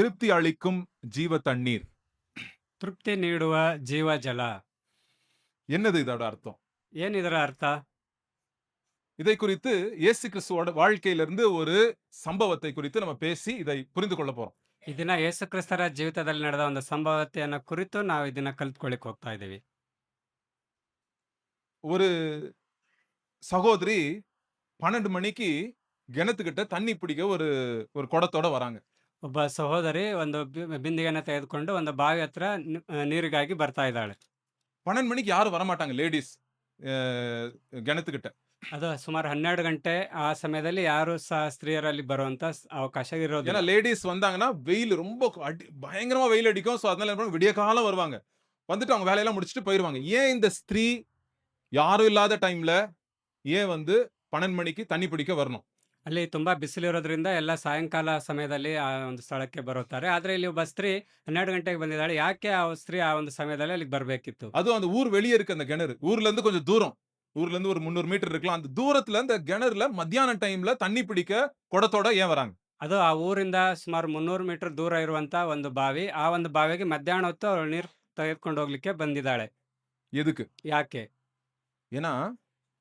திருப்தி அளிக்கும் ஜீவ தண்ணீர். ತೃಪ್ತಿ ನೀಡುವ ಜೀವಜಲ. என்னது இதோட அர்த்தம்? ಏನಿದರ ಅರ್ಥ? இதை குறித்து இயேசு கிறிஸ்துவோட வாழ்க்கையிலிருந்து ஒரு சம்பவத்தை குறித்து நம்ம பேசி இதை புரிந்து கொள்ள போறோம். ಈ ದಿನ ಯೇಸು ಕ್ರಿಸ್ತರ ಜೀವಿತದಲ್ಲಿ ನಡೆದ ಒಂದು ಸಂಭವತೆಯನ್ನು ಕುರಿತು ನಾವು ಇದನ್ನ ಕಲ್ತ್ಕೊಳ್ಳಿಕ್ ಹೋಗ್ತಾ ಇದೀವಿ. ஒரு சகோதரி 12 மணிக்கு கிணத்துக்கிட்ட தண்ணி பிடிக்க ஒரு ஒரு குடத்தோட வராங்க. ಒಬ್ಬ ಸಹೋದರಿ ಒಂದು ಬಿಂದಿಗೆನ ತೆಗೆದುಕೊಂಡು ಒಂದು ಬಾವಿ ಹತ್ರ ನೀರಿಗಾಗಿ ಬರ್ತಾ ಇದ್ದಾಳೆ. 12 மணிக்கு யாரும் வரமாட்டாங்க லேடீஸ் கிணத்துக்கிட்ட. ಅದು ಸುಮಾರು 12 ಗಂಟೆ ಆ ಸಮಯದಲ್ಲಿ ಯಾರು ಸಹ ಸ್ತ್ರೀಯರಲ್ಲಿ ಬರುವಂತ ಅವಕಾಶ ಇರೋದಿಲ್ಲ. ஏன்னா லேடீஸ் வந்தாங்கன்னா வெயில் ரொம்ப பயங்கரமா வெயில் அடிக்கும். ஸோ அதனால என்ன பண்ணுவாங்க, விடிய காலம் வருவாங்க. வந்துட்டு அவங்க வேலையெல்லாம் முடிச்சுட்டு போயிருவாங்க. ஏன் இந்த ஸ்திரீ யாரும் இல்லாத டைம்ல ஏன் வந்து 12 மணிக்கு தண்ணி பிடிக்க வரணும்? ಅಲ್ಲಿ ತುಂಬಾ ಬಿಸಿಲಿರೋದ್ರಿಂದ ಎಲ್ಲ ಸಾಯಂಕಾಲ ಸಮಯದಲ್ಲಿ ಆ ಒಂದು ಸ್ಥಳಕ್ಕೆ ಬರುತ್ತಾರೆ. ಆದ್ರೆ ಇಲ್ಲಿ ಒಬ್ಬ ಸ್ತ್ರೀ 12 ಗಂಟೆಗೆ ಬಂದಿದ್ದಾಳೆ. ಯಾಕೆ ಆ ಸ್ತ್ರೀ ಆ ಒಂದು ಸಮಯದಲ್ಲಿ ಅಲ್ಲಿಗೆ ಬರಬೇಕಿತ್ತು? அதுவும் அந்த ஊர் வெளியே இருக்கு அந்த கிணறு. ஊர்ல இருந்து கொஞ்சம் தூரம். ஊர்ல இருந்து ஒரு 300 மீட்டர் இருக்கலாம். அந்த தூரத்துல அந்த கிணறுல மத்தியான டைம்ல தண்ணி பிடிக்க குடத்தோட ஏன் வராங்க? ಅದು ಆ ಊರಿಂದ ಸುಮಾರು 300 ಮೀಟರ್ ದೂರ ಇರುವಂತ ಒಂದು ಬಾವಿ. ಆ ಒಂದು ಬಾವಿಗೆ ಮಧ್ಯಾಹ್ನ ಹೊತ್ತು ಅವಳು ನೀರು ತೆಗೆದುಕೊಂಡು ಹೋಗ್ಲಿಕ್ಕೆ ಬಂದಿದ್ದಾಳೆ. எதுக்கு? ಯಾಕೆ? ஏன்னா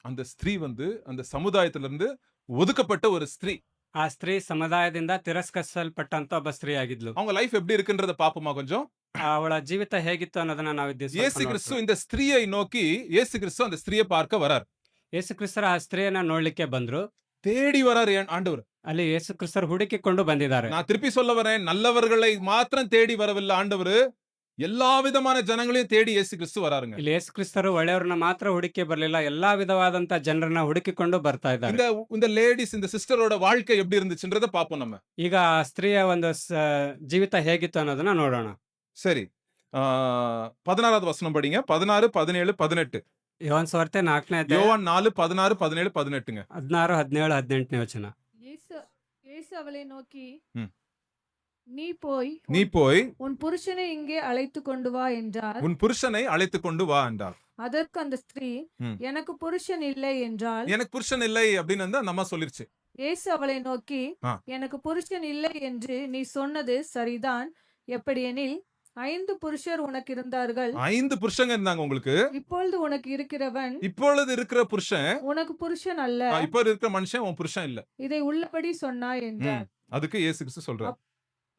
அந்த ஸ்திரீ வந்து அந்த சமுதாயத்துல இருந்து ஒதுக்கப்பட்ட ஒரு ஸ்திரீ. ಆ ಸ್ತ್ರೀ ಸಮುದಾಯದಿಂದ ತಿರಸ್ಕರಿಸಲ್ಪಟ್ಟಂತ ಒಬ್ಬ ಸ್ತ್ರೀ ಆಗಿದ್ಲು. அவங்க லைஃப் எப்படி இருக்குன்றத பாப்போமா கொஞ்சம்? ಅವಳ ಜೀವಿತ ಹೇಗಿತ್ತು ಅನ್ನೋದನ್ನ ನಾವು இயேசு கிறிஸ்து இந்த ஸ்திரீயை நோக்கி இயேசு கிறிஸ்து அந்த ஸ்திரீயை பார்க்க வரார். ಯೇಸು ಕ್ರಿಸ್ತರ ಆ ಸ್ತ್ರೀಯನ್ನ ನೋಡ್ಲಿಕ್ಕೆ ಬಂದ್ರು. தேடி வரார் ஆண்டவர். ಅಲ್ಲಿ ಯೇಸು ಕ್ರಿಸ್ತರು ಹುಡುಕಿಕೊಂಡು ಬಂದಿದ್ದಾರೆ. நான் திருப்பி சொல்ல வரேன், நல்லவர்களை மாத்திரம் தேடி வரவில்லை ஆண்டவர், எல்லா விதமான ஜனங்களையும் தேடி இயேசு கிறிஸ்து வராருங்க. ಇಲ್ಲಿ ಯೇಸು ಕ್ರಿಸ್ತರು ಒಳ್ಳೆಯವ್ರನ್ನ ಮಾತ್ರ ಹುಡುಕಿ ಬರ್ಲಿಲ್ಲ, ಎಲ್ಲಾ ವಿಧವಾದಂತ ಜನರನ್ನ ಹುಡುಕಿಕೊಂಡು ಬರ್ತಾ ಇದ್ದಾರೆ. இந்த இந்த லேடிஸ் இந்த சிஸ்டரோட வாழ்க்கை எப்படி இருந்துச்சுன்றத பாப்போம் நம்ம. ಈಗ ಆ ಸ್ತ್ರೀಯ ಒಂದು ಜೀವಿತ ಹೇಗಿತ್ತು ಅನ್ನೋದನ್ನ ನೋಡೋಣ. சரி, 16வது வசனம் படிங்க. 16, 17, 18. ಯೋಹಾನ ಸುವಾರ್ತೆ 4ನೇ ಅಧ್ಯಾಯ யோவான் 4, 16, 17, 18ங்க. 16, 17, 18ನೇ ವಚನ. இயேசு அவளை நோக்கி, ம். நீ போய் நீ போய் உன் புருஷனை இங்கே அழைத்து கொண்டு வா என்றார். உன் புருஷனை அழைத்துக் கொண்டு வா என்றார். அதற்கு அந்த ஸ்திரீ, ம். எனக்கு புருஷன் இல்லை என்றால். எனக்கு புருஷன் இல்லை அப்படின்னு வந்து அந்த அம்மா சொல்லிருச்சு. இயேசு அவளை நோக்கி, ஆ. எனக்கு புருஷன் இல்லை என்று நீ சொன்னது சரிதான். எப்படியெனில் 5 புருஷர் உனக்கு இருந்தார்கள். 5 புருஷங்க இருந்தாங்க உங்களுக்கு. இப்பொழுது உனக்கு இருக்கிறவன் இப்பொழுது இருக்கிற புருஷன், உனக்கு புருஷன் அல்ல. இப்ப இருக்கிற மனுஷன் உன் புருஷன் இல்ல. இதை உள்ளபடி சொன்னாய் என்றார். அதுக்கு இயேசு கிறிஸ்து சொல்றார்.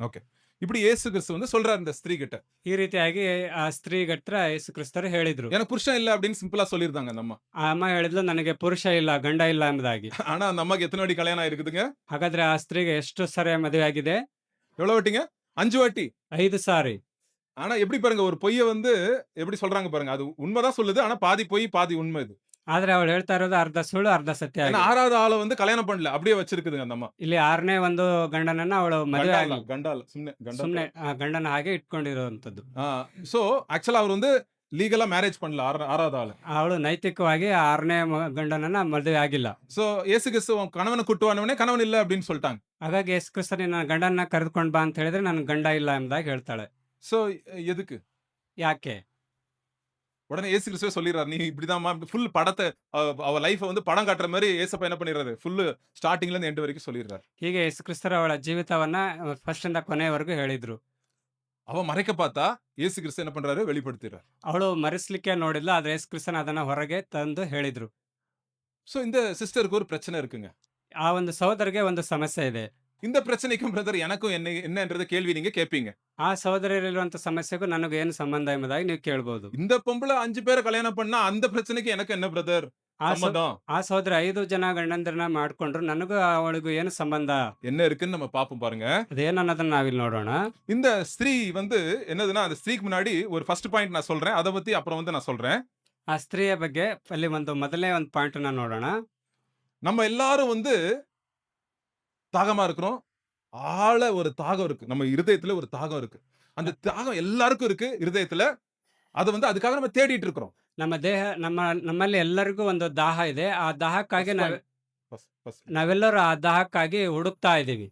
ஓகே, இப்படி இயேசு கிறிஸ்து வந்து சொல்றார் இந்த ஸ்திரீ கிட்ட. ಈ ರೀತಿಯಾಗಿ ಆ ಸ್ತ್ರೀ ಹತ್ರ ಯೇಸು ಕ್ರಿಸ್ತರು ಹೇಳಿದ್ರು. எனக்கு புருஷன் இல்ல அப்படின்னு சிம்பிளா சொல்லிருந்தாங்க அந்த அம்மா. ಆ ಅಮ್ಮ ಹೇಳಿದ್ಲು, ನನಗೆ ಪುರುಷ ಇಲ್ಲ, ಗಂಡ ಇಲ್ಲ ಎಂಬುದಾಗಿ. ஆனா அந்த அம்மாக்கு எத்தனை வாட்டி கல்யாணம் ஆயிருக்குதுங்க? ಹಾಗಾದ್ರೆ ಆ ಸ್ತ್ರೀಗೆ ಎಷ್ಟು ಸರಿ ಮದುವೆ ಆಗಿದೆ? எவ்வளவு வாட்டிங்க? 5 வாட்டி. 5 ಸಾರಿ. ஆனா எப்படி பாருங்க, ஒரு பொய்ய வந்து எப்படி சொல்றாங்க பாருங்க. அது உண்மைதான் சொல்லுது, ஆனா பாதி பொய் பாதி உண்மை இது. ಆದ್ರೆ ಅವಳು ಹೇಳ್ತಾ ಇರೋದು ಅರ್ಧ ಸುಳ್ಳು ಅರ್ಧ ಸತ್ಯ ஏன்னா ಆಗಿದೆ. 6வது ஆளை வந்து கல்யாணம் பண்ணல, அப்படியே வச்சிருக்குதுங்க அந்த அம்மா. ಇಲ್ಲಿ 6ನೇ ಒಂದು ಗಂಡನನ್ನ ಅವಳು ಮದುವೆ ಆಗಿ கண்டால சும்ನೆ ಸುಮ್ನೆ ಆ ಗಂಡನ ಹಾಗೆ ಇಟ್ಕೊಂಡಿರುವಂತದ್ದು. சோ ஆக்சுவலா அவர் வந்து லீகலா மேரேஜ் பண்ணல 6வது ஆளு. ಅವಳು ನೈತಿಕವಾಗಿ 6ನೇ ಗಂಡನನ್ನ ಮದುವೆ ಆಗಿಲ್ಲ. சோ இயேசு கிறிஸ்து உன் கணவனை கூட்டுவானவனே கணவன் இல்ல அப்படின்னு சொல்லிட்டாங்க. ಹಾಗಾಗಿ ಯೇಸು ಕ್ರಿಸ್ತರು ನನ್ನ ಗಂಡನ್ನ ಕರೆದುಕೊಂಡು ಬಾ ಅಂತ ಹೇಳಿದ್ರೆ ನನ್ ಗಂಡ ಇಲ್ಲ ಎಂಬುದಾಗಿ ಹೇಳ್ತಾಳೆ. சோ எதுக்கு? ಯಾಕೆ? உடனே இயேசு கிறிஸ்துவே சொல்லிடுறாரு, நீ இப்படிதாம்மா. ஃபுல் படத்தை அவ லைஃபை வந்து படம் காட்டுற மாதிரி ஏசப்பா என்ன பண்ணிடுறாரு, ஃபுல் ஸ்டார்டிங்ல இருந்து எண்ட் வரைக்கும் சொல்லிடுறாரு. ಹೀಗೆ ಯೇಸು ಕ್ರಿಸ್ತರು ಅವಳ ಜೀವಿತವನ್ನ ಫಸ್ಟ್ ಇಂದ ಕೊನೆಯವರೆಗೂ ಹೇಳಿದ್ರು. அவ மறைக்க பார்த்தா இயேசு கிறிஸ்து என்ன பண்றாரு, வெளிப்படுத்திடுறாரு. ಅವಳು ಮರೆಸ್ಲಿಕ್ಕೆ ನೋಡಿಲ್ಲ, ಆದ್ರೆ ಯೇಸು ಕ್ರಿಸ್ತನ ಅದನ್ನ ಹೊರಗೆ ತಂದು ಹೇಳಿದ್ರು. சோ இந்த சிஸ்டருக்கு ஒரு பிரச்சனை இருக்குங்க. ಆ ಒಂದು ಸಹೋದರಿಗೆ ಒಂದು ಸಮಸ್ಯೆ ಇದೆ. இந்த பிரச்சனைக்கும் பிரதர் எனக்கும் என்னன்றது கேள்வி நீங்க கேட்பீங்க. ಆ ಸಹೋದರರಿರುವಂತ ಸಮಸ್ಯೆಗೂ ನನಗೂ ಏನು ಸಂಬಂಧ ಎಂಬುದಾಗಿ ನೀವು ಕೇಳಬಹುದು. இந்த பொம்பளை 5 பேரை கல்யாணம் பண்ணா அந்த பிரச்சனைக்கு எனக்கு என்ன பிரதர் சம்பந்தம்? ಆ ಸಹೋದರ 5 ಜನ ಗಂಡಂದಿರನ್ನ ಮಾಡ್ಕೊಂಡ್ರು, ನನಗೂ ಅವಳಿಗೂ ಏನು ಸಂಬಂಧ? என்ன இருக்குன்னு நம்ம பாப்போம் பாருங்க. ಅದೇನು ಅನ್ನೋದನ್ನ ನಾವಿಲ್ಲಿ ನೋಡೋಣ. இந்த ஸ்திரீ வந்து என்னதுன்னா, அந்த ஸ்திரீக்கு முன்னாடி ஒரு ஃபர்ஸ்ட் பாயிண்ட் நான் சொல்றேன், அதை பத்தி அப்புறம் வந்து நான் சொல்றேன். ಆ ಸ್ತ್ರೀಯ ಬಗ್ಗೆ ಅಲ್ಲಿ ಒಂದು ಮೊದಲನೇ ಒಂದು ಪಾಯಿಂಟ್ ನೋಡೋಣ. நம்ம எல்லாரும் வந்து தாகமா இருக்கிறோம். ஒரு தாகம் இருக்கு, நம்ம இருதயத்துல ஒரு தாகம் இருக்கு. அந்த தாகம் எல்லாருக்கும் இருக்கு இருதயத்துல. அது வந்து அதுக்காக நம்ம தேடிட்டு இருக்கிறோம். ನಮ್ಮ ದೇಹ ನಮ್ಮಲ್ಲಿ ಎಲ್ಲರಿಗೂ ಒಂದು ದಾಹ ಇದೆ. ಆ ದಾಹಕ್ಕಾಗಿ ನಾವೆಲ್ಲರೂ ಆ ದಾಹಕ್ಕಾಗಿ ಹುಡುಕ್ತಾ ಇದ್ದೀವಿ.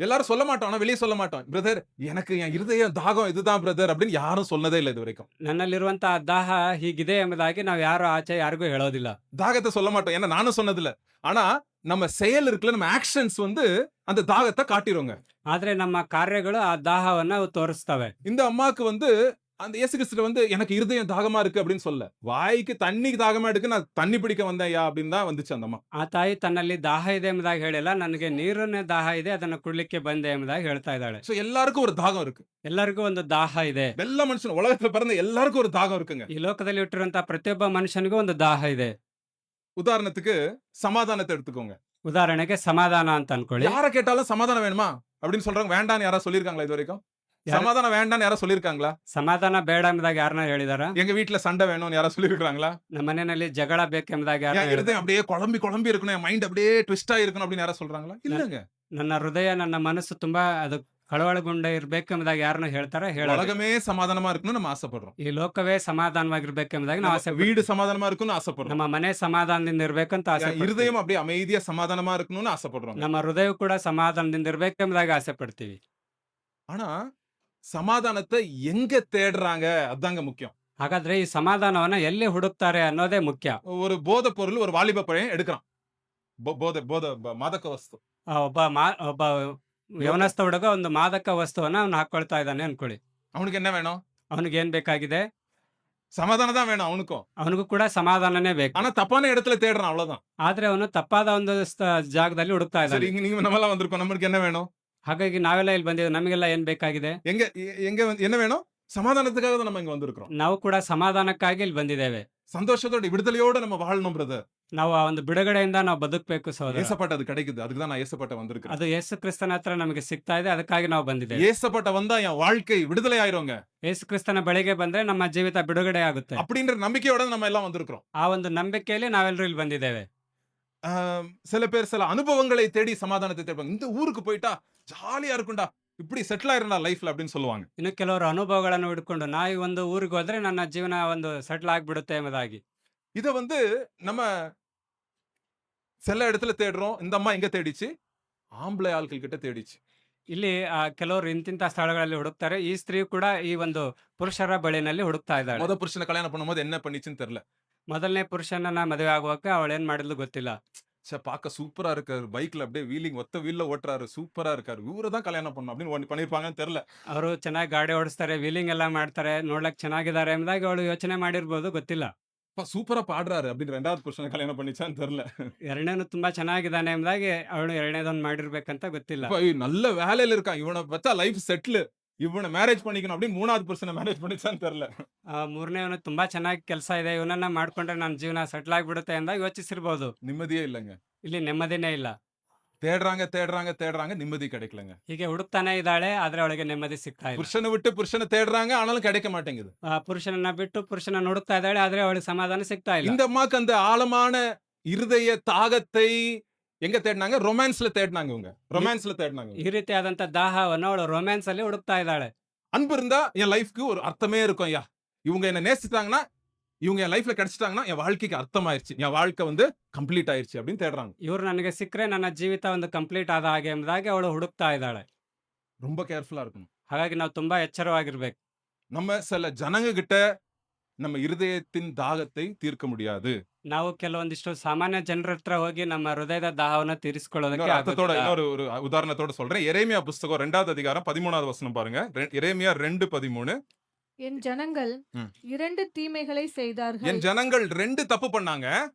எல்லாரும் சொல்ல மாட்டோம். ஆனா வெளிய சொல்ல மாட்டோம். பிரதர் எனக்கு என் இருதய தாகம் இதுதான் பிரதர் அப்படின்னு யாரும் சொன்னதே இல்ல இதுவரைக்கும். ನನ್ನಲ್ಲಿರುವಂತಹ ದಾಹ ಹೀಗಿದೆ ಎಂಬುದಾಗಿ ನಾವು ಯಾರು ಆಚೆ ಯಾರಿಗೂ ಹೇಳೋದಿಲ್ಲ. தாகத்த சொல்ல மாட்டோம். ஏன்னா நானும் சொன்னதில்ல. ஆனா நம்ம செயல் இருக்குல்ல, நம்ம ஆக்ஷன்ஸ் வந்து அந்த தாகத்த காட்டிருங்க. ಆದ್ರೆ ನಮ್ಮ ಕಾರ್ಯಗಳು ಆ ದಾಹವನ್ನ ತೋರಿಸ್ತವೆ. இந்த அம்மாக்கு வந்து அந்த இயேசு கிறிஸ்து வந்து எனக்கு இருதயம் தாகமா இருக்கு அப்படின்னு சொல்ல. வாய்க்கு தண்ணிக்கு தாகமா எடுக்கு நான் தண்ணி பிடிக்க வந்தேன்யா அப்படின்னு தான் வந்துச்சு அந்த அம்மா. ಆ ತಾಯಿ ತನ್ನಲ್ಲಿ ದಾಹ ಇದೆ ಎಂಬುದಾಗಿ ಹೇಳಿಲ್ಲ, ನನಗೆ ನೀರನ್ನೇ ದಾಹ ಇದೆ ಅದನ್ನು ಕುಡ್ಲಿಕ್ಕೆ ಬಂದೆ ಎಂಬುದಾಗಿ ಹೇಳ್ತಾ ಇದ್ದಾಳೆ. சோ எல்லாருக்கும் ஒரு தாகம் இருக்கு. ಎಲ್ಲರಿಗೂ ಒಂದು ದಾಹ ಇದೆ. எல்லா மனுஷனும் உலகத்துல பிறந்த எல்லாருக்கும் ஒரு தாகம் இருக்குங்க. ಈ ಲೋಕದಲ್ಲಿ ಹುಟ್ಟಿರುವಂತಹ ಪ್ರತಿಯೊಬ್ಬ ಮನುಷ್ಯನಿಗೂ ಒಂದು ದಾಹ ಇದೆ. உதாரணத்துக்கு சமாதானத்தை எடுத்துக்கோங்க. ಉದಾಹರಣೆಗೆ ಸಮಾಧಾನ ಅಂತ ಅನ್ಕೊಳ್ಳಿ. யார கேட்டாலும் சமாதானம் வேணுமா அப்படின்னு சொல்றவங்க வேண்டான்னு யாராவது சொல்லிருக்காங்களா இது வரைக்கும்? யாரு- சமாதானம் வேண்டான்னு யாராவது சொல்லிருக்காங்களா? ಸಮಾಧಾನ ಬೇಡ ಎಂಬುದಾಗಿ ಯಾರನ್ನ ಹೇಳಿದಾರ? எங்க வீட்ல சண்டை வேணும்னு யாராவது சொல்லிருக்காங்களா? ನಮ್ಮ ಮನೆಯಲ್ಲಿ ಜಗಳ ಬೇಕೆಂಬುದಾಗಿ ಯಾರನ್ನ என் ಹೇಳಿದಾರ? இருதயம் அப்படியே குழம்பி இருக்கணும், என் மைண்ட் அப்படியே ட்விஸ்ட் ஆயிருக்கணும் அப்படின்னு யாராவது சொல்றாங்களா? இல்லங்க. ನನ್ನ ಹೃದಯ ನನ್ನ ಮನಸ್ಸು ತುಂಬಾ ಅದು ಕಳವಳಗೊಂಡ ಇರ್ಬೇಕೆಂಬುದಾಗಿ ಯಾರನ್ನ ಹೇಳ್ತಾರ? ಹೇಳೋದು. உலகமே சமாதானமா இருக்கணும்னு நம்ம ஆசைப்படுறோம். ಈ ಲೋಕವೇ ಸಮಾಧಾನವಾಗಿರ್ಬೇಕೆಂಬುದಾಗಿ ನಾವು ಆಸೆ நம்ம வீடு சமாதானமா இருக்கணும்னு ஆசைப்படுறோம். ನಮ್ಮ ಮನೆ ಸಮಾಧಾನದಿಂದ ಇರ್ಬೇಕಂತ ಆಸೆ என் ಪಡ್ತೀವಿ. இருதயம் அப்படியே அமைதியா சமாதானமா இருக்கணும்னு ஆசைப்படுறோம். ನಮ್ಮ ಹೃದಯ ಕೂಡ ಸಮಾಧಾನದಿಂದ ಇರ್ಬೇಕೆಂಬುದಾಗಿ ಆಸೆ ಪಡ್ತೀವಿ. ஆனா சமாதானத்தை எங்க தேடுறாங்க அதாங்க முக்கியம். ಹಾಗಾದ್ರೆ ಈ ಸಮಾಧಾನವನ್ನ ಎಲ್ಲಿ ಹುಡುಕ್ತಾರೆ ಅನ್ನೋದೇ ಮುಖ್ಯ. ஒரு போதை பொருள் ஒரு வாலிப பையன் எடுக்கிறான். மாதக்க வஸ்து. ಒಬ್ಬ ಯವನಸ್ಥ ಹುಡುಗ ಒಂದು ಮಾದಕ ವಸ್ತುವನ್ನ ಅವ್ನು ಹಾಕೊಳ್ತಾ ಇದ್ದಾನೆ ಅನ್ಕೊಳ್ಳಿ. அவனுக்கு என்ன வேணும்? ಅವನಿಗೆ ಏನ್ ಬೇಕಾಗಿದೆ? சமாதானம் தான் வேணும் அவனுக்கும். ಅವನಿಗೂ ಕೂಡ ಸಮಾಧಾನನೇ ಬೇಕು. ஆனா தப்பான இடத்துல தேடுறான் அவ்வளவுதான். ಆದ್ರೆ ಅವನು ತಪ್ಪಾದ ಒಂದು ಜಾಗದಲ್ಲಿ ಹುಡುಕ್ತಾ சரி, ಇದ್ದಾನೆ. நீங்க நம்மலாம் வந்திருக்கோம். நமக்கு என்ன வேணும்? ಹಾಗಾಗಿ ನಾವೆಲ್ಲ ಇಲ್ಲಿ ಬಂದಿದ್ದೀವಿ, ನಮಗೆಲ್ಲ ಏನ್ ಬೇಕಾಗಿದೆ? எங்க எங்க என்ன வேணும்? சமாதானத்துக்காக தான் நம்ம இங்க வந்திருக்கிறோம். ನಾವು ಕೂಡ ಸಮಾಧಾನಕ್ಕಾಗಿ ಇಲ್ಲಿ ಬಂದಿದ್ದೇವೆ. சந்தோஷத்தோட விடுதலையோட நம்ம வாழணும் பிரதர். ನಾವು ಆ ಒಂದು ಬಿಡುಗಡೆಯಿಂದ ನಾವು ಬದುಕಬೇಕು ಸಹೋದರ. ஏசப்பட்ட அது கிடைக்குது. அதுக்கு தான் நான் ஏசப்பட்ட வந்திருக்கிறேன். ಅದು ಯೇಸು ಕ್ರಿಸ್ತನ ಹತ್ರ ನಮಗೆ ಸಿಗ್ತಾ ಇದೆ, ಅದಕ್ಕಾಗಿ ನಾವು ಬಂದಿದ್ದೇವೆ. ஏசப்பட்ட வந்தா என் வாழ்க்கை விடுதலை ஆயிருங்க ಯೇಸು ಕ್ರಿಸ್ತನ ಬಳಿಗೆ ಬಂದ್ರೆ ನಮ್ಮ ಜೀವಿತ ಬಿಡುಗಡೆ ಆಗುತ್ತೆ. அப்படின்ற நம்பிக்கையோட நம்ம எல்லாம் வந்திருக்கிறோம். ಆ ಒಂದು ನಂಬಿಕೆಯಲ್ಲಿ ನಾವೆಲ್ಲರೂ ಇಲ್ಲಿ ಬಂದಿದ್ದೇವೆ. சில பேர் சில அனுபவங்களை தேடி சமாதானத்தை தேடுவாங்க. இந்த ஊருக்கு போயிட்டா ஜாலியா இருக்கும்டா, இப்படி செட்டில் ஆயிருந்தா லைஃப்ல அப்படின்னு சொல்லுவாங்க. ಇನ್ನು ಕೆಲವರು ಅನುಭವಗಳನ್ನು ಹಿಡ್ಕೊಂಡು ನಾ ಈ ಒಂದು ಊರಿಗೆ ಹೋದ್ರೆ ನನ್ನ ಜೀವನ ಒಂದು ಸೆಟ್ಲ್ ಆಗ್ಬಿಡುತ್ತೆ ಎಂಬುದಾಗಿ. இத வந்து நம்ம சில இடத்துல தேடுறோம். இந்த அம்மா எங்க தேடிச்சு? ஆம்பளை ஆட்கள் கிட்ட தேடிச்சு. ಇಲ್ಲಿ ಕೆಲವರು ಇಂತಿಂತ ಸ್ಥಳಗಳಲ್ಲಿ ಹುಡುಕ್ತಾರೆ. ಈ ಸ್ತ್ರೀ ಕೂಡ ಈ ಒಂದು ಪುರುಷರ ಬಳಿನಲ್ಲಿ ಹುಡುಕ್ತಾ ಇದ್ದಾಳೆ. முத புருஷனை கல்யாணம் பண்ணும்போது என்ன பண்ணிச்சுன்னு தெரியல. ಮೊದಲನೇ ಪುರುಷನ ಮದುವೆ ಆಗುವಾಗ ಅವಳು ಏನ್ ಮಾಡಿದ್ಲು ಗೊತ್ತಿಲ್ಲ. பார்க்க சூப்பரா இருக்காரு, பைக்ல அப்படியே வீலிங் ஒத்த வீல்ல ஓட்டுறாரு, சூப்பரா இருக்காரு, இவரை தான் கல்யாணம் பண்ணணும் அப்படின்னு பண்ணிருப்பாங்கன்னு தெரியல. ಅವರು ಚೆನ್ನಾಗಿ ಗಾಡಿ ಓಡಿಸ್ತಾರೆ, ವೀಲಿಂಗ್ ಎಲ್ಲ ಮಾಡ್ತಾರೆ, ನೋಡ್ಲಕ್ ಚೆನ್ನಾಗಿದ್ದಾರೆ ಎಂಬುದಾಗಿ ಅವಳು ಯೋಚನೆ ಮಾಡಿರ್ಬೋದು, ಗೊತ್ತಿಲ್ಲ. சூப்பரா பாடுறாரு அப்படின்னு ரெண்டாவது புருஷனை கல்யாணம் பண்ணிச்சான்னு தெரியல. ಎರಡನೇನು ತುಂಬಾ ಚೆನ್ನಾಗಿದ್ದಾನೆ ಎಂಬುದಾಗಿ ಅವಳು ಎರಡನೇದೊಂದು ಮಾಡಿರ್ಬೇಕಂತ ಗೊತ್ತಿಲ್ಲ. நல்ல வேலையில இருக்கான், இவனை வச்சா லைஃப் செட்டில், இவனை மேரேஜ் பண்ணிக்கணும் அப்படின்னு மூணாவது புருஷனை மேரேஜ் பண்ணிச்சான்னு தெரியல. ಮೂರನೇವನು ತುಂಬಾ ಚೆನ್ನಾಗಿ ಕೆಲಸ ಇದೆ, ಇವನನ್ನ ಮಾಡ್ಕೊಂಡ್ರೆ ನನ್ನ ಜೀವನ ಸೆಟ್ಲ್ ಆಗ್ಬಿಡುತ್ತೆ ಎಂದಾಗ ಯೋಚಿಸಿರ್ಬೋದು. நிம்மதியே இல்லைங்க. ಇಲ್ಲಿ ನೆಮ್ಮದಿನೇ ಇಲ್ಲ. தேடுறாங்க தேடுறாங்க தேடுறாங்க, நிம்மதி கிடைக்கலங்க. ಹೀಗೆ ಹುಡುಕ್ತಾನೆ ಇದ್ದಾಳೆ, ಆದ್ರೆ ಅವಳಿಗೆ ನೆಮ್ಮದಿ ಸಿಗ್ತಾ ಇಲ್ಲ. புருஷனை விட்டு புருஷனை தேடுறாங்க, ஆனாலும் கிடைக்க மாட்டேங்குது. ಪುರುಷನನ್ನ ಬಿಟ್ಟು ಪುರುಷನ ಹುಡುಕ್ತಾ ಇದ್ದಾಳೆ, ಆದ್ರೆ ಅವಳಿಗೆ ಸಮಾಧಾನ ಸಿಗ್ತಾ ಇಲ್ಲ. இந்த அம்மாக்கு அந்த ஆழமான இருதய தாகத்தை எங்க தேடினாங்க? ரொமான்ஸ்ல தேடினாங்க. இவங்க ரொமான்ஸ்ல தேடினாங்க. ಈ ರೀತಿಯಾದಂತ ದಾಹವನ್ನು ಅವಳು ರೊಮ್ಯಾನ್ಸ್ ಅಲ್ಲಿ ಹುಡುಕ್ತಾ ಇದ್ದಾಳೆ. அன்பு இருந்தா என் லைஃப்க்கு ஒரு அர்த்தமே இருக்கும். ஐயா, இவங்க என்ன நேசிட்டாங்கன்னா, இவங்க என் லைஃப்ல கிடைச்சிட்டாங்கன்னா என் வாழ்க்கைக்கு அர்த்தமாயிருச்சு, என் வாழ்க்கை வந்து கம்ப்ளீட் ஆயிருச்சு அப்படின்னு தேடுறாங்க. ಇವ್ರು ನನಗೆ ಸಿಕ್ಕರೆ ನನ್ನ ಜೀವಿತ ಒಂದು ಕಂಪ್ಲೀಟ್ ಆದ ಹಾಗೆ ಎಂಬುದಾಗಿ ಅವಳು ಹುಡುಕ್ತಾ ಇದ್ದಾಳೆ. ரொம்ப கேர்ஃபுல்லா இருக்கணும். ಹಾಗಾಗಿ ನಾವು ತುಂಬಾ ಎಚ್ಚರವಾಗಿರ್ಬೇಕು. நம்ம சில ஜனங்க கிட்ட நம்ம இருதயத்தின் தாகத்தை தீர்க்க முடியாது. ನಾವು ಕೆಲವೊಂದಿಷ್ಟು ಸಾಮಾನ್ಯ ಜನರ ಹತ್ರ ಹೋಗಿ ನಮ್ಮ ಹೃದಯದ ದಾಹವನ್ನು ತೀರಿಸಿಕೊಳ್ಳೋದಕ್ಕೆ இன்னொரு அர்த்தத்தோட ಆಗೋದಿಲ್ಲ. இன்னொரு ஒரு உதாரணத்தோட சொல்றேன். எரேமியா புஸ்தகம் 2வது அதிகாரம் 13வது வசனம் பாருங்க. எரேமியா 2:13. என் ஜனங்கள் ம். 2 தீமைகளை செய்தார்கள். என் ஜனங்கள் 2 தப்பு பண்ணாங்க.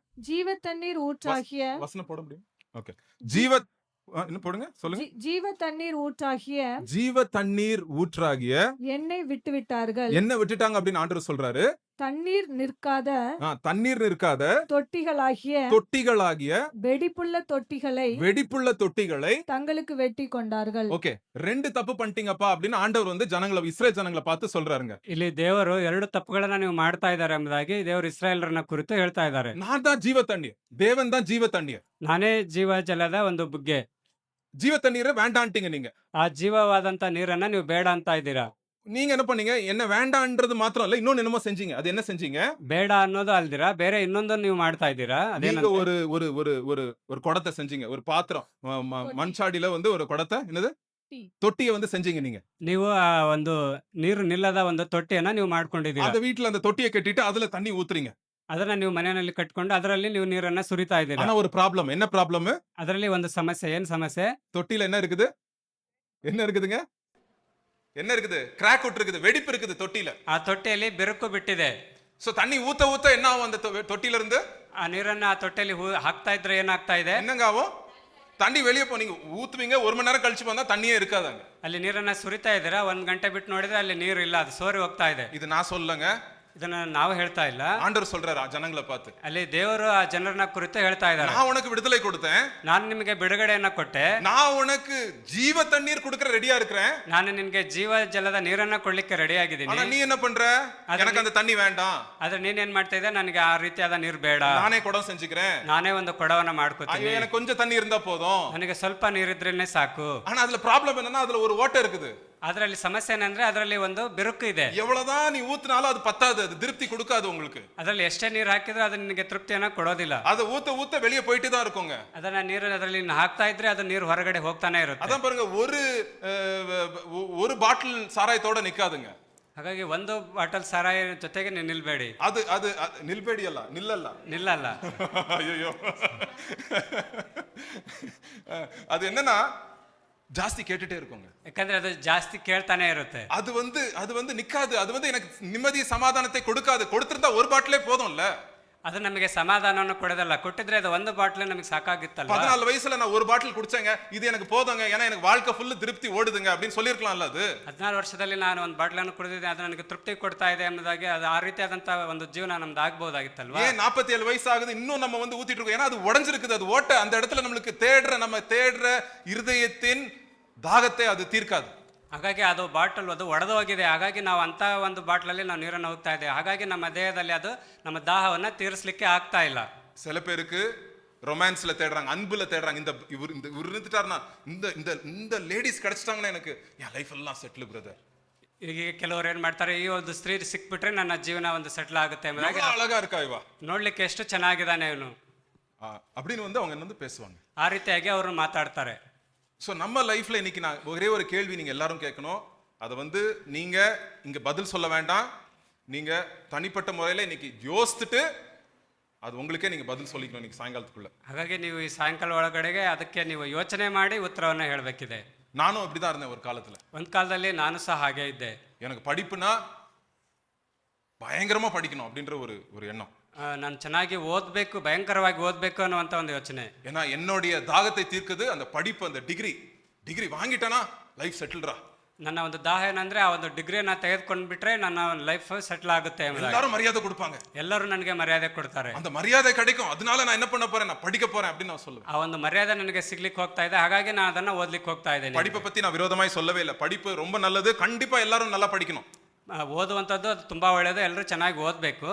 ஜீவ தண்ணீர் ஊற்றாகிய வசனம் போட முடியும்? ஓகே. ஜீவ என்ன போடுங்க, சொல்லுங்க. ஜீவ தண்ணீர் ஊற்றாகிய ஜீவ தண்ணீர் ஊற்றாகிய என்னை விட்டுவிட்டார்கள். என்ன விட்டுட்டாங்க அப்படின்னு ஆண்டவர் சொல்றாரு. தண்ணீர் நிற்காத தண்ணீர் இருக்காத தொட்டிகளாகிய தொட்டிகளாகிய வெடிப்புள்ள தொட்டிகளை வெடிப்புள்ள தொட்டிகளை தங்களுக்கு வெட்டி கொண்டார்கள். ஓகே, 2 தப்பு பண்ணிட்டீங்கப்பா அப்படின்னு ஆண்டவர் வந்து ஜனங்களை, இஸ்ரேல் ஜனங்களை பார்த்து சொல்றாருங்க. ಇಲ್ಲಿ ದೇವರು 2 ತಪ್ಪುಗಳನ್ನ ನೀವು ಮಾಡ್ತಾ ಇದ್ದಾರೆ ಎಂಬುದಾಗಿ ದೇವರು ಇಸ್ರಾಯೇಲರನ್ನ ಕುರಿತು ಹೇಳ್ತಾ ಇದ್ದಾರೆ. நான் தான் ஜீவ தண்ணீர், தேவன் தான் ஜீவ தண்ணீர். ನಾನೇ ಜೀವ ಜಲದ ಒಂದು ಬುಗ್ಗೆ. ஜீவ தண்ணீரை வேண்டான்ட்டீங்க நீங்க. ಆ ಜೀವವಾದಂತ ನೀರನ್ನ ನೀವು ಬೇಡ ಅಂತ ಇದ್ದೀರಾ. நீங்க என்ன பண்ணீங்க? என்ன வேண்டான்றது மாத்திரம் இல்ல, இன்னொன்னு என்னமோ செஞ்சீங்க. அது என்ன செஞ்சீங்க? ಬೇಡ ಅನ್ನೋದು ಅಲ್ದಿರಾ ಬೇರೆ ಇನ್ನೊಂದನ್ನು ನೀವು ಮಾಡ್ತಾ ಇದ್ದೀರಾ. நீங்க ಅದೇನಂದ್ರೆ ஒரு ஒரு ஒரு ஒரு ஒரு குடத்தை செஞ்சீங்க, ஒரு பாத்திரம், மண்சாடியில வந்து ஒரு குடத்தை, என்னது தொட்டியை வந்து செஞ்சீங்க நீங்க. ನೀವು ಆ ಒಂದು ನೀರು ನಿಲ್ಲದ ಒಂದು ತೊಟ್ಟಿಯನ್ನ ನೀವು ಮಾಡ್ಕೊಂಡಿದ್ದೀರಾ. அந்த வீட்ல அந்த தொட்டியை கட்டிட்டு அதுல தண்ணி ஊத்துறீங்க. ಅದನ್ನ ನೀವು ಮನೆಯಲ್ಲಿ ಕಟ್ಕೊಂಡು ಅದರಲ್ಲಿ ನೀವು ನೀರನ್ನ ಸುರಿತಾ ಇದ್ದೀರಾ. ஆனா ஒரு ப்ராப்ளம். என்ன ப்ராப்ளம்? ಅದರಲ್ಲಿ ಒಂದು ಸಮಸ್ಯೆ. ಏನ್ ಸಮಸ್ಯೆ? தொட்டியில என்ன இருக்குது? என்ன இருக்குதுங்க? என்ன இருக்குது? கிராக் விட்டுருக்குது, வெடிப்பு இருக்குது தொட்டியில. ಆ ತೊಟ್ಟಿಯಲ್ಲಿ ಬಿರುಕು ಬಿಟ್ಟಿದೆ. சோ தண்ணி ஊத்த ஊத்த என்ன ஆகும் அந்த தொட்டியில இருந்து? ಆ ನೀರನ್ನ ಆ ತೊಟ್ಟಿಯಲ್ಲಿ ಹಾಕ್ತಾ ಇದ್ರೆ ಏನಾಗ್ತಾ ಇದೆ? என்னங்க ஆகும்? தண்ணி வெளியே போ, நீங்க ஊத்துவீங்க, 1 மணி நேரம் கழிச்சு வந்தா தண்ணியே இருக்காதாங்க. ಅಲ್ಲಿ ನೀರನ್ನ ಸುರಿತಾ ಇದ್ದೀರಾ, 1 ಗಂಟೆ ಬಿಟ್ಟು ನೋಡಿದ್ರೆ ಅಲ್ಲಿ ನೀರು ಇಲ್ಲ, ಅದು ಸೋರಿ ಹೋಗ್ತಾ ಇದೆ. இது நான் சொல்லங்க, ಇದನ್ನ ನಾವು ಹೇಳ್ತಾ ಇಲ್ಲ, ஆண்டவர் சொல்றாரு ஜனங்களை பார்த்து. ಅಲ್ಲಿ ದೇವರು ಆ ಜನರನ್ನ ಕುರಿತು ಹೇಳ್ತಾ ಇದ್ದಾರೆ. நான் உனக்கு விடுதலை கொடுத்தேன், ನಾನು ನಿಮಗೆ ಬಿಡುಗಡೆಯನ್ನ ಕೊಟ್ಟೆ, நான் உனக்கு ஜீவ தண்ணீர் கொடுக்கற ரெடியா இருக்கிறேன், ನಾನು ನಿನಗೆ ಜೀವ ಜಲದ ನೀರನ್ನ ಕೊಡ್ಲಿಕ್ಕೆ ರೆಡಿ ಆಗಿದ್ದೀನಿ. ஆனா நீ என்ன பண்ற? எனக்கு அந்த தண்ணி வேண்டாம், ಆದ್ರೆ ನೀನೇನ್ ಮಾಡ್ತಾ ಇದ್ದೆ, ನನಗೆ ಆ ರೀತಿಯಾದ ನೀರು ಬೇಡ, நானே குடம் செஞ்சுக்கிறேன், ನಾನೇ ಒಂದು ಕೊಡವನ್ನ ಮಾಡ್ಕೊತೀನಿ, எனக்கு கொஞ்சம் தண்ணி இருந்தா போதும், ನನಗೆ ಸ್ವಲ್ಪ ನೀರಿದ್ರೇನೆ ಸಾಕು. ஆனா அதுல ப்ராப்ளம் என்னன்னா அதுல ஒரு ஓட்டை இருக்குது. ಅದರಲ್ಲಿ ಸಮಸ್ಯೆ ಏನಂದ್ರೆ ಅದರಲ್ಲಿ ಒಂದು ಬಿರುಕು ಇದೆ. எவ்வளவுதான் நீ ஊத்துனாலும் அது பத்தாது, அது திருப்தி கொடுக்காது உங்களுக்கு. ಅದರಲ್ಲಿ ಎಷ್ಟೇ ನೀರು ಹಾಕಿದ್ರು ಅದು ನಿನಗೆ ತೃಪ್ತಿಯನ್ನ ಕೊಡೋದಿಲ್ಲ. அதை ஊத்த ஊத்த வெளியே போயிட்டு தான் இருக்குங்க. ಅದನ್ನ ನೀರು ಅದರಲ್ಲಿ ಹಾಕ್ತಾ ಇದ್ರೆ ಅದು ನೀರು ಹೊರಗಡೆ ಹೋಗ್ತಾನೆ ಇರುತ್ತೆ. அதான் பாருங்க, ஒரு பாட்டில் சாராயத்தோட நிக்காதுங்க. ಹಾಗಾಗಿ ಒಂದು ಬಾಟಲ್ ಸಾರಾಯಿ ಜೊತೆಗೆ ನೀವು ನಿಲ್ಬೇಡಿ. அது அது நில்பேடி அல்ல, நில்லல்ல, ನಿಲ್ಲಲ್ಲ. ஐயோ, அது என்னன்னா ஜாஸ்தி கேட்டுட்டே இருக்குங்க. ಯಾಕಂದ್ರೆ ಅದು ಜಾಸ್ತಿ ಕೇಳ್ತಾನೆ ಇರುತ್ತೆ. அது வந்து நிக்காது, அது வந்து எனக்கு நிம்மதி சமாதானத்தை கொடுக்காது. கொடுத்திருந்தா ஒரு பாட்டிலே போதும்ல. ಅದು ನಮಗೆ ಸಮಾಧಾನವನ್ನು ಕೊಡೋದಲ್ಲ, ಕೊಟ್ಟಿದ್ರೆ ಅದು ಒಂದು ಬಾಟ್ಲ್ ನಮಗೆ ಸಾಕಾಗಿತ್ತಲ್ಲ. 14 வயசுல நான் ஒரு பாட்டில் குடிச்சேங்க, இது எனக்கு போதுங்க, ஏன்னா எனக்கு வாழ்க்கை ஃபுல்லு திருப்தி ஓடுதுங்க அப்படின்னு சொல்லிருக்கலாம்ல. அது 14 ವರ್ಷದಲ್ಲಿ ನಾನು ಒಂದು ಬಾಟ್ಲನ್ನು ಕುಡಿದಿದ್ದೆ, ಅದು ನನಗೆ ತೃಪ್ತಿ ಕೊಡ್ತಾ ಇದೆ ಎಂಬುದಾಗಿ ಅದು ಆ ರೀತಿಯಾದಂತ ಒಂದು ಜೀವನ ನಮ್ದು ಆಗ್ಬಹುದಾಗಿತ್ತಲ್ವಾ. ஏன் 47 வயசு ஆகுது இன்னும் நம்ம வந்து ஊத்திட்டு இருக்கோம்? ஏன்னா அது உடைஞ்சிருக்குது, அது ஓட்ட. அந்த இடத்துல நம்மளுக்கு நம்ம தேடுற இருதயத்தின் தாகத்தை அது தீர்க்காது. ಹಾಗಾಗಿ ಅದು ಬಾಟಲ್ ಅದು ಒಡೆದು ಹೋಗಿದೆ. ಹಾಗಾಗಿ ನಾವು ಅಂತ ಒಂದು ಬಾಟ್ಲಲ್ಲಿ ನಾವು ನೀರನ್ನು ಹೋಗ್ತಾ ಇದ್ದೇವೆ. ಹಾಗಾಗಿ ನಮ್ಮ ದೇಹದಲ್ಲಿ ಅದು ನಮ್ಮ ದಾಹವನ್ನ ತೀರಿಸಲಿಕ್ಕೆ ಆಗ್ತಾ ಇಲ್ಲ. சில பேருக்கு ரொமான்ஸ்ல தேடுறாங்க, அன்புல தேடுறாங்க. இந்த இவர் இருந்துட்டாருன்னா, இந்த லேடிஸ் கிடைச்சிட்டாங்கன்னா எனக்கு என் லைஃப் எல்லாம் செட்டில் பிரதர். ಈಗ ಕೆಲವರು ಏನ್ ಮಾಡ್ತಾರೆ, ಈ ಒಂದು ಸ್ತ್ರೀ ಸಿಕ್ಬಿಟ್ರೆ ನನ್ನ ಜೀವನ ಒಂದು ಸೆಟ್ಲ್ ಆಗುತ್ತೆ ಎಂಬುದಾಗಿ, அழகா இருக்கா இவா, ನೋಡ್ಲಿಕ್ಕೆ ಎಷ್ಟು ಚೆನ್ನಾಗಿದ್ದಾನೆ ಇವನು அப்படின்னு வந்து அவங்க வந்து பேசுவாங்க. ಆ ರೀತಿಯಾಗಿ ಅವರು ಮಾತಾಡ್ತಾರೆ. ஸோ நம்ம லைஃப்ல இன்னைக்கு நான் ஒரே ஒரு கேள்வி நீங்க எல்லாரும் கேட்கணும். அதை வந்து நீங்க இங்க பதில் சொல்ல வேண்டாம், நீங்க தனிப்பட்ட முறையில இன்னைக்கு யோசிச்சுட்டு அது உங்களுக்கே நீங்க பதில் சொல்லிக்கணும் இன்னைக்கு சாயங்காலத்துக்குள்ள. ಹಾಗಾಗಿ ನೀವು ಈ ಸಾಯಂಕಾಲ ಒಳಗಡೆಗೆ ಅದಕ್ಕೆ ನೀವು ಯೋಚನೆ ಮಾಡಿ ಉತ್ತರವನ್ನ ಹೇಳಬೇಕಿದೆ. நானும் அப்படிதான் இருந்தேன் ஒரு காலத்துல. ಒಂದು ಕಾಲದಲ್ಲಿ ನಾನು ಸಹ ಹಾಗೆ ಇದ್ದೆ. எனக்கு படிப்புனா பயங்கரமா படிக்கணும் அப்படின்ற ஒரு எண்ணம். ನಾನು ಚೆನ್ನಾಗಿ ಓದಬೇಕು, ಭಯಂಕರವಾಗಿ ಓದಬೇಕು ಅನ್ನುವಂತ ಒಂದು ಯೋಚನೆ. ஏன்னா என்னுடைய தாகத்தை தீர்க்குது அந்த படிப்பு, அந்த டிகிரி வாங்கிட்டேனா லைஃப் செட்டில்ரா. ನನ್ನ ಒಂದು ದಾಹ ಏನಂದ್ರೆ ಆ ಒಂದು ಡಿಗ್ರಿಯನ್ನ ತೆಗೆದುಕೊಂಡ್ಬಿಟ್ರೆ ನನ್ನ ಲೈಫ್ ಸೆಟ್ಲ್ ಆಗುತ್ತೆ ಎಂಬುದಾಗಿ. எல்லாரும் மரியாதை கொடுப்பாங்க, ಎಲ್ಲರೂ ನನಗೆ ಮರ್ಯಾದೆ ಕೊಡ್ತಾರೆ, அந்த மரியாதை கிடைக்கும், அதனால நான் என்ன பண்ண போறேன், நான் படிக்க போறேன் அப்படின்னு நான் சொல்லுவேன். ಆ ಒಂದು ಮರ್ಯಾದೆ ನನಗೆ ಸಿಗ್ಲಿಕ್ಕೆ ಹೋಗ್ತಾ ಇದೆ, ಹಾಗಾಗಿ ನಾನು ಅದನ್ನ ಓದ್ಲಿಕ್ಕೆ ಹೋಗ್ತಾ ಇದ್ದೇನೆ. படிப்பை பத்தி நான் விரோதமாய் சொல்லவே இல்லை. படிப்பு ரொம்ப நல்லது, கண்டிப்பா எல்லாரும் நல்லா படிக்கணும். ಓದುವಂಥದ್ದು ಅದು ತುಂಬಾ ಒಳ್ಳೆಯದು, ಎಲ್ಲರೂ ಚೆನ್ನಾಗಿ ಓದಬೇಕು.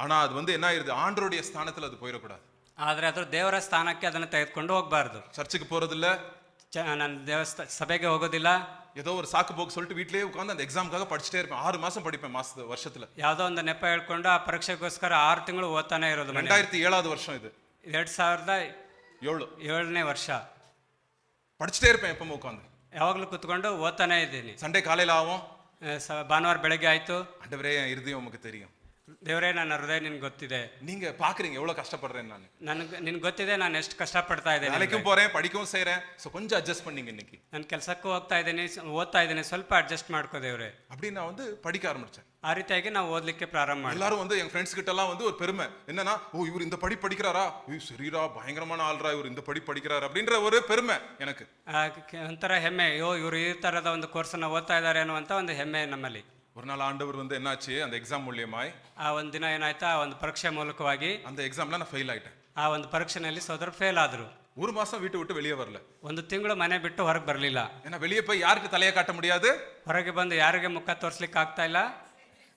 ஆனா அது வந்து என்ன ஆயிருது, ஆண்டவருடைய ஸ்தானத்துல அது போயிடக்கூடாது. ಆದ್ರೆ ಅದು ದೇವರ ಸ್ಥಾನಕ್ಕೆ ಅದನ್ನು ತೆಗೆದುಕೊಂಡು ಹೋಗಬಾರ್ದು. சர்ச்சுக்கு போறதில்ல, ನಾನು ಸಭೆಗೆ ಹೋಗೋದಿಲ್ಲ, ஏதோ ஒரு சாக்கு போக்கு சொல்லிட்டு வீட்லயே உட்கார்ந்து அந்த எக்ஸாமுக்காக படிச்சுட்டே இருப்பேன். 6 மாசம் படிப்பேன் வருஷத்துல. ಯಾವುದೋ ಒಂದು ನೆಪ ಹೇಳ್ಕೊಂಡು ಆ ಪರೀಕ್ಷೆಗೋಸ್ಕರ 6 ತಿಂಗಳು ಓದ್ತಾನೆ ಇರೋದು. 2007வது வருஷம் ಇದು, 2007ನೇ ವರ್ಷ. படிச்சுட்டே இருப்பேன் எப்பவும் உட்கார்ந்து, ಯಾವಾಗಲೂ ಕುತ್ಕೊಂಡು ಓದ್ತಾನೆ ಇದ್ದೀನಿ. சண்டே காலையில ஆகும், ಭಾನುವಾರ ಬೆಳಗ್ಗೆ ಆಯ್ತು, ஆண்டவரே என் இருதயம் உமக்கு தெரியும், ದೇವರೇ ನನ್ನ ಹೃದಯ ನಿನ್ಗೆ ಗೊತ್ತಿದೆ, நீங்க பாக்குறீங்க எவ்வளவு கஷ்டப்படுறேன் நான், ನಿನ್ಗೆ ಗೊತ್ತಿದೆ ನಾನು ಎಷ್ಟು ಕಷ್ಟಪಡ್ತಾ ಇದ್ದೇನೆ, வேலைக்கும் போறேன் படிக்கவும் செய்றேன். சோ கொஞ்சம் அட்ஜஸ்ட் பண்ணீங்க இன்னைக்கு. ನಾನು ಕೆಲಸಕ್ಕೂ ಹೋಗ್ತಾ ಇದ್ದೀನಿ, ಓದ್ತಾ ಇದ್ದೀನಿ, ಸ್ವಲ್ಪ ಅಡ್ಜಸ್ಟ್ ಮಾಡ್ಕೋ ದೇವ್ರೆ அப்படி நான் வந்து படிக்க ஆரம்பிச்சேன். ಆ ರೀತಿಯಾಗಿ ನಾವು ಓದ್ಲಿಕ್ಕೆ ಪ್ರಾರಂಭ ಮಾಡಿ. எல்லாரும் வந்து என் ஃப்ரெண்ட்ஸ் கிட்ட எல்லாம் வந்து ஒரு பெருமை என்னன்னா, ஓ இவர் இந்த படிக்கிறாரா, சரிரா பயங்கரமான ஆள்ரா இவர் இந்த படிக்கிறாரு அப்படின்ற ஒரு பெருமை எனக்கு. ಒಂಥರ ಹೆಮ್ಮೆ, ಇವರು ಈ ತರದ ಒಂದು ಕೋರ್ಸನ್ನ ಓದ್ತಾ ಇದ್ದಾರೆ ಅನ್ನುವಂತ ಒಂದು ಹೆಮ್ಮೆ ನಮ್ಮಲ್ಲಿ. ஒரு நாள் ஆண்டவர் வந்து என்னாச்சு, அந்த எக்ஸாம் மூலியமாய் ಆ ಒಂದು ದಿನ ಏನಾಯ್ತಾ, ಆ ಒಂದು ಪರೀಕ್ಷೆ ಮೂಲಕವಾಗಿ அந்த எக்ஸாம்ல நான் ஃபெயில் ஆயிட்டேன். ಆ ಒಂದು ಪರೀಕ್ಷೆನಲ್ಲಿ ಸೋದರ ಫೇಲ್ ಆದ್ರು. ஒரு மாசம் வீட்டை விட்டு வெளியே வரல, ಒಂದು ತಿಂಗಳು ಮನೆ ಬಿಟ್ಟು ಹೊರಗೆ ಬರಲಿಲ್ಲ. ஏன்னா வெளியே போய் யாருக்கு தலையை காட்ட முடியாது, ಹೊರಗೆ ಬಂದು ಯಾರಿಗೆ ಮುಖ ತೋರ್ಸ್ಲಿಕ್ಕೆ ಆಗ್ತಾ ಇಲ್ಲ,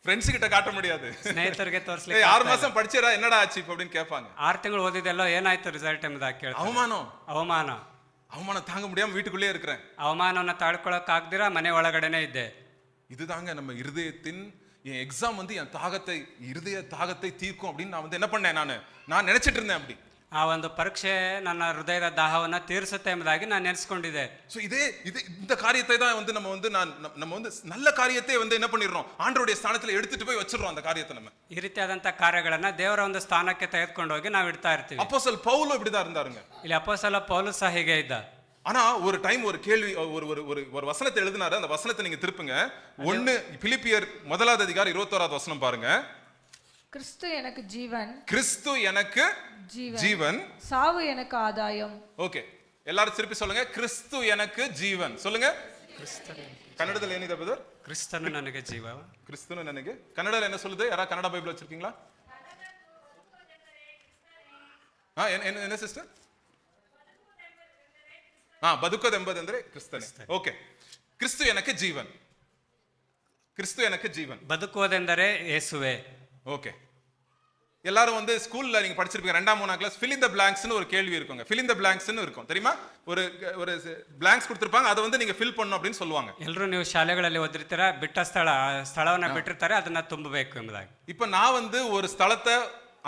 ஃப்ரெண்ட்ஸ் கிட்ட காட்ட முடியாது, ಸ್ನೇಹಿತರಿಗೆ ತೋರ್ಸ್ಲಿಕ್ಕೆ. 6 மாசம் படிச்சேரா என்னடா ஆச்சு அப்படின்னு கேட்பாங்க. 6 ತಿಂಗಳು ಓದಿದೆಲ್ಲೋ ಏನಾಯ್ತು ರಿಸಲ್ಟ್ ಎಂಬುದಾಗಿ ಕೇಳ್ತಾರೆ. அவமானம் தாங்க முடியாம வீட்டுக்குள்ளே இருக்கிறேன். ಅವಮಾನವನ್ನ ತಾಳ್ಕೊಳಕ್ ಆಗ್ದಿರಾ ಮನೆ ಒಳಗಡೆನೆ ಇದ್ದೆ. இதுதாங்க நம்ம இருதயத்தின், என் எக்ஸாம் வந்து என் இருதய தாகத்தை தீர்க்கும் அப்படின்னு நான் வந்து என்ன பண்ணேன், நான் நினைச்சிட்டு இருந்தேன் அப்படி. ಆ ಒಂದು ಪರೀಕ್ಷೆ ನನ್ನ ಹೃದಯದ ದಾಹವನ್ನ ತೀರಿಸುತ್ತೆ ಎಂಬುದಾಗಿ ನಾನು ನೆನೆಸ್ಕೊಂಡಿದ್ದೆ. சோ இந்த காரியத்தை தான் வந்து நம்ம வந்து நல்ல காரியத்தை வந்து என்ன பண்ணிடுறோம், ஆண்டவருடைய ஸ்தானத்துல எடுத்துட்டு போய் வச்சிடுறோம் அந்த காரியத்தை நம்ம. ಈ ರೀತಿಯಾದಂಥ ಕಾರ್ಯಗಳನ್ನ ದೇವರ ಒಂದು ಸ್ಥಾನಕ್ಕೆ ತೆಗೆದುಕೊಂಡು ಹೋಗಿ ನಾವು ಇಡ್ತಾ ಇರ್ತೀವಿ. அப்போஸ்தலர் பவுல் இப்படிதான் இருந்தாருங்க. ಇಲ್ಲಿ ಅಪೊಸ್ತಲ ಪೌಲ ಸಹ ಹೀಗೆ ಇದ್ದ. ஆனா ஒரு டைம் ஒரு கேள்வி, ஒரு வசனத்தை எழுதினாரு. அந்த வசனத்தை நீங்க திருப்புங்க. 1 பிலிப்பியர் 1:21 வசனம் பாருங்க. கிறிஸ்து எனக்கு ஜீவன், கிறிஸ்து எனக்கு ஜீவன், சாவு எனக்கு ஆதாயம். ಓಕೆ, ಎಲ್ಲರೂ ತಿರುಪಿ சொல்லுங்க. ಕ್ರಿಸ್ತು எனக்கு ಜೀವನ್ சொல்லுங்க. ಕನ್ನಡದಲ್ಲಿ ಏನಿದೆ ಬ್ರದರ್? ಕ್ರಿಸ್ತನು ನನಗೆ ಜೀವ. ಕ್ರಿಸ್ತನು ನನಗೆ ಕನ್ನಡದಲ್ಲಿ என்ன சொல்லுது? ಯಾರ ಕನ್ನಡ ಬೈಬಲ್ வச்சிருக்கீங்களா? என்ன ಸಿಸ್ಟರ್? ಬದುಕೋದೆಂಬುದಂದ್ರೆ ಕ್ರಿಸ್ತನೇ. ಓಕೆ, ಕ್ರಿಸ್ತು எனக்கு ಜೀವನ್, ಕ್ರಿಸ್ತು எனக்கு ಜೀವನ್. ಬದುಕುವುದೆಂದರೆ ಯೇಸುವೆ. ஓகே, எல்லாரும் வந்து ஸ்கூல்ல நீங்க படிச்சிருப்பீங்க 2ஆம் 3ஆம் கிளாஸ் fill in the blanksனு ஒரு கேள்வி இருக்குங்க. fill in the blanksனு இருக்கும் தெரியுமா? ஒரு blanks கொடுத்திருப்பாங்க, அதை வந்து நீங்க fill பண்ணணும் அப்படின்னு சொல்லுவாங்க. ಎಲ್ಲರೂ ನೀವು ಶಾಲೆಗಳಲ್ಲಿ ಓದಿರ್ತೀರಾ, ಬಿಟ್ಟ ಸ್ಥಳವನ್ನ ಬಿಟ್ಟಿರ್ತಾರೆ, ಅದನ್ನ ತುಂಬಬೇಕು ಎಂಬುದಾಗಿ. இப்போ நான் வந்து ஒரு ஸ்தலத்தை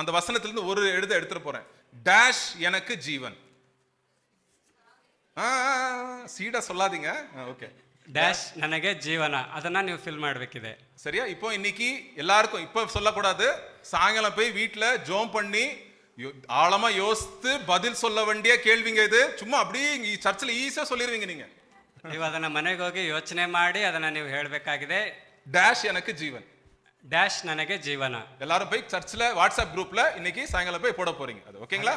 அந்த வசனத்துல இருந்து ஒரு எடுத்துட்டு போறேன். டேஷ் எனக்கு ஜீவன். சீடா சொல்லாதீங்க. ஓகே, ಡ್ಯಾಶ್ ನನಗೆ ಜೀವನ, ಅದನ್ನ ನೀವು ಫಿಲ್ ಮಾಡಬೇಕಿದೆ. சரியா? இப்போ இன்னைக்கு எல்லாருக்கும் இப்போ சொல்லக்கூடாது. சாயங்காலம் போய் வீட்டுல ஜோம் பண்ணி ஆழமா யோசித்து பதில் சொல்ல வேண்டிய கேள்விங்க இது. சும்மா அப்படியே சர்ச்சில் ஈஸியா சொல்லிடுவீங்க நீங்க. ನೀವು ಅದನ್ನ ಮನೆಗೆ ಹೋಗಿ ಯೋಚನೆ ಮಾಡಿ ಅದನ್ನ ನೀವು ಹೇಳಬೇಕಾಗಿದೆ. டேஷ் எனக்கு ஜீவன், ಡ್ಯಾಶ್ ನನಗೆ ಜೀವನ. எல்லாரும் போய் சர்ச்சில் வாட்ஸ்அப் குரூப்ல இன்னைக்கு சாயங்காலம் போய் போட போறீங்க. அது ஓகேங்களா?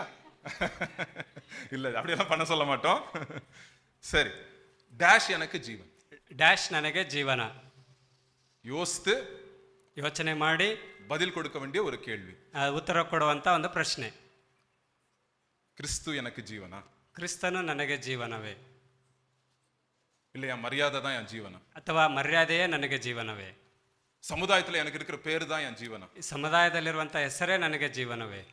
இல்ல அப்படியெல்லாம் பண்ண சொல்ல மாட்டோம். சரி, டேஷ் எனக்கு ஜீவன், ಡ್ಯಾಶ್ ನನಗೆ ಜೀವನ. யோசித்து ಯೋಚನೆ ಮಾಡಿ பதில் கொடுக்க வேண்டிய ஒரு கேள்வி. ಉತ್ತರ ಕೊಡುವಂತ ಒಂದು ಪ್ರಶ್ನೆ. கிறிஸ்து எனக்கு ஜீவனா? ಕ್ರಿಸ್ತನು ನನಗೆ ಜೀವನವೇ? இல்லையா மரியாதை தான் என் ஜீவனா? ಅಥವಾ ಮರ್ಯಾದೆಯೇ ನನಗೆ ಜೀವನವೇ? சமுதாயத்துல எனக்கு இருக்கிற பேரு தான் என் ஜீவனா? ಈ ಸಮುದಾಯದಲ್ಲಿರುವಂತ ಹೆಸರೇ ನನಗೆ ಜೀವನವೇ?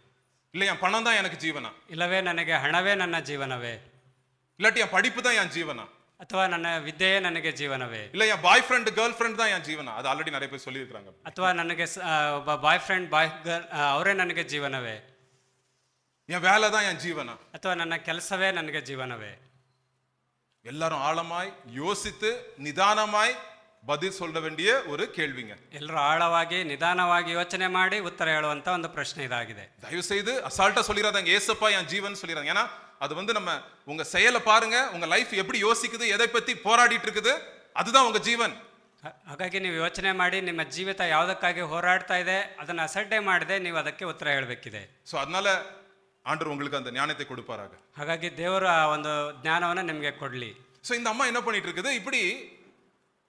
இல்ல என் பணம் தான் எனக்கு ஜீவனா? ಇಲ್ಲವೇ ನನಗೆ ಹಣವೇ ನನ್ನ ಜೀವನವೇ? இல்லாட்டி என் படிப்பு தான் என் ஜீவனா? ಅಥವಾ ನನ್ನ ವಿದ್ಯೆಯೇ ನನಗೆ ಜೀವನವೇ? இல்ல என் பாய் ஃப்ரெண்ட் கேர்ள் ஃப்ரெண்ட் தான் என் ஜீவனா? அது ஆல்ரெடி நிறைய பேர் சொல்லியிருக்காங்க. ಅಥವಾ ನನಗೆ ಒಬ್ಬ ಬಾಯ್ ಫ್ರೆಂಡ್ ಗರ್ಲ್ ಅವರೇ ನನಗೆ ಜೀವನವೇ? என் வேலை தான் என் ஜீவனா? ಅಥವಾ ನನ್ನ ಕೆಲಸವೇ ನನಗೆ ಜೀವನವೇ? எல்லாரும் ஆழமாய் யோசித்து நிதானமாய் பதில் சொல்ல வேண்டிய ஒரு கேள்விங்க. ಎಲ್ಲರೂ ಆಳವಾಗಿ ನಿಧಾನವಾಗಿ ಯೋಚನೆ ಮಾಡಿ ಉತ್ತರ ಹೇಳುವಂತ ಒಂದು ಪ್ರಶ್ನೆ ಇದಾಗಿದೆ. தயவு செய்து அசால்ட்டா சொல்லிடாதீங்க ஏசப்பா என் ஜீவன் சொல்லிடாதீங்க. ஏன்னா அது வந்து நம்ம உங்க செயலை பாருங்க, உங்க லைஃப் எப்படி யோசிக்குது, எதை பத்தி போராடிட்டு இருக்குது, அதுதான் உங்க ஜீவன். ಹಾಗಾಗಿ ನೀವು ಯೋಚನೆ ಮಾಡಿ ನಿಮ್ಮ ಜೀವಿತ ಯಾವುದಕ್ಕಾಗಿ ಹೋರಾಡ್ತಾ ಇದೆ ಅದನ್ನ ಅಸಡ್ಡೆ ಮಾಡದೆ ನೀವು ಅದಕ್ಕೆ ಉತ್ತರ ಹೇಳಬೇಕಿದೆ. சோ அதனால ஆண்டவர் உங்களுக்கு அந்த ஞானத்தை கொடுப்பாராக. ಹಾಗಾಗಿ ದೇವರು ಆ ಒಂದು ಜ್ಞಾನವನ್ನ ನಿಮಗೆ ಕೊಡ್ಲಿ. சோ இந்த அம்மா என்ன பண்ணிட்டு இருக்குது, இப்படி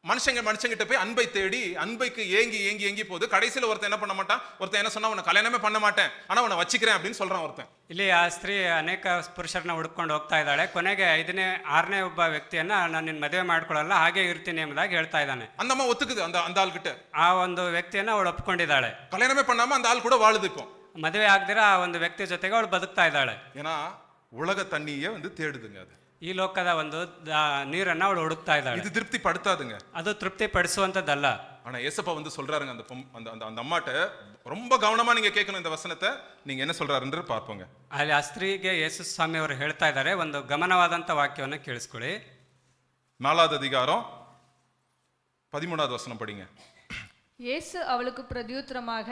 மனுஷங்கிட்ட போய் அன்பை தேடி அன்பைக்கு ஏங்கி ஏங்கி ஏங்கி போகுது. கடைசியில் ஒருத்தன் என்ன பண்ண மாட்டான், ஒருத்தன் என்ன சொன்னா, உன்னை கல்யாணமே பண்ண மாட்டேன் ஆனா உன்னை வச்சுக்கிறேன் அப்படின்னு சொல்றான் ஒருத்தன். ಇಲ್ಲಿ ಆ ಸ್ತ್ರೀ ಅನೇಕ ಪುರುಷರನ್ನ ಹುಡುಕೊಂಡು ಹೋಗ್ತಾ ಇದ್ದಾಳೆ. ಕೊನೆಗೆ 5ನೇ 6ನೇ ಒಬ್ಬ ವ್ಯಕ್ತಿಯನ್ನ ನಾನು ನಿನ್ನ ಮದುವೆ ಮಾಡ್ಕೊಳ್ಳಲ್ಲ, ಹಾಗೆ ಇರ್ತೀನಿ ಎಂಬುದಾಗಿ ಹೇಳ್ತಾ ಇದ್ದಾನೆ. அந்த அம்மா ஒத்துக்குது அந்த ஆள் கிட்ட. ಆ ಒಂದು ವ್ಯಕ್ತಿಯನ್ನ ಅವಳು ಒಪ್ಕೊಂಡಿದ್ದಾಳೆ. கல்யாணமே பண்ணாம அந்த ஆள் கூட வாழுது. இப்போ ಮದುವೆ ಆಗದಿರ ಆ ಒಂದು ವ್ಯಕ್ತಿ ಜೊತೆಗೆ ಅವಳು ಬದುಕ್ತಾ ಇದ್ದಾಳೆ. ஏன்னா உலக தண்ணியே வந்து தேடுதுங்க. அது ಈ ಲೋಕದ ಒಂದು ನೀರನ್ನ ಅವಳು ಹುಡುಕ್ತಾ ಇದ್ದಾಳೆ. இது திருப்தி படுத்தாதுங்க, ಅದು ತೃಪ್ತಿ ಪಡಿಸುವಂತದ್ದಲ್ಲ. ஆனா ஏசப்பா வந்து சொல்றாருங்க அந்த அம்மாட்ட, ரொம்ப கவனமா நீங்க கேட்கணும் இந்த வசனத்தை. நீங்க என்ன சொல்றாருன்னு பார்ப்போங்க. ಅಲ್ಲಿ ಆ ಸ್ತ್ರೀಗೆ ಯೇಸು ಸ್ವಾಮಿ ಅವರು ಹೇಳ್ತಾ ಇದ್ದಾರೆ, ಒಂದು ಗಮನವಾದಂತ ವಾಕ್ಯವನ್ನ ಕೇಳಿಸ್ಕೊಳ್ಳಿ. 4வது அதிகாரம் 13வது வசனம் படிங்க. இயேசு அவளுக்கு பிரதியுத்தரமாக,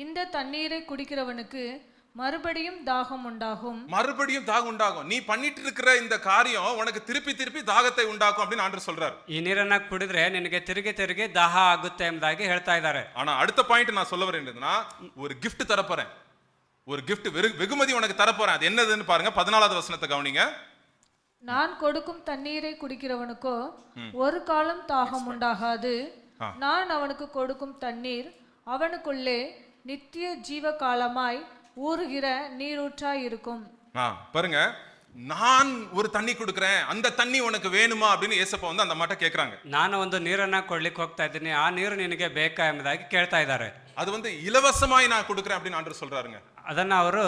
இந்த தண்ணீரை குடிக்கிறவனுக்கு மறுபடியும் தாகம் உண்டாகும். மறுபடியும் தாகம் உண்டாகும். நீ பண்ணிட்டு இருக்கிற இந்த காரியம் உனக்கு திருப்பி திருப்பி தாகத்தை உண்டாக்கும் அப்படின்னு ஆண்டவர் சொல்றாரு. ಈ ನೀರನ್ನ ಕುಡಿದ್ರೆ ನಿನಗೆ ತಿರುಗಿ ತಿರುಗಿ ದಾಹ ಆಗುತ್ತೆ ಎಂಬುದಾಗಿ ಹೇಳ್ತಾ ಇದ್ದಾರೆ. ஆனா அடுத்த பாயிண்ட் நான் சொல்ல வரேன்னா, ஒரு gift தரப்போறேன், ஒரு gift வெகுமதி உனக்கு தரப்போறேன். அது என்னதுன்னு பாருங்க. 14வது வசனத்தை கவனிங்க. நான் கொடுக்கும் தண்ணீரை குடிக்கிறவனுக்கோ ஒரு காலம் தாகம் உண்டாகாது. நான் அவனுக்கு கொடுக்கும் தண்ணீர் அவனுக்குள்ளே நித்திய ஜீவ காலமாய் ஊறுகிற நீரூற்றாய் இருக்கும். பாருங்க, நான் ஒரு தண்ணி கொடுக்கிறேன், அந்த தண்ணி உனக்கு வேணுமா அப்படின்னு ஏசப்பா வந்து அந்த அம்மாட்ட கேக்குறாங்க. ನಾನು ಒಂದು ನೀರನ್ನ ಕೊಡ್ಲಿಕ್ಕೆ ಹೋಗ್ತಾ ಇದ್ದೀನಿ, ಆ ನೀರು ನಿನಗೆ ಬೇಕಾ ಎಂಬುದಾಗಿ ಕೇಳ್ತಾ ಇದ್ದಾರೆ. அது வந்து இலவசமாய் நான் கொடுக்கிறேன் அப்படின்னு ஆண்டவர் சொல்றாருங்க. ಅದನ್ನ ಅವರು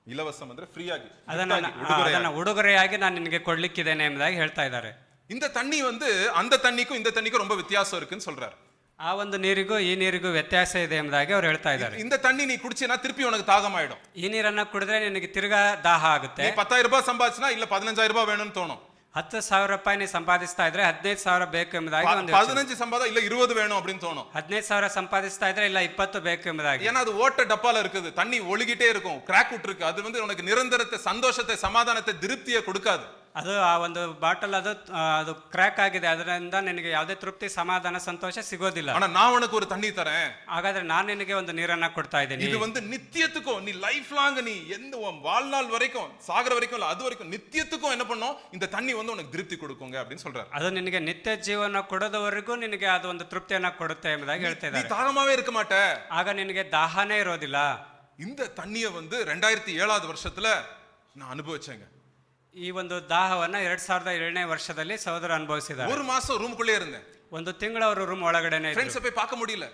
இலவசம் ಅಂದ್ರೆ ಫ್ರೀ ಆಗಿ, ಅದನ್ನ ಉಡುಗೊರೆಯಾಗಿ ನಾನು ನಿನಗೆ ಕೊಡ್ಲಿಕ್ಕಿದ್ದೇನೆ ಎಂಬುದಾಗಿ ಹೇಳ್ತಾ ಇದ್ದಾರೆ. இந்த தண்ணி வந்து அந்த தண்ணிக்கும் இந்த தண்ணிக்கும் ரொம்ப வித்தியாசம் இருக்குன்னு சொல்றாரு. ಆ ಒಂದು ನೀರಿಗೂ ಈ ನೀರಿಗೂ ವ್ಯತ್ಯಾಸ ಇದೆ ಎಂಬುದಾಗಿ ಅವ್ರು ಹೇಳ್ತಾ ಇದ್ದಾರೆ. இந்த தண்ணி நீ குடிச்சேனா திருப்பி உனக்கு தாகமாயிடும். ಈ ನೀರನ್ನ ಕುಡಿದ್ರೆ ನಿನಗೆ ತಿರ್ಗಾ ದಾಹ ಆಗುತ್ತೆ. நீ 10,000 ரூபாய் சம்பாதிச்சனா இல்ல 15,000 ரூபாய் வேணும்னு தோணும். 10,000 ರೂಪಾಯಿ ನೀವು ಸಂಪಾದಿಸ್ತಾ ಇದ್ರೆ 15,000 ಬೇಕು ಎಂಬುದಾಗಿ ಒಂದು 15 சம்பாதா இல்ல 20 வேணும் அப்படின்னு தோணும். 15,000 ಸಂಪಾದಿಸ್ತಾ ಇದ್ರೆ ಇಲ್ಲ 20 ಬೇಕು ಎಂಬುದಾಗಿ. ஏன்னா அது ஓட்ட டப்பால இருக்குது, தண்ணி ஒழுகிட்டே இருக்கும், கிராக் விட்டுருக்கு. அது வந்து உனக்கு நிரந்தரத்தை, சந்தோஷத்தை, சமாதானத்தை, திருப்தியை கொடுக்காது. ಅದು ಆ ಒಂದು ಬಾಟಲ್ ಅದು ಕ್ರ್ಯಾಕ್ ಆಗಿದೆ, ಅದರಿಂದ ನಿನಗೆ ಯಾವುದೇ ತೃಪ್ತಿ, ಸಮಾಧಾನ, ಸಂತೋಷ ಸಿಗೋದಿಲ್ಲ. ஆனா நான் உனக்கு ஒரு தண்ணி தரேன். ಹಾಗಾದ್ರೆ ನಾನು ನಿನಗೆ ಒಂದು ನೀರನ್ನ ಕೊಡ್ತಾ ಇದ್ದೀನಿ. இது வந்து நித்தியத்துக்கும், நீ லைஃப் லாங், நீ எந்த வாழ்நாள் வரைக்கும், சாகர வரைக்கும் இல்ல, அது வரைக்கும் நித்தியத்துக்கும் என்ன பண்ணும், இந்த தண்ணி வந்து உனக்கு திருப்தி கொடுக்குங்க அப்படின்னு சொல்றாரு. ಅದು ನಿನಗೆ ನಿತ್ಯ ಜೀವನ ಕೊಡೋದವರೆಗೂ ನಿನಗೆ ಅದು ಒಂದು ತೃಪ್ತಿಯನ್ನ ಕೊಡುತ್ತೆ ಎಂಬುದಾಗಿ ಹೇಳ್ತಾ நீ ಇದ್ದಾರೆ. தாகமாவே இருக்க மாட்ட. ಆಗ ನಿನಗೆ ದಾಹನೇ ಇರೋದಿಲ್ಲ. இந்த தண்ணியை வந்து 2007 வருஷத்துல நான் அனுபவிச்சேங்க. ಈ ಒಂದು ದಾಹವನ್ನ 2007ನೇ ವರ್ಷದಲ್ಲಿ ಸಹೋದರ ಅನುಭವಿಸಿದ್ದಾರೆ. ஒரு மாசம் ரூமுக்குள்ளே இருந்தேன். ಒಂದು ತಿಂಗಳು ಅವರು ರೂಮ್ ಒಳಗಡೆನೆ ಇದ್ರು. ஃப்ரெண்ட்ஸை போய் பார்க்க முடியல.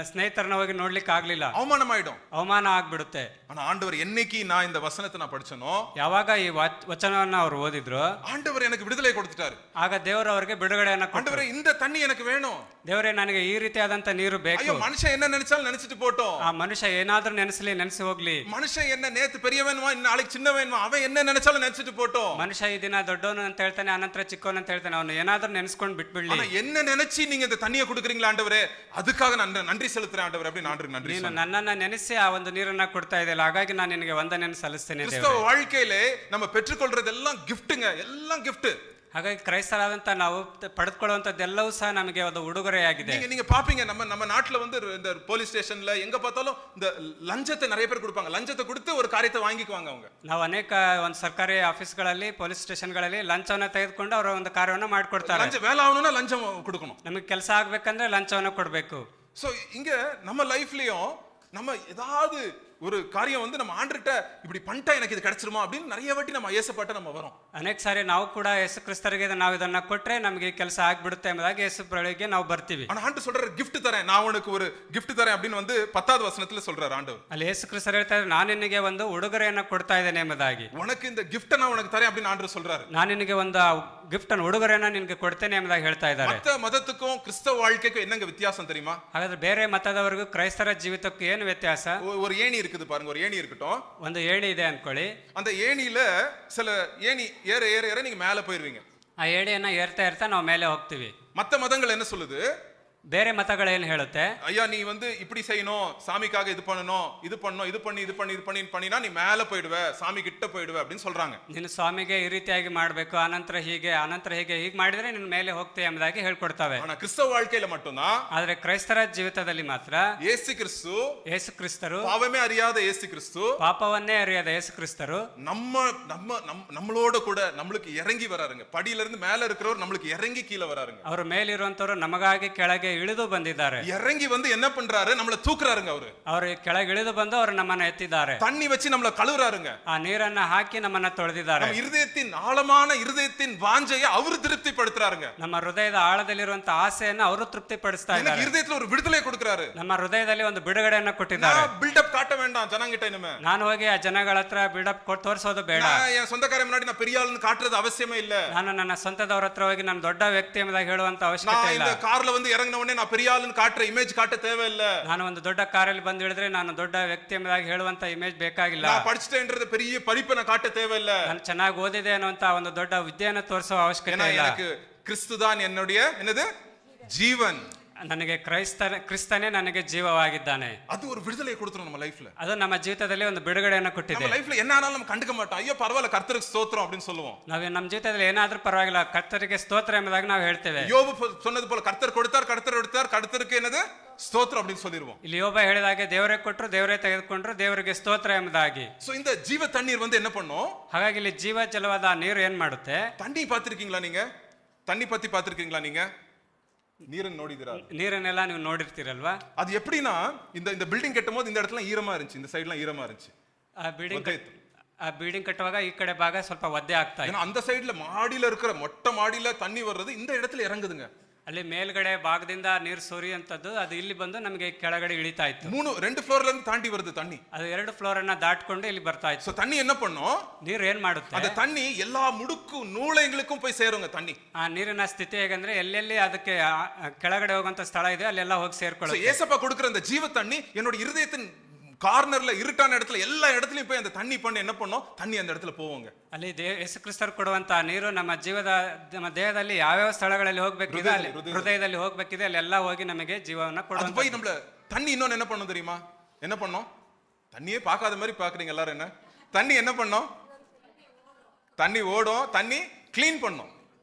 ಸ್ನೇಹಿತರನ್ನ ಹೋಗಿ ನೋಡ್ಲಿಕ್ಕೆ ಆಗ್ಲಿಲ್ಲ. அவமானமாயிடும். ಅವಮಾನ ಆಗ್ಬಿಡುತ್ತೆ. ஆனா ஆண்டவர் என்னைக்கு நான் இந்த வசனத்தை நான் படிச்சனோ, ಯಾವಾಗ ಈ ವಚನವನ್ನ ಅವರು ಓದಿದ್ರು, ஆண்டவர் எனக்கு விடுதலை கொடுத்துட்டாரு. ಆಗ ದೇವರು ಅವರಿಗೆ ಬಿಡುಗಡೆಯನ್ನ ಕೊಟ್ಟರು. ஆண்டவரே இந்த தண்ணி எனக்கு வேணும். ದೇವರೇ ನನಗೆ ಈ ರೀತಿಯಾದಂತ ನೀರು ಬೇಕು. ஐயோ மனுஷன் என்ன நினைச்சாலும் நினைச்சிட்டு போட்டோம். ಆ ಮನುಷ್ಯ ಏನಾದ್ರೂ ನೆನೆಸಿ ಹೋಗ್ಲಿ. மனுஷன் என்ன நேத்து பெரியவன்வா நாளைக்கு சின்னவன்வா, அவன் என்ன நினைச்சாலும் நினைச்சிட்டு போட்டோம். ಮನುಷ್ಯ ಈ ದಿನ ದೊಡ್ಡವನು ಅಂತ ಹೇಳ್ತಾನೆ, ಅನಂತರ ಚಿಕ್ಕವನು ಅಂತ ಹೇಳ್ತಾನೆ. ಅವನು ಏನಾದ್ರೂ ನೆನೆಸ್ಕೊಂಡು ಬಿಟ್ಬಿಡ್ಲಿ. ஆனா என்ன நினைச்சு நீங்க இந்த தண்ணியை கொடுக்குறீங்களா ஆண்டவரே, அதுக்காக நான் நன்றி செலுத்துறேன் ஆண்டவரே அப்படி நான் நன்றி. ನೀನು ನನ್ನನ್ನ ನೆನೆಸಿ ಆ ಒಂದು ನೀರನ್ನ ಕೊಡ್ತಾ ಇದೆಯಲ್ಲ, ಹಾಗಾಗಿ ನಾನು ನಿನಗೆ ವಂದನೆಯನ್ನು ಸಲ್ಲಿಸ್ತೇನೆ. கிறிஸ்தவ வாழ்க்கையிலே நம்ம பெற்றுக்கொள்றதெல்லாம் கிஃப்ட்டுங்க, எல்லாம் கிஃப்ட். ಹಾಗಾಗಿ ಕ್ರೈಸ್ತರಾದಂತ ನಾವು ಪಡೆದುಕೊಳ್ಳುವಂತದ್ದೆಲ್ಲವೂ ಸಹ ನಮಗೆ ಒಂದು ಉಡುಗೊರೆಯಾಗಿದೆ. நீங்க பாப்பீங்க, நம்ம நாட்டுல வந்து இந்த போலீஸ் ஸ்டேஷன்ல எங்க பார்த்தாலும் இந்த லஞ்சத்தை நிறைய பேர் கொடுப்பாங்க. லஞ்சத்தை கொடுத்து ஒரு காரியத்தை வாங்கிக்குவாங்க அவங்க. ನಾವು ಅನೇಕ ಒಂದು ಸರ್ಕಾರಿ ಆಫೀಸ್ಗಳಲ್ಲಿ, ಪೊಲೀಸ್ ಸ್ಟೇಷನ್ಗಳಲ್ಲಿ ಲಂಚವನ್ನ ತೆಗೆದುಕೊಂಡು ಅವರ ಒಂದು ಕಾರ್ಯವನ್ನು ಮಾಡಿಕೊಡ್ತಾರೆ. லஞ்ச வேலை ஆகணும்னா லஞ்சம் கொடுக்கணும். ನಮಗೆ ಕೆಲಸ ಆಗ್ಬೇಕಂದ್ರೆ ಲಂಚವನ್ನ ಕೊಡ್ಬೇಕು. சோ இங்க நம்ம லைஃப்லயும் நம்ம ஏதாவது ஒரு காரியம் வந்து நம்ம ஆண்டர்ட்ட இப்படி பண்ணிட்டா எனக்கு இது கிடைச்சிருமா அப்படின்னு நிறைய வாட்டி நம்ம ஏசப்பாட்ட நம்ம வரோம். ಅನೇಕ ಸಾರಿ ನಾವು ಕೂಡ ಯೇಸು ಕ್ರಿಸ್ತರಿಗೆ ನಾವು ಇದನ್ನ ಕೊಟ್ರೆ ನಮಗೆ ಕೆಲಸ ಆಗ್ಬಿಡುತ್ತೆ ಎಂಬುದಾಗಿ ಯೇಸು ಬಳಿಗೆ ನಾವು ಬರ್ತೀವಿ. ஆனா ஆண்டவர் சொல்றாரு, gift தரேன், நான் உனக்கு ஒரு gift தரேன் அப்படின்னு வந்து 10வது வசனத்துல சொல்றாரு ஆண்டவர். ಅಲ್ಲಿ ಯೇಸು ಕ್ರಿಸ್ತರು ಹೇಳ್ತಾರೆ, ನಾನು ನಿನಗೆ ಒಂದು ಉಡುಗೊರೆಯನ್ನ ಕೊಡ್ತಾ ಇದ್ದೇನೆ ಎಂಬುದಾಗಿ. உனக்கு இந்த gift நான் உனக்கு தரேன் அப்படின்னு ஆண்டவர் சொல்றாரு. ನಾನು ನಿನಗೆ ಒಂದು ಗಿಫ್ಟ್ ಅನ್ನು, ಉಡುಗೊರೆಯನ್ನ ನಿನಗೆ ಕೊಡ್ತೇನೆ ಎಂಬುದಾಗಿ ಹೇಳ್ತಾ ಇದ್ದಾರೆ. மத்த மதத்துக்கும் கிறிஸ்தவ வாழ்க்கைக்கும் என்னங்க வித்தியாசம் தெரியுமா? ಹಾಗಾದ್ರೆ ಬೇರೆ ಮತದವರಿಗೂ ಕ್ರೈಸ್ತರ ಜೀವಿತಕ್ಕೂ ಏನು ವ್ಯತ್ಯಾಸ? ஒரு ஏணி இருக்குது பாருங்க, ஒரு ஏணி இருக்கட்டும். ಒಂದು ಏಣಿ ಇದೆ ಅನ್ಕೊಳ್ಳಿ. அந்த ஏணியில சில ஏணி ஏற ஏற ஏற நீங்க மேல போயிருவீங்க. ಆ ಏಣಿಯನ್ನ ಏರ್ತಾ ನಾವು ಮೇಲೆ ಹೋಗ್ತೀವಿ. மத்த மதங்கள் என்ன சொல்லுது? ಬೇರೆ ಮತಗಳೇನು ಹೇಳುತ್ತೆ? ஐயா நீ வந்து இப்படி செய்யணும், சாமிக்காக இது பண்ணணும், இது பண்ணணும், இது பண்ணினா நீ மேல போயிடுவே, சாமி கிட்ட போயிடுவே அப்படின்னு சொல்றாங்க. ನೀನು ಸ್ವಾಮಿಗೆ ಈ ರೀತಿಯಾಗಿ ಮಾಡಬೇಕು, ಅನಂತರ ಹೀಗೆ ಹೀಗೆ ಮಾಡಿದ್ರೆ ನೀನು ಮೇಲೆ ಹೋಗ್ತೀಯ ಎಂಬುದಾಗಿ ಹೇಳ್ಕೊಡ್ತವೆ. ஆனா கிறிஸ்தவ வாழ்க்கையில மட்டும்தான், ಆದ್ರೆ ಕ್ರೈಸ್ತರ ಜೀವಿತದಲ್ಲಿ ಮಾತ್ರ இயேசு கிறிஸ்து, ಯೇಸು ಕ್ರಿಸ್ತರು, பாவமே அறியாத இயேசு கிறிஸ்து, ಪಾಪವನ್ನೇ ಅರಿಯದ ಯೇಸು ಕ್ರಿಸ್ತರು நம்மளோட கூட நம்மளுக்கு இறங்கி வராருங்க. படியில இருந்து மேல இருக்கிறவர் நம்மளுக்கு இறங்கி கீழே வராருங்க. ಅವರು ಮೇಲಿರುವಂತವರು ನಮಗಾಗಿ ಕೆಳಗೆ ಇಳಿದು ಬಂದಿದ್ದಾರೆ. இறங்கி வந்து என்ன பண்றாரு? நம்மள தூக்குறாருங்க. ಅವರು ಕೆಳಗೆ ಇಳಿದು ಬಂದು ಅವರು ನಮ್ಮನ್ನ ಎತ್ತಿದ್ದಾರೆ. தண்ணி வச்சு நம்மள கழுவுறாருங்க. ಆ ನೀರನ್ನ ಹಾಕಿ ನಮ್ಮನ್ನ ತೊಳೆದಿದ್ದಾರೆ. நம்ம இருதயத்தின் ஆழமான இருதயத்தின் வாஞ்சையை அவர் திருப்திப்படுத்துறாருங்க. ನಮ್ಮ ಹೃದಯದ ಆಳದಲ್ಲಿರುವಂತ ಆಸೆಯನ್ನು ಅವರು ತೃಪ್ತಿಪಡಿಸ್ತಾ ಇದ್ದಾರೆ. எனக்கு இருதயத்துல ஒரு விடுதலை கொடுக்கறாரு. ನಮ್ಮ ಹೃದಯದಲ್ಲಿ ಒಂದು ಬಿಡುಗಡೆಯನ್ನ ಕೊಟ್ಟಿದ್ದಾರೆ. நான் பில்ட் அப் காட்ட வேண்டாம் ஜனங்கிட்ட இனிமே. ನಾನು ಹೋಗಿ ಆ ಜನಗಳ ಹತ್ರ ಬಿಲ್ಡ್ ಅಪ್ ತೋರಿಸೋದು ಬೇಡ. என் சொந்தக்கார முன்னாடி நான் பெரிய ஆளுன்னு காட்டுறது அவசியமே இல்ல. ನಾನು ನನ್ನ ಸ್ವಂತದವರ ಹತ್ರ ಹೋಗಿ ನಾನು ದೊಡ್ಡ ವ್ಯಕ್ತಿ ಎಂಬುದಾಗಿ ಹೇಳುವಂತ ಅವಶ್ಯಕತೆ ಇಲ್ಲ. நான் இந்த கார்ல வந்து இறங்கின உடனே நான் பெரிய ஆளுன்னு காட்டுற இமேஜ் காட்ட தேவையில்லை. ನಾನು ಒಂದು ದೊಡ್ಡ ಕಾರಲ್ಲಿ ಬಂದು ಹೇಳಿದ್ರೆ ನಾನು ದೊಡ್ಡ ವ್ಯಕ್ತಿ ಎಂಬುದಾಗಿ ಹೇಳುವಂತ ಇಮೇಜ್ ಬೇಕಾಗಿಲ್ಲ. நான் படிச்சிட்டேன்றது பெரிய படிப்பை நான் காட்ட தேவையில்லை. ನಾನು ಚೆನ್ನಾಗಿ ಓದಿದೆ ಅನ್ನುವಂತ ಒಂದು ದೊಡ್ಡ ವಿದ್ಯೆಯನ್ನು ತೋರಿಸುವ ಅವಶ್ಯಕತೆ ಇಲ್ಲ. எனக்கு கிறிஸ்து தான் என்னுடைய என்னது ஜீவன். ನನಗೆ ಕ್ರಿಸ್ತನೇ ನನಗೆ ಜೀವವಾಗಿದ್ದಾನೆ. அது ஒரு விடுதலை கொடுத்துரும் நம்ம லைஃப்ல. ಅದು ನಮ್ಮ ಜೀವಿತದಲ್ಲಿ ಒಂದು ಬಿಡುಗಡೆಯನ್ನು ಕೊಟ್ಟಿದೆ. நம்ம லைஃப்ல என்ன ஆனாலும் நம்ம கண்டுக்க மாட்டோம். ஐயோ பரவாயில்லை, கர்த்தருக்கு ஸ்தோத்திரம் அப்படின்னு சொல்லுவோம். ನಾವು ನಮ್ಮ ಜೀವಿತದಲ್ಲಿ ಏನಾದ್ರೂ ಪರವಾಗಿಲ್ಲ, ಕರ್ತರಿಗೆ ಸ್ತೋತ್ರ ಎಂಬುದಾಗಿ ನಾವು ಹೇಳ್ತೇವೆ. யோபு சொன்னது போல கர்த்தர் கொடுத்தார், கர்த்தர் எடுத்தார், கர்த்தருக்கு என்னது ஸ்தோத்திரம் அப்படின்னு சொல்லிடுவோம். ಇಲ್ಲಿ ಯೋಬ ಹೇಳಿದಾಗೆ ದೇವರೇ ಕೊಟ್ಟರು, ದೇವರೇ ತೆಗೆದುಕೊಂಡ್ರು, ದೇವರಿಗೆ ಸ್ತೋತ್ರ ಎಂಬುದಾಗಿ. சோ இந்த ஜீவ தண்ணீர் வந்து என்ன பண்ணும்? ಹಾಗಾಗಿ ಇಲ್ಲಿ ಜೀವ ಜಲವಾದ ನೀರು ಏನ್ ಮಾಡುತ್ತೆ? தண்ணி பார்த்திருக்கீங்களா நீங்க? தண்ணி பத்தி பார்த்திருக்கீங்களா நீங்க? நீரன் ನೋಡಿದಿರಾ? ನೀರನ್ನೆಲ್ಲ ನೀವು ನೋಡಿರ್ತೀರಲ್ವಾ? அது எப்படின்னா, இந்த பில்டிங் கட்டும்போது இந்த இடத்துல ஈரமா இருந்துச்சு, இந்த சைடுலாம் ஈரமா இருந்துச்சு. ಆ ಬಿಲ್ಡಿಂಗ್ ಕಟ್ಟುವಾಗ ಈ ಕಡೆ ಭಾಗ ಸ್ವಲ್ಪ ಒದ್ದೆ ಆಗ್ತಾ ಇದೆ. அந்த சைடுல மாடியில இருக்கிற மொட்டை மாடியில தண்ணி வர்றது இந்த இடத்துல இறங்குதுங்க. ಅಲ್ಲಿ ಮೇಲ್ಗಡೆ ಭಾಗದಿಂದ ನೀರು ಸುರಿಯುವಂಥದ್ದು ಅದು ಇಲ್ಲಿ ಬಂದು ನಮಗೆ ಕೆಳಗಡೆ ಇಳಿತಾ ಇತ್ತು. 2 ಫ್ಲೋರ್ல இருந்து தாண்டி வருது தண்ணி. ಅದು 2 ಫ್ಲೋರ್ ಅನ್ನ ದಾಟ್ಕೊಂಡು ಇಲ್ಲಿ ಬರ್ತಾ ಇತ್ತು. சோ தண்ணி என்ன பண்ணும்? ನೀರು ಏನ್ ಮಾಡುತ್ತೆ? அந்த தண்ணி எல்லா முடுக்கு நூளைங்களுக்கும் போய் சேருங்க தண்ணி. ಆ ನೀರಿನ ಸ್ಥಿತಿ ಹೇಗಂದ್ರೆ ಎಲ್ಲೆಲ್ಲಿ ಅದಕ್ಕೆ ಕೆಳಗಡೆ ಹೋಗುವಂತ ಸ್ಥಳ ಇದೆ ಅಲ್ಲೆಲ್ಲ ಹೋಗಿ ಸೇರ್ಕೊಳ್ಳುತ್ತೆ. ஏசப்பா கொடுக்கிற அந்த ஜீவ தண்ணி என்னோட இருதயத்தின் கார்னர்ல இருட்டான இடத்துல எல்லா இடத்துலயும் போய் அந்த தண்ணி பண்ண என்ன பண்ணும்? தண்ணி அந்த இடத்துல போவோங்க. ಅಲ್ಲಿ ಯೇಸು ಕ್ರಿಸ್ತರು ಕೊಡುವಂತ ನೀರು ನಮ್ಮ ನಮ್ಮ ದೇಹದಲ್ಲಿ ಯಾವ್ಯಾವ ಸ್ಥಳಗಳಲ್ಲಿ ಹೋಗ್ಬೇಕಿದೆ ಅಲ್ಲಿ ಹೃದಯದಲ್ಲಿ ಹೋಗ್ಬೇಕಿದೆ ಅಲ್ಲೆಲ್ಲ ಹೋಗಿ ನಮಗೆ ಜೀವವನ್ನ அது ಕೊಡುವಂತ. போய் நம்மள தண்ணி இன்னொன்னு என்ன பண்ணும் தெரியுமா? என்ன பண்ணும்? தண்ணியே பார்க்காத மாதிரி பாக்குறீங்க எல்லாரும். என்ன தண்ணி என்ன பண்ணும்? தண்ணி ஓடும், தண்ணி கிளீன் பண்ணும்,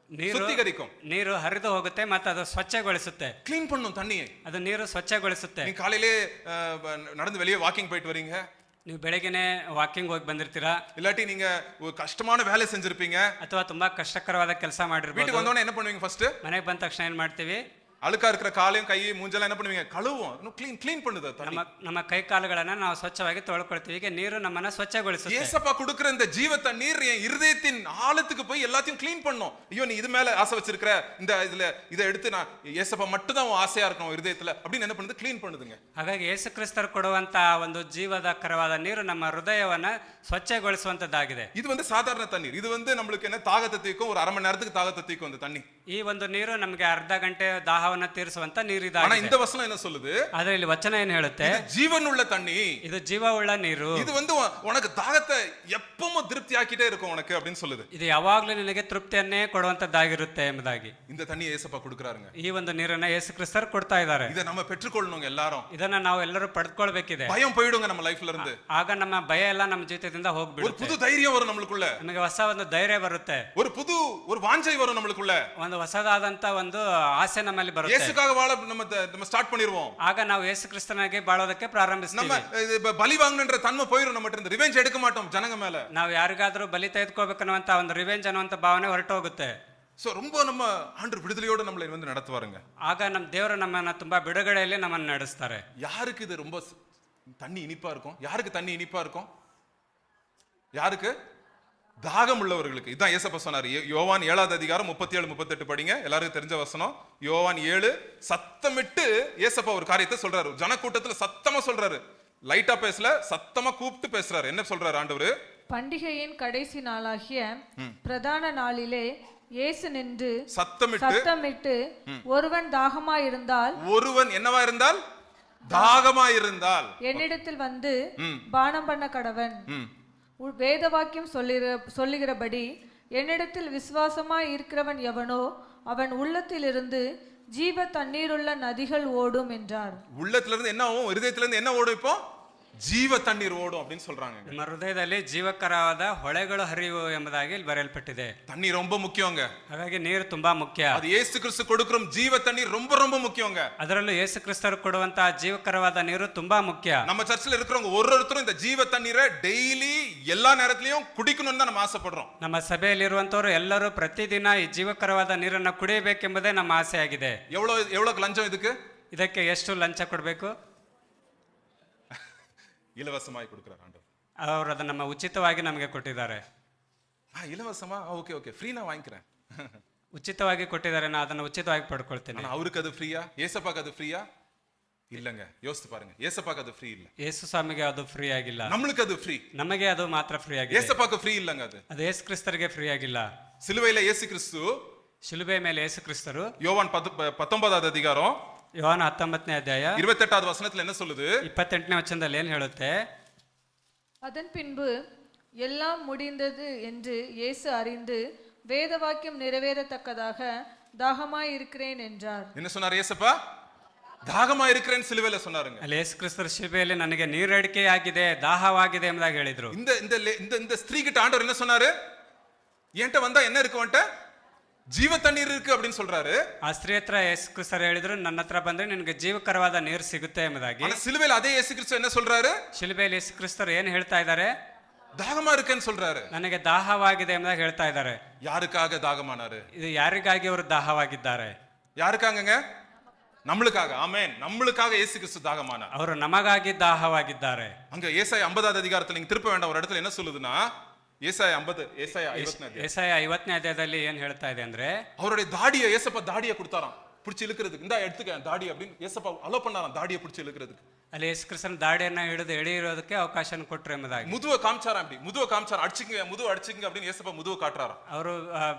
சுத்திகரிக்கும். ನೀರು ಹರಿದು ಹೋಗುತ್ತೆ ಮತ್ತೆ ಅದು ಸ್ವಚ್ಛಗೊಳಿಸುತ್ತೆ. கிளீன் பண்ணும் தண்ணியை. ಅದು ನೀರು ಸ್ವಚ್ಛಗೊಳಿಸುತ್ತೆ. நீங்க காலையிலே நடந்து வெளியே வாக்கிங் போயிட்டு வரீங்க, ನೀವು ಬೆಳಗ್ಗೆನೆ ವಾಕಿಂಗ್ ಹೋಗಿ ಬಂದಿರ್ತೀರಾ, இல்லாட்டி நீங்க ஒரு கஷ்டமான வேலை செஞ்சிருப்பீங்க, ಅಥವಾ ತುಂಬಾ ಕಷ್ಟಕರವಾದ ಕೆಲಸ ಮಾಡಿರ್ಬೋದು. வீட்டுக்கு வந்தோடனே என்ன பண்ணுவீங்க? ஃபர்ஸ்ட் ಮನೆಗೆ ಬಂದ ತಕ್ಷಣ ಏನ್ ಮಾಡ್ತೀವಿ? அழுக்கா இருக்கிற காலையும் கை மூஞ்செல்லாம் என்ன பண்ணுவீங்க? கழுவும். க்ளீன் பண்ணுது தண்ணி. ನಮ್ಮ ಕೈ ಕಾಲುಗಳನ್ನ ನಾವು ಸ್ವಚ್ಛವಾಗಿ ತೊಳ್ಕೊಳ್ತೀವಿ. ಈಗ ನೀರು ನಮ್ಮನ್ನ ಸ್ವಚ್ಛಗೊಳಿಸುತ್ತೆ. ஏசப்பா கொடுக்கிற இந்த ஜீவ தண்ணீர் என் இருதயத்தின் ஆழத்துக்கு போய் எல்லாத்தையும் க்ளீன் பண்ணும். ஐயோ நீ இது மேல ஆசை வச்சிருக்கிற, இந்த இதுல இதை எடுத்து நான் ஏசப்பா மட்டும் தான் ஆசையா இருக்கணும் இருதயத்துல அப்படின்னு என்ன பண்ணுது? க்ளீன் பண்ணுதுங்க. ಹಾಗಾಗಿ ಯೇಸು ಕ್ರಿಸ್ತರು ಕೊಡುವಂತ ಒಂದು ಜೀವದಕರವಾದ ನೀರು ನಮ್ಮ ಹೃದಯವನ್ನ ಸ್ವಚ್ಛಗೊಳಿಸುವಂತದ್ದಾಗಿದೆ. இது வந்து சாதாரண தண்ணீர். இது வந்து நம்மளுக்கு என்ன தாகத்தை தீர்க்கும், ஒரு அரை மணி நேரத்துக்கு தாகத்தை தீர்க்கும் இந்த தண்ணி. ಈ ಒಂದು ನೀರು ನಮಗೆ ಅರ್ಧ ಗಂಟೆ ದಾಹವನ್ನ ತೀರಿಸುವಂತ ನೀರು ஆனா ಇದಾಗಿದೆ. இந்த வசனம் என்ன சொல்லுது? ಆದ್ರೆ ಇಲ್ಲಿ ವಚನ ಏನ್ ಹೇಳುತ್ತೆ? ஜீவனுள்ள தண்ணி, ಇದು ಜೀವವುಳ್ಳ ನೀರು. இது வந்து உனக்கு தாகத்தை எப்பவும் திருப்தி ஆக்கிட்டே இருக்கும் உனக்கு அப்படின்னு சொல்லுது. ಇದು ಯಾವಾಗ್ಲೂ ನಿನಗೆ ತೃಪ್ತಿಯನ್ನೇ ಕೊಡುವಂತದ್ದಾಗಿರುತ್ತೆ ಎಂಬುದಾಗಿ இந்த தண்ணி ஏசப்பா கொடுக்கறாருங்க. ಈ ಒಂದು ನೀರನ್ನ ಯೇಸು ಕ್ರಿಸ್ತರು ಕೊಡ್ತಾ ಇದ್ದಾರೆ. இதை நம்ம பெற்றுக்கொள்ளணுங்க எல்லாரும். ಇದನ್ನ ನಾವು ಎಲ್ಲರೂ ಪಡೆದುಕೊಳ್ಳಬೇಕಿದೆ. பயம் போயிடுங்க நம்ம லைஃப்ல இருந்து. ಆಗ ನಮ್ಮ ಭಯ ಎಲ್ಲ ನಮ್ಮ ಜೀವಿತದಿಂದ ஒரு ಹೋಗ್ಬಿಡುತ್ತೆ. புது தைரியம் வரும் நம்மளுக்குள்ள. ನಮಗೆ ಹೊಸ ಒಂದು ಧೈರ್ಯ ಬರುತ್ತೆ. ஒரு வாஞ்சை வரும் நம்மளுக்குள்ள. ಒಂದು ಹೊಸದಾದಂತ ಒಂದು ಆಸೆ ನಮ್ಮಲ್ಲಿ ಬರುತ್ತೆ. இயேசுக்காக வாழ நம்ம ஸ்டார்ட் பண்ணிடுவோம். ಆಗ ನಾವು ಯೇಸು ಕ್ರಿಸ್ತನಾಗಿ ಬಾಳೋದಕ್ಕೆ ಪ್ರಾರಂಭಿಸ್ತೀವಿ. நம்ம பலி வாங்கணும்ன்ற தன்மை போயிடும் நம்ம கிட்ட. ரிவெஞ்ச் எடுக்க மாட்டோம் ஜனங்க மேல. ನಾವು ಯಾರಿಗಾದ್ರೂ ಬಲಿ ತೆಗೆದುಕೋಬೇಕನ್ನುವಂತ ಒಂದು ರಿವೆಂಜ್ ಅನ್ನುವಂತ ಭಾವನೆ ಹೊರಟು ಹೋಗುತ್ತೆ. சோ ரொம்ப நம்ம ஆண்டவர் விடுதலையோட நம்மளை வந்து நடத்துவாருங்க. ಆಗ ನಮ್ಮ ದೇವರು ನಮ್ಮನ್ನ ತುಂಬಾ ಬಿಡುಗಡೆಯಲ್ಲಿ ನಮ್ಮನ್ನ ನಡೆಸ್ತಾರೆ. யாருக்கு இது ரொம்ப தண்ணி இனிப்பா இருக்கும்? யாருக்கு தண்ணி இனிப்பா இருக்கும்? யாருக்கு? தாகம் உள்ளவர்களுக்கு. இதான் ஏசப்பா சொன்னாரு. யோவான் 7வது அதிகாரம் 37-38 படிங்க. எல்லாருக்கும் தெரிஞ்ச வசனம். யோவான் 7 சத்தமிட்டு ஏசப்பா ஒரு காரியத்தை சொல்றாரு. ஜனக்கூட்டத்துல சத்தமா சொல்றாரு. லைட்டா பேசல, சத்தமா கூப்பிட்டு பேசுறாரு. என்ன சொல்றாரு ஆண்டவரு? பண்டிகையின் கடைசி நாளாகிய பிரதான நாளிலே இயேசு நின்று சத்தமிட்டு ஒருவன் தாகமாயிருந்தால், ஒருவன் என்னவா இருந்தால்? தாகமாயிருந்தால் என்னிடத்தில் வந்து பானம் பண்ண கடவன். வேத வாக்கியம் சொல்லுகிறபடி என்னிடத்தில் விசுவாசமாய் இருக்கிறவன் எவனோ அவன் உள்ளத்திலிருந்து ஜீவ தண்ணீருள்ள நதிகள் ஓடும் என்றார். உள்ளத்திலிருந்து என்ன ஆகும்? இருதயத்திலிருந்து என்ன ஓடும்? இப்போ ಜೀವ ತಣ್ಣೀರು ಓಡು அப்படின்னு சொல்றாங்க. ನಮ್ಮ ಹೃದಯದಲ್ಲಿ ಜೀವಕರವಾದ ಹೊಳೆಗಳು ಹರಿಯುವ ಎಂಬುದಾಗಿ ಇಲ್ಲಿ ಬರೆಯಲ್ಪಟ್ಟಿದೆ. தண்ணி ரொம்ப முக்கியங்க. ಹಾಗಾಗಿ ನೀರು ತುಂಬಾ ಮುಖ್ಯ. ಅದು ಯೇಸು ಕ್ರಿಸ್ತ ಕೊಡುವ ಜೀವ ತಣ್ಣೀರು ரொம்ப ரொம்ப முக்கியங்க. ಅದರಲ್ಲೂ ಯೇಸು ಕ್ರಿಸ್ತರು ಕೊಡುವಂತ ಜೀವಕರವಾದ ನೀರು ತುಂಬಾ ಮುಖ್ಯ. நம்ம சர்ச்சில் இருக்கிறவங்க ஒவ்வொருத்தரும் இந்த ஜீவ தண்ணீரை டெய்லி எல்லா நேரத்திலயும் குடிக்கணும்னு தான் நம்ம ஆசைப்படுறோம். ನಮ್ಮ ಸಭೆಯಲ್ಲಿರುವಂತವರು ಎಲ್ಲರೂ ಪ್ರತಿದಿನ ಈ ಜೀವಕರವಾದ ನೀರನ್ನು ಕುಡಿಯಬೇಕೆಂಬುದೇ ನಮ್ಮ ಆಸೆಯಾಗಿದೆ. எவ்வளவு லஞ்சம் ಇದಕ್ಕೆ ಎಷ್ಟು ಲಂಚ ಕೊಡಬೇಕು? இலவசமாய் கொடுக்கிறார் ஆண்டவர். ಅವರು ಅದನ್ನ ನಮ್ಮ ಉಚಿತವಾಗಿ ನಮಗೆ ಕೊಟ್ಟಿದ್ದಾರೆ. இலவசமா? ஓகே ஓகே, ஃப்ரீ நான் வாங்கிக்கிறேன். ಉಚಿತವಾಗಿ ಕೊಟ್ಟಿದ್ದಾರೆ, ನಾನು ಅದನ್ನ ಉಚಿತವಾಗಿ ಪಡ್ಕೊಳ್ತೇನೆ. அவருக்கு அது ஃப்ரீயா? ஏசப்பாக்கு அது ஃப்ரீயா? இல்லங்க. யோசித்து பாருங்க. ஏசப்பாக்கு அது ஃப்ரீ இல்ல. ಯೇಸು ಸ್ವಾಮಿಗೆ ಅದು ಫ್ರೀ ಆಗಿಲ್ಲ. நம்மளுக்கு அது ஃப்ரீ. ನಮಗೆ ಅದು ಮಾತ್ರ ಫ್ರೀ ಆಗಿದೆ. ஏசப்பாக்கு ஃப்ரீ இல்லங்க. அது ಯೇಸು ಕ್ರಿಸ್ತರಿಗೆ ಫ್ರೀ ಆಗಿಲ್ಲ. சிலுவையில இயேசு கிறிஸ்து, ಶಿಲುಬೆ ಮೇಲೆ ಯೇಸು ಕ್ರಿಸ್ತರು, யோவான் 19வது அதிகாரம் ಯೋಹಾನ 19ನೇ ಅಧ್ಯಾಯ 28வது வசனத்துல என்ன சொல்லுது? 28ನೇ ವಚನದಲ್ಲಿ ಏನು ಹೇಳುತ್ತೆ? அதன் பின்பு எல்லாம் முடிந்தது என்று இயேசு அறிந்து வேத வாக்கியம் நிறைவேறத்தக்கதாக தாகமாய் இருக்கிறேன் என்றார். என்ன சொன்னார் ஏசப்பா? தாகமா இருக்கிறேன்னு சிலுவையில சொன்னாருங்க. ಅಲ್ಲಿ ಯೇಸು ಕ್ರಿಸ್ತರ ಶಿಲುಬೆಯಲ್ಲಿ ನನಗೆ ನೀರಡಿಕೆಯಾಗಿದೆ, ದಾಹವಾಗಿದೆ ಎಂಬುದಾಗಿ ಹೇಳಿದ್ರು. இந்த ஸ்திரீ கிட்ட ஆண்டவர் என்ன சொன்னாரு? என்கிட்ட வந்தா என்ன இருக்கு? வந்துட்ட ಜೀವ ತಣ್ಣೀರು ಇருக்கு அப்படின்னு சொல்றாரு. ಆ ಸ್ತ್ರೀ ಹತ್ರ ಯೇಸು ಕ್ರಿಸ್ತರು ಹೇಳಿದ್ರು, ನನ್ನ ಹತ್ರ ಬಂದ್ರೆ ನಿನಗೆ ಜೀವಕರವಾದ ನೀರು ಸಿಗುತ್ತೆ ಎಂಬುದಾಗಿ. ಸಿಲುಬೆಯಲ್ಲಿ ಅದೇ ಯೇಸು ಕ್ರಿಸ್ತ என்ன சொல்றாரு? ಶಿಲುಬೆಯಲ್ಲಿ ಯೇಸು ಕ್ರಿಸ್ತರು ಏನು ಹೇಳ್ತಾ ಇದ್ದಾರೆ? தாகமா இருக்குன்னு சொல்றாரு. ನನಗೆ ದಾಹವಾಗಿದೆ ಎಂಬುದಾಗಿ ಹೇಳ್ತಾ ಇದ್ದಾರೆ. யாருக்காக தாகமானாரு? ಇದು ಯಾರಿಗಾಗಿ ಅವರು ದಾಹವಾಗಿದ್ದಾರೆ? யாருக்காகங்க? நம்மளுக்காக. ஆமென். நம்மளுக்காக இயேசு கிறிஸ்து தாகமானார். ಅವರು ನಮಗಾಗಿ ದಾಹವಾಗಿದ್ದಾರೆ. அங்க ஏசாயா 50வது அதிகாரத்துல நீங்க திருப்ப வேண்டாம். ஒரு இடத்துல என்ன சொல்லுதுன்னா, ஏசாயா 50ನೇ ಅಧ್ಯಾಯದಲ್ಲಿ ಏನ್ ಹೇಳ್ತಾ ಇದೆ ಅಂದ್ರೆ, அவருடைய தாடியை ஏசப்பா தாடியை கொடுத்தாராம். பிடிச்சி இழுக்கிறதுக்கு, இந்த எடுத்துக்க தாடி அப்படின்னு ஏசப்பா அலோ பண்ணாராம் தாடியை பிடிச்சி இழுக்கிறதுக்கு. ಅಲ್ಲಿ ಯೇಸು ಕ್ರಿಸ್ತನ ದಾಡಿಯನ್ನ ಹಿಡಿದು ಎಳೆಯಿರೋದಕ್ಕೆ ಅವಕಾಶ ಕೊಟ್ಟರು ಎಂಬುದಾಗಿ. முதுவை காமிச்சாராம், அப்படி முதுவை காமிச்சாராம், அடிச்சுங்க முதுவை அடிச்சுங்க அப்படின்னு ஏசப்பா முதுவை காட்டுறாராம். ಅವರು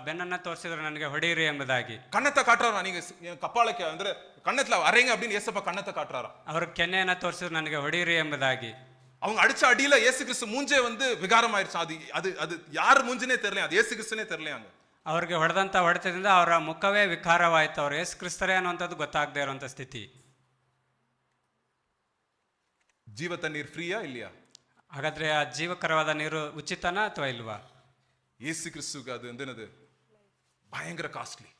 ಬೆನ್ನನ್ನ ತೋರಿಸಿದ್ರು, ನನಗೆ ಹೊಡೆಯಿರಿ ಎಂಬುದಾಗಿ. கண்ணத்தை காட்டுறாராம், நீங்க கப்பாலಕ್ಕೆ ಅಂದ್ರೆ கண்ணத்துல அரைங்க அப்படின்னு ஏசப்பா கண்ணத்தை காட்டுறாராம். ಅವರು ಕೆನ್ನೆಯನ್ನ ತೋರಿಸಿದ್ರು, ನನಗೆ ಹೊಡೆಯಿರಿ ಎಂಬುದಾಗಿ. அவங்க அடிச்ச அடியில இயேசு கிறிஸ்து மூஞ்சே வந்து விகாரம் ஆயிருச்சு. அது அது அது யார் மூஞ்சினே தெரியல, அது இயேசு கிறிஸ்துனே தெரியலையாங்க. ಅವ್ರಿಗೆ ಹೊಡೆದಂತ ಹೊಡೆತದಿಂದ ಅವರ ಮುಖವೇ ವಿಕಾರವಾಯ್ತು. ಅವ್ರು ಯೇಸು ಕ್ರಿಸ್ತರೇ ಅನ್ನುವಂಥದ್ದು ಗೊತ್ತಾಗದೇ ಇರುವಂತ ಸ್ಥಿತಿ. ஜீவ தண்ணீர் ஃப்ரீயா இல்லையா? ಹಾಗಾದ್ರೆ ಆ ಜೀವಕರವಾದ ನೀರು ಉಚಿತನಾ ಅಥವಾ ಇಲ್ವಾ? இயேசு கிறிஸ்துக்கு அது வந்து என்னது பயங்கர காஸ்ட்லி.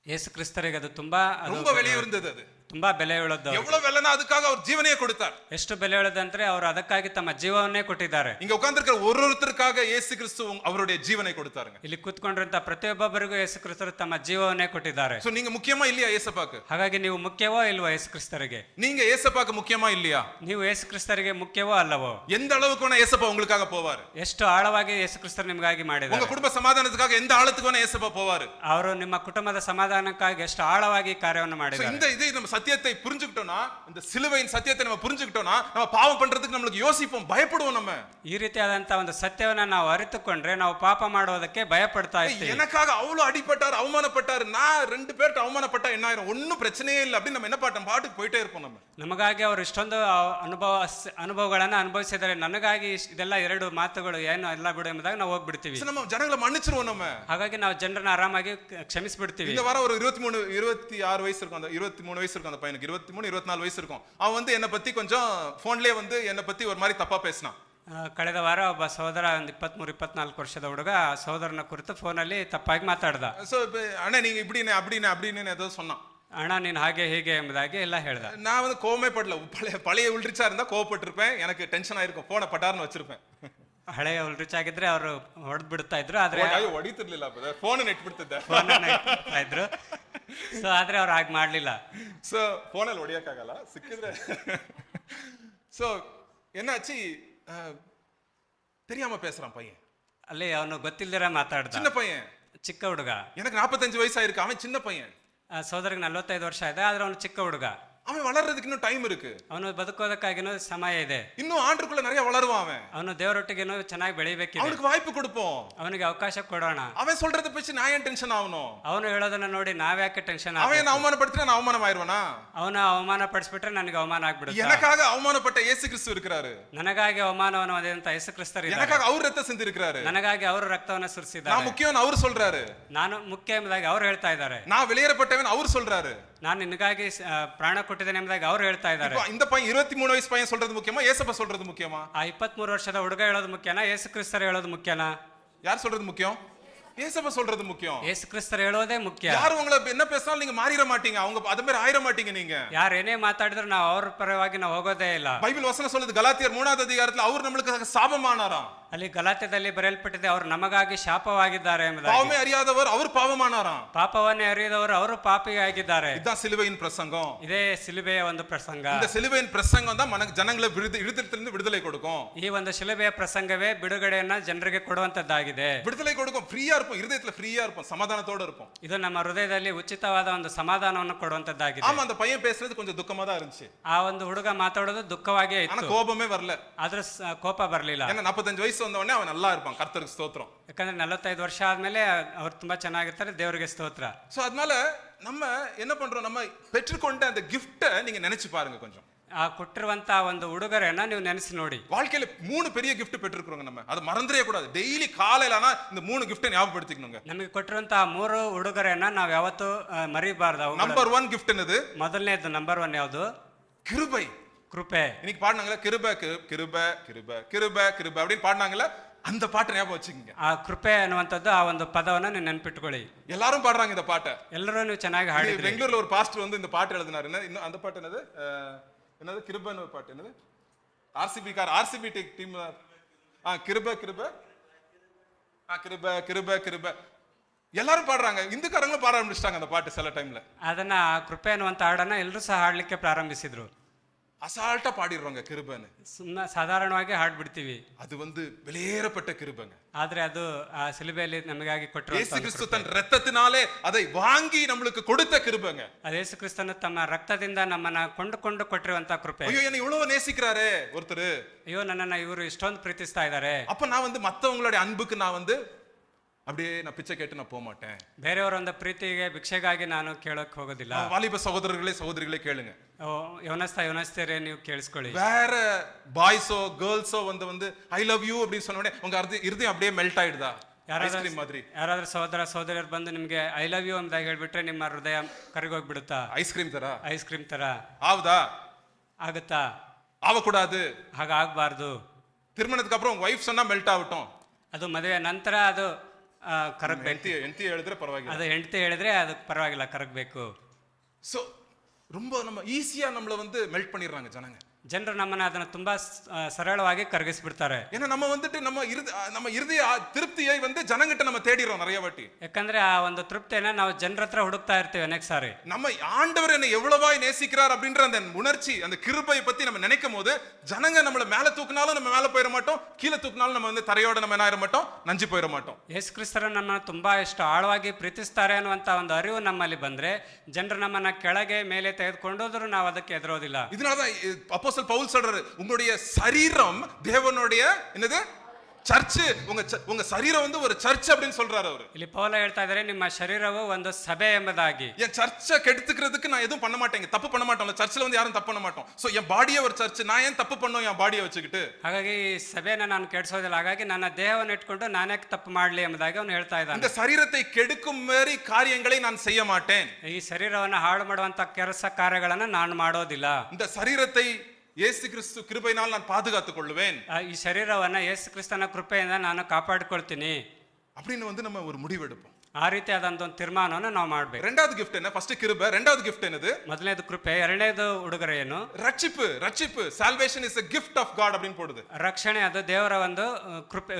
ಯೇಸು ಕ್ರಿಸ್ತರಿಗೆ ಅದು ತುಂಬಾ ரொம்ப விலை இருந்தது. அது ತುಂಬಾ ಬೆಲೆ ಉಳ್ಳದ್ದು. எவ்வளவு விலைனா அதுக்காக அவர் ஜீவனையே கொடுத்தார். ಎಷ್ಟು ಬೆಲೆ ಉಳ್ಳದಂದ್ರೆ ಅವರು ಅದಕ್ಕಾಗಿ ತಮ್ಮ ಜೀವವನ್ನೇ ಕೊಟ್ಟಿದ್ದಾರೆ. இங்க உட்கார்ந்திருக்கிற ஒருத்தருக்காக இயேசு கிறிஸ்து அவருடைய ஜீவனை கொடுத்தாருங்க. ಇಲ್ಲಿ ಕೂತ್ಕೊಂಡಿರುವಂತ ಪ್ರತಿಯೊಬ್ಬರಿಗೂ ಯೇಸು ಕ್ರಿಸ್ತರು ತಮ್ಮ ಜೀವವನ್ನೇ ಕೊಟ್ಟಿದ್ದಾರೆ. சோ நீங்க முக்கியமா இல்லையா ஏசப்பாக்கு? ಹಾಗಾಗಿ ನೀವು ಮುಖ್ಯವೋ ಇಲ್ವೋ ಯೇಸು ಕ್ರಿಸ್ತರಿಗೆ? நீங்க ஏசப்பாக்கு முக்கியமா இல்லையா? ನೀವು ಯೇಸು ಕ್ರಿಸ್ತರಿಗೆ ಮುಖ್ಯವೋ ಅಲ್ಲವೋ? எந்த அளவுக்கு வேணா ஏசப்பா உங்களுக்காக போவாரு. ಎಷ್ಟು ಆಳವಾಗಿ ಯೇಸು ಕ್ರಿಸ್ತರು ನಿಮಗಾಗಿ ಮಾಡಿದ್ದಾರೆ. உங்க குடும்ப சமாதானத்துக்காக எந்த ஆழத்துக்கு வேணா ஏசப்பா போவாரு. ಅವರು ನಿಮ್ಮ ಕುಟುಂಬದ ಸಮಾಧಾನಕ್ಕಾಗಿ ಎಷ್ಟು ಆಳವಾಗಿ ಕಾರ್ಯವನ್ನು ಮಾಡಿದ್ದಾರೆ. இந்த இது நம்ம சத்தியத்தை புரிஞ்சுக்கிட்டோம்னா, இந்த சிலுவையின் சத்தியத்தை நம்ம புரிஞ்சுக்கிட்டோம்னா, நம்ம பாவம் பண்றதுக்கு நம்மளுக்கு யோசிப்போம், பயப்படுவோம். நம்ம ಈ ರೀತಿಯಾದಂತ ಒಂದು ಸತ್ಯವನ್ನ ನಾವು ಅರಿತುಕೊಂಡ್ರೆ ನಾವು ಪಾಪ ಮಾಡುವುದಕ್ಕೆ ಭಯಪಡ್ತಾ ಇರ್ತೀವಿ. எனக்காக அவ்வளவு அடிபட்டார், அவமானப்பட்டார், நான் 2 பேர்ட்ட அவமானப்பட்டா என்ன ஆயிரும், ஒன்னும் பிரச்சனையே இல்லை அப்படின்னு நம்ம என்ன பாட்டுக்கு போயிட்டே இருப்போம். நம்ம ನಮಗಾಗಿ ಅವರು ಇಷ್ಟೊಂದು ಅನುಭವಗಳನ್ನ ಅನುಭವಿಸಿದರೆ ನನಗಾಗಿ ಇದೆಲ್ಲ 2 ಮಾತುಗಳು ಏನು ಎಲ್ಲ ಬಿಡು ಎಂಬುದಾಗಿ ನಾವು ಹೋಗ್ಬಿಡ್ತೀವಿ. நம்ம ஜனங்களை மன்னிச்சிருவோம். நம்ம ಹಾಗಾಗಿ ನಾವು ಜನರನ್ನ ಆರಾಮಾಗಿ ಕ್ಷಮಿಸಿಬಿಡ್ತೀವಿ. இந்த வாரம் ஒரு 26 வயசு இருக்கும், அந்த 23 வயசு இருக்கும் அந்த பையனுக்கு, 23 24 வயசு இருக்கும். அவன் வந்து என்னை பத்தி கொஞ்சம் போன்லயே வந்து என்னை பத்தி ஒரு மாதிரி தப்பா பேசினான். ಕಳೆದ ವಾರ ಒಬ್ಬ ಸಹೋದರ ಒಂದು 23-24 ವರ್ಷದ ಹುಡುಗ ಸಹೋದರನ ಕುರಿತು ಫೋನಲ್ಲಿ ತಪ್ಪಾಗಿ ಮಾತಾಡ್ದ. சோ அண்ணா நீங்க இப்படினே அப்படினே அப்படின்னு ஏதோ சொன்னான். ಅಣ್ಣ ನೀನು ಹಾಗೆ ಹೀಗೆ ಎಂಬುದಾಗಿ ಎಲ್ಲ ಹೇಳ್ದ. நான் வந்து கோவமே படல. பழைய உள்ரிச்சா இருந்தா கோவப்பட்டிருப்பேன், எனக்கு டென்ஷன் ஆயிருக்கும், போனை பட்டார்னு வச்சிருப்பேன். ಹಳೆಯ ಉಲ್ರಿಚ್ ಆಗಿದ್ರೆ ಅವರು ಹೊಡೆದ್ ಬಿಡ್ತಾ ಇದ್ರು, ಆದ್ರೆ ಹೊಡಿತಿರ್ಲಿಲ್ಲ, ಫೋನ್ ನೆಟ್ಬಿಡ್ತಿದ್ದೆ, ಇದ್ರು. ಸೊ ಆದ್ರೆ ಅವ್ರು ಹಾಗೆ ಮಾಡ್ಲಿಲ್ಲ. ಸೊ ಫೋನಲ್ಲಿ ಹೊಡಿಯಕ್ಕಾಗಲ್ಲ, ಸಿಕ್ಕಿದ್ರೆ. ಸೊ என்னாச்சு, தெரியாம பேசுறான் பையன். ಅಲ್ಲಿ ಅವನು ಗೊತ್ತಿಲ್ದಿರ ಮಾತಾಡ್ದ, சின்ன பையன், ಚಿಕ್ಕ ಹುಡುಗ. எனக்கு 45 வயசு ஆயிருக்கு, அவன் சின்ன பையன். ಸೋದರಿಗೆ 45 ವರ್ಷ ಇದೆ, ಆದ್ರೆ ಅವನು ಚಿಕ್ಕ ಹುಡುಗ. அவன் வளர்றதுக்கு இன்னும் டைம் இருக்கு, ಅವನು ಬದುಕೋದಕ್ಕಾಗಿನೂ ಸಮಯ ಇದೆ, இன்னும் ஆண்டுக்குள்ள நிறைய வளருவான். ಅವನು ದೇವರೊಟ್ಟಿಗೆನೂ ಚೆನ್ನಾಗಿ ಬೆಳಿಬೇಕಿದೆ, அவனுக்கு வாய்ப்பு கொடுப்போம், ಅವನಿಗೆ ಅವಕಾಶ ಕೊಡೋಣ. அவன் சொல்றத பேசி நான் ஏன் டென்ஷன் ஆகணும்? ಅವನು ಹೇಳೋದನ್ನ ನೋಡಿ ನಾವ್ಯಾಕೆ ಟೆನ್ಷನ್? அவன் அவமானப்படுத்தினா நான் அவமானம் ஆயிருவானா? ಅವನ ಅವಮಾನ ಪಡಿಸ್ಬಿಟ್ರೆ ನನಗೆ ಅವಮಾನ ಆಗ್ಬಿಡುತ್ತೆ. எனக்காக அவமானப்பட்ட இயேசு கிறிஸ்து இருக்கிறாரு, ನನಗಾಗಿ ಅವಮಾನವನ್ನು ಹೊಂದಿದಂತ ಯೇಸು ಕ್ರಿಸ್ತರು எனக்காக அவர் ரத்தம் சிந்தி இருக்கிறாரு, ನನಗಾಗಿ ಅವರು ರಕ್ತವನ್ನ ಸುರಿಸಿದ್ದಾರೆ. நான் முக்கியம் அவர் சொல்றாரு, ನಾನು ಮುಖ್ಯ ಎಂಬುದಾಗಿ ಅವ್ರು ಹೇಳ್ತಾ ಇದ್ದಾರೆ. நான் வெளியேறப்பட்டவன் அவர் சொல்றாரு, ನಾನು ನಿನಗಾಗಿ ಪ್ರಾಣ ಕೊಟ್ಟಿದ್ದೇನೆ ಎಂಬುದಾಗಿ ಅವ್ರು ಹೇಳ್ತಾ ಇದ್ದಾರೆ. இந்த பையன் 23 வயசு பையன் சொல்றது முக்கியமா, ஏசப்பா சொல்றது முக்கியமா? ಆ 23 ವರ್ಷದ ಹುಡುಗ ಹೇಳೋದು ಮುಖ್ಯನಾ, ಯೇಸು ಕ್ರಿಸ್ತರು ಹೇಳೋದು ಮುಖ್ಯನಾ? யார் சொல்றது முக்கியம்? ஏசப்பா சொல்றது முக்கியம். ಯೇಸು ಕ್ರಿಸ್ತರು ಹೇಳೋದೇ ಮುಖ್ಯ. யார் உங்களை என்ன பேசினாலும் நீங்க மாறிட மாட்டீங்க, அவங்க அத மாதிரி ஆயிர மாட்டீங்க. நீங்க ಯಾರು ಏನೇ ಮಾತಾಡಿದ್ರು ನಾವು ಅವ್ರ ಪರವಾಗಿ ನಾವು ಹೋಗೋದೇ ಇಲ್ಲ. பைபிள் வசனம் சொல்லுது, கலாத்தியர் 3வது அதிகாரத்துல அவர் நம்மளுக்கு சாபமானாராம். ಅಲ್ಲಿ ಗಲಾತ್ಯದಲ್ಲಿ ಬರೆಯಲ್ಪಟ್ಟಿದೆ, ಅವರು ನಮಗಾಗಿ ಶಾಪವಾಗಿದ್ದಾರೆ ಎಂಬುದಾಗಿ. பாவமே அறியாதவர் அவர் பாவமானாராம், ಪಾಪವನ್ನೇ ಅರಿಯದವರು ಅವರು ಪಾಪಿಯಾಗಿದ್ದಾರೆ. இதுதான் சிலுவையின் பிரசங்கம். ಇದೇ ಸಿಲುಬೆಯ ಒಂದು ಪ್ರಸಂಗ. இந்த சிலுவையின் பிரசங்கம் தான் மனக்கு ஜனங்களை இழுத்திலிருந்து விடுதலை கொடுக்கும். ಈ ಒಂದು ಶಿಲುಬೆಯ ಪ್ರಸಂಗವೇ ಬಿಡುಗಡೆಯನ್ನ ಜನರಿಗೆ ಕೊಡುವಂತದ್ದಾಗಿದೆ. விடுதலை கொடுக்கும், ஃப்ரீயா இருப்போம், இருதயத்துல ஃப்ரீயா இருப்போம், சமாதானத்தோட இருப்போம். ಇದು ನಮ್ಮ ಹೃದಯದಲ್ಲಿ ಉಚಿತವಾದ ಒಂದು ಸಮಾಧಾನವನ್ನು ಕೊಡುವಂತದ್ದಾಗಿದೆ. ஆமா, அந்த பையன் பேசுறது கொஞ்சம் துக்கமா தான் இருந்துச்சு. ಆ ಒಂದು ಹುಡುಗ ಮಾತಾಡೋದು ದುಃಖವಾಗೇ ஆனா ಇತ್ತು, கோபமே வரல. ಆದ್ರೂ ಕೋಪ ಬರಲಿಲ್ಲ. ஏன்னா 45 வயசு வந்த உடனே அவன் நல்லா இருப்பான், கர்த்தருக்கு ஸ்தோத்திரம். ಯಾಕಂದ್ರೆ 45 ವರ್ಷ ಆದ್ಮೇಲೆ ಅವ್ರು ತುಂಬಾ ಚೆನ್ನಾಗಿರ್ತಾರೆ, ದೇವರಿಗೆ ಸ್ತೋತ್ರ. சோ அதனால நம்ம என்ன பண்றோம், நம்ம பெற்றுக்கொண்ட அந்த கிஃப்ட நீங்க நினைச்சு பாருங்க கொஞ்சம். ಆ ಕೊಟ್ಟಿರುವಂತ ಒಂದು ಉಡುಗೊರೆಯನ್ನ ನೀವು ನೆನೆಸಿ ನೋಡಿ. வாழ்க்கையில 3 பெரிய கிஃப்ட் பெற்றிருக்கிறோம், நம்ம அதை மறந்துடவே கூடாது. டெய்லி காலையில ஆனா இந்த 3 கிஃப்ட் ஞாபகப்படுத்திக்கணுங்க. ನಮಗೆ ಕೊಟ್ಟಿರುವಂತ 3 ಉಡುಗೊರೆಯನ್ನ ನಾವು ಯಾವತ್ತೂ ಮರಿಬಾರ್ದು. நம்பர் 1 கிஃப்ட் என்னது? ಮೊದಲನೇದು ನಂಬರ್ 1 ಯಾವುದು? கிருபை. ಕೃಪೆ. இன்னைக்கு பாடுனாங்களே, கிருபை கிருபை கிருபை கிருபை கிருபை அப்படின்னு பாடுனாங்களே, அந்த பாட்டை ஞாபகம் வச்சுக்கோங்க. ಆ ಕೃಪೆ ಅನ್ನುವಂಥದ್ದು ಆ ಒಂದು ಪದವನ್ನ ನೀವು ನೆನ್ಪಿಟ್ಕೊಳ್ಳಿ. எல்லாரும் பாடுறாங்க இந்த பாட்டை, ಎಲ್ಲರೂ ನೀವು ಚೆನ್ನಾಗಿ ಹಾಡಿದ್ರಿ. பெங்களூர்ல ஒரு பாஸ்டர் வந்து இந்த பாட்டு எழுதினாரு. இன்னும் அந்த பாட்டு என்னது, என்னது கிருபைன்னு ஒரு பாட்டு, என்னது ஆர்சிபி டீம், கிருபை கிருபை கிருபை கிருபை கிருபை எல்லாரும் பாடுறாங்க. இந்துக்காரங்களும் பாட ஆரம்பிச்சிட்டாங்க அந்த பாட்டு சில டைம்ல. ಅದನ್ನ ಕೃಪೆ ಅನ್ನುವಂತ ಹಾಡನ್ನ ಎಲ್ಲರೂ ಸಹ ಹಾಡ್ಲಿಕ್ಕೆ ಪ್ರಾರಂಭಿಸಿದ್ರು. அசால்ட்டா பாடிடுறோங்க கிருபைன்னு. ಸುಮ್ಮನೆ ಸಾಧಾರಣವಾಗಿ ಹಾಡ್ಬಿಡ್ತೀವಿ. அது வந்து வெளியேறப்பட்ட கிருபைங்க. ಆದ್ರೆ ಅದು ಆ ಸಿಲುಬೆಯಲ್ಲಿ ನಮಗಾಗಿ இயேசு ಕೊಟ್ಟಿರುವಂತ கிறிஸ்து தன் ரத்தத்தினாலே அதை வாங்கி நம்மளுக்கு கொடுத்த கிருபைங்க. ಅದು ಯೇಸು ಕ್ರಿಸ್ತನು ತಮ್ಮ ರಕ್ತದಿಂದ ನಮ್ಮನ್ನ ಕೊಂಡುಕೊಂಡು ಕೊಟ್ಟಿರುವಂತ ಕೃಪೆ. ஐயோ என்னை இவ்வளவு நேசிக்கிறாரே ஒருத்தர், ಅಯ್ಯೋ ನನ್ನನ್ನ ಇವರು ಇಷ್ಟೊಂದು ಪ್ರೀತಿಸ್ತಾ ಇದ್ದಾರೆ. அப்ப நான் வந்து மத்தவங்களுடைய அன்புக்கு நான் வந்து அப்படியே நான் பிச்சை கேட்டு நான் போக மாட்டேன். ಬೇರೆಯವರ ಒಂದು ಪ್ರೀತಿಗೆ ಭಿಕ್ಷೆಗಾಗಿ ನಾನು ಕೇಳಕ್ ಹೋಗೋದಿಲ್ಲ. வாலிப சகோதரர்களே சகோதரிகளே கேளுங்க. ಯವನಸ್ಥರೇ ನೀವು ಕೇಳಿಸ್ಕೊಳ್ಳಿ. வேற பாய்ஸோ கேர்ள்ஸோ வந்து ஐ லவ் யூ அப்படின்னு சொன்ன உடனே உங்க இருதயம் அப்படியே மெல்ட் ஆயிடுதா? ஐஸ்கிரீம் மாதிரி. ಯಾರಾದ್ರೂ ಸಹೋದರ ಸಹೋದರಿಯರು ಬಂದು ನಿಮ್ಗೆ ಐ ಲವ್ ಯು ಅಂತ ಹೇಳ್ಬಿಟ್ರೆ ನಿಮ್ಮ ಹೃದಯ ಕರಗೋಗ್ಬಿಡುತ್ತಾ? ஐஸ்கிரீம் ತರ ಐಸ್ ಕ್ರೀಮ್ ತರ ஆவுதா? ಆಗುತ್ತಾ? ஆகக்கூடாது. ಹಾಗಾಗಬಾರ್ದು. திருமணத்துக்கு அப்புறம் உங்க வைஃப் சொன்னா மெல்ட் ஆகட்டும். ಅದು ಮದುವೆ ನಂತರ ಅದು ಕರಗಬೇಕು. ಎಂತಿ ಹೇಳಿದ್ರೆ ಪರವಾಗಿಲ್ಲ. ಅದು ಹೆಂಡತಿ ಹೇಳಿದ್ರೆ ಅದು ಪರವಾಗಿಲ್ಲ, ಕರಗಬೇಕು. சோ ரொம்ப நம்ம ஈஸியா நம்மள வந்து மெல்ட் பண்ணிடுறாங்க ஜனங்க. ಜನರು ನಮ್ಮನ್ನ ಅದನ್ನ ತುಂಬಾ ಸರಳವಾಗಿ ಕರಗಿಸ್ಬಿಡ್ತಾರೆ. ஏன்னா நம்ம வந்துட்டு நம்ம இருதய திருப்தியை வந்து ஜனங்கிட்ட நம்ம தேடிறோம் நிறைய வாட்டி. ಯಾಕಂದ್ರೆ ಆ ಒಂದು ತೃಪ್ತಿಯನ್ನ ನಾವು ಜನರ ಹತ್ರ ಹುಡುಕ್ತಾ ಇರ್ತೀವಿ ಅನೇಕ ಸಾರಿ. நம்ம ஆண்டவர் என்னை எவ்வளவாய் நேசிக்கிறார் அப்படின்ற அந்த உணர்ச்சி, அந்த கிருபையை பத்தி நம்ம நினைக்கும் போது ஜனங்க நம்மள மேல தூக்குனாலும் நம்ம மேல போயிட மாட்டோம், கீழே தூக்குனாலும் நம்ம வந்து தரையோட நம்ம என்ன ஆயிர மாட்டோம், நஞ்சு போயிட மாட்டோம். ಯೇಸು ಕ್ರಿಸ್ತರು ನಮ್ಮನ್ನ ತುಂಬಾ ಎಷ್ಟು ಆಳವಾಗಿ ಪ್ರೀತಿಸ್ತಾರೆ ಅನ್ನುವಂತ ಒಂದು ಅರಿವು ನಮ್ಮಲ್ಲಿ ಬಂದ್ರೆ ಜನರು ನಮ್ಮನ್ನ ಕೆಳಗೆ ಮೇಲೆ ತೆಗೆದುಕೊಂಡೋದ್ರು ನಾವು ಅದಕ್ಕೆ ಎದುರೋದಿಲ್ಲ. இதனாலதான் அப்போஸ்தலன் பவுல் சொல்றாரு, உங்களுடைய சரீரம் தேவனுடைய என்னது சர்ச், உங்க சரீரம் வந்து ஒரு சர்ச் அப்படின்னு சொல்றாரு அவரு. ಇಲ್ಲಿ ಪೌಲ ಹೇಳ್ತಾ ಇದ್ದಾರೆ, ನಿಮ್ಮ ಶರೀರವು ಒಂದು ಸಭೆ ಎಂಬುದಾಗಿ. என் சர்ச்சை கெடுத்துக்கிறதுக்கு நான் எதுவும் பண்ண மாட்டேங்க, தப்பு பண்ண மாட்டோம்ல, சர்ச்சில் வந்து யாரும் தப்பு பண்ண மாட்டோம். சோ என் பாடியே ஒரு சர்ச், நான் ஏன் தப்பு பண்ணோம் என் பாடியை வச்சுக்கிட்டு? ಹಾಗಾಗಿ ಈ ಸಭೆನ ನಾನು ಕೆಡಿಸೋದಿಲ್ಲ, ಹಾಗಾಗಿ ನನ್ನ ದೇಹವನ್ನು ಇಟ್ಕೊಂಡು ನಾನೇ ತಪ್ಪು ಮಾಡಲಿ ಎಂಬುದಾಗಿ ಅವನು ಹೇಳ್ತಾ ಇದ್ದಾನೆ. இந்த சரீரத்தை கெடுக்கும் மாதிரி காரியங்களை நான் செய்ய மாட்டேன். ಈ ಶರೀರವನ್ನು ಹಾಳು ಮಾಡುವಂತ ಕೆಲಸ ಕಾರ್ಯಗಳನ್ನ ನಾನು ಮಾಡೋದಿಲ್ಲ. இந்த சரீரத்தை இயேசு கிறிஸ்து கிருபையினால் நான் பாதுகாத்துக் கொள்வேன். ಈ ಶರೀರವನ್ನ ಯೇಸು ಕ್ರಿಸ್ತನ ಕೃಪೆಯಿಂದ ನಾನು ಕಾಪಾಡಿಕೊಳ್ತೀನಿ அப்படின்னு வந்து நம்ம ஒரு முடிவு எடுப்போம். ಆ ರೀತಿಯಾದಂತ ಒಂದು ತೀರ್ಮಾನವನ್ನು ನಾವು ಮಾಡ್ಬೇಕು. ரெண்டாவது கிஃப்ட் என்ன? ஃபர்ஸ்ட் கிருபை, ரெண்டாவது கிஃப்ட் என்னது? ಮೊದಲನೇದು ಕೃಪೆ, ಎರಡನೇದು ಉಡುಗೊರೆ ಏನು? ரட்சிப்பு. salvation is a gift of God அப்படினு போடுது. ರಕ್ಷಣೆ ಅದು ದೇವರ ಒಂದು ಕೃಪೆ,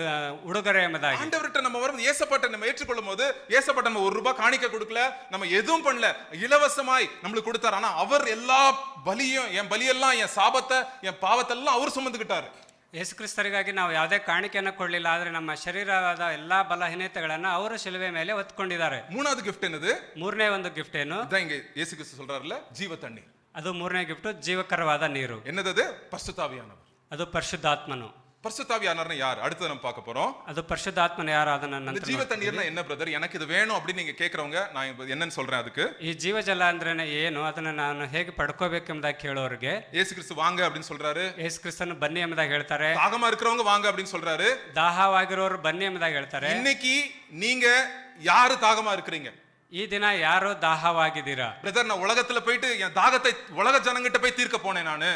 ಉಡುಗೊರೆ ಎಂಬುದಾಗಿ. ஆண்டவர்ட்ட நம்ம வரும் ஏசப்பாட்ட நம்ம ஏற்றுக்கொள்ளும்போது, ஏசப்பாட்ட நம்ம ₹1 காணிக்கை கொடுக்கல, நம்ம எதுவும் பண்ணல, இலவசமாய் நமக்கு கொடுத்தார். ஆனா அவர் எல்லா பலியும், என் பலியெல்லாம், என் சாபத்தை, என் பாவத்தெல்லாம் அவர் சுமந்துக்கிட்டாரு. ಯೇಸು ಕ್ರಿಸ್ತರಿಗಾಗಿ ನಾವು ಯಾವುದೇ ಕಾಣಿಕೆಯನ್ನು ಕೊಡಲಿಲ್ಲ, ಆದ್ರೆ ನಮ್ಮ ಶರೀರದ ಎಲ್ಲಾ ಬಲಹೀನತೆಗಳನ್ನ ಅವರು ಶಿಲುಬೆ ಮೇಲೆ ಹೊತ್ಕೊಂಡಿದ್ದಾರೆ. மூணாவது கிஃப்ட் என்னது? ಮೂರನೇ ಒಂದು ಗಿಫ್ಟ್ ಏನು? இதான் இங்க இயேசு கிறிஸ்து சொல்றாருல, ஜீவ தண்ணீர். ಅದು ಮೂರನೇ ಗಿಫ್ಟ್, ಜೀವಕರವಾದ ನೀರು. என்னது அது? பரிசுத்தாவியானவர். ಅದು ಪರಿಶುದ್ಧಾತ್ಮನು. பரிசுத்தாவியானவர் யார்? அடுத்து நம்ம பார்க்க போறோம். ಅದು ಪರಿಶುದ್ಧಾತ್ಮನು ಯಾರು ಅದನ್ನ இந்த ನಂತರ. ஜீவ தண்ணீர்னா என்ன பிரதர்? எனக்கு இது வேணும் அப்படி நீங்க கேக்குறவங்க நான் என்னன்னு சொல்றேன் அதுக்கு. ಈ ಜೀವಜಲ ಅಂದ್ರೇನೆ ಏನು, ಅದನ್ನ ನಾನು ಹೇಗೆ ಪಡ್ಕೋಬೇಕೆಂಬುದಾಗಿ ಕೇಳೋರಿಗೆ இயேசு கிறிஸ்து வாங்க அப்படின்னு சொல்றாரு. ಯೇಸು ಕ್ರಿಸ್ತನು ಬನ್ನಿ ಎಂಬುದಾಗಿ ಹೇಳ್ತಾರೆ. தாகமா இருக்கிறவங்க வாங்க அப்படின்னு சொல்றாரு. ದಾಹವಾಗಿರೋರು ಬನ್ನಿ ಎಂಬುದಾಗಿ ಹೇಳ್ತಾರೆ. இன்னைக்கு நீங்க யாரு தாகமா இருக்கிறீங்க? ಈ ದಿನ ಯಾರು ದಾಹವಾಗಿದ್ದೀರಾ? பிரதர், நான் உலகத்துல போயிட்டு என் தாகத்தை உலக ஜனங்கிட்ட போய் தீர்க்க போனேன் நானு.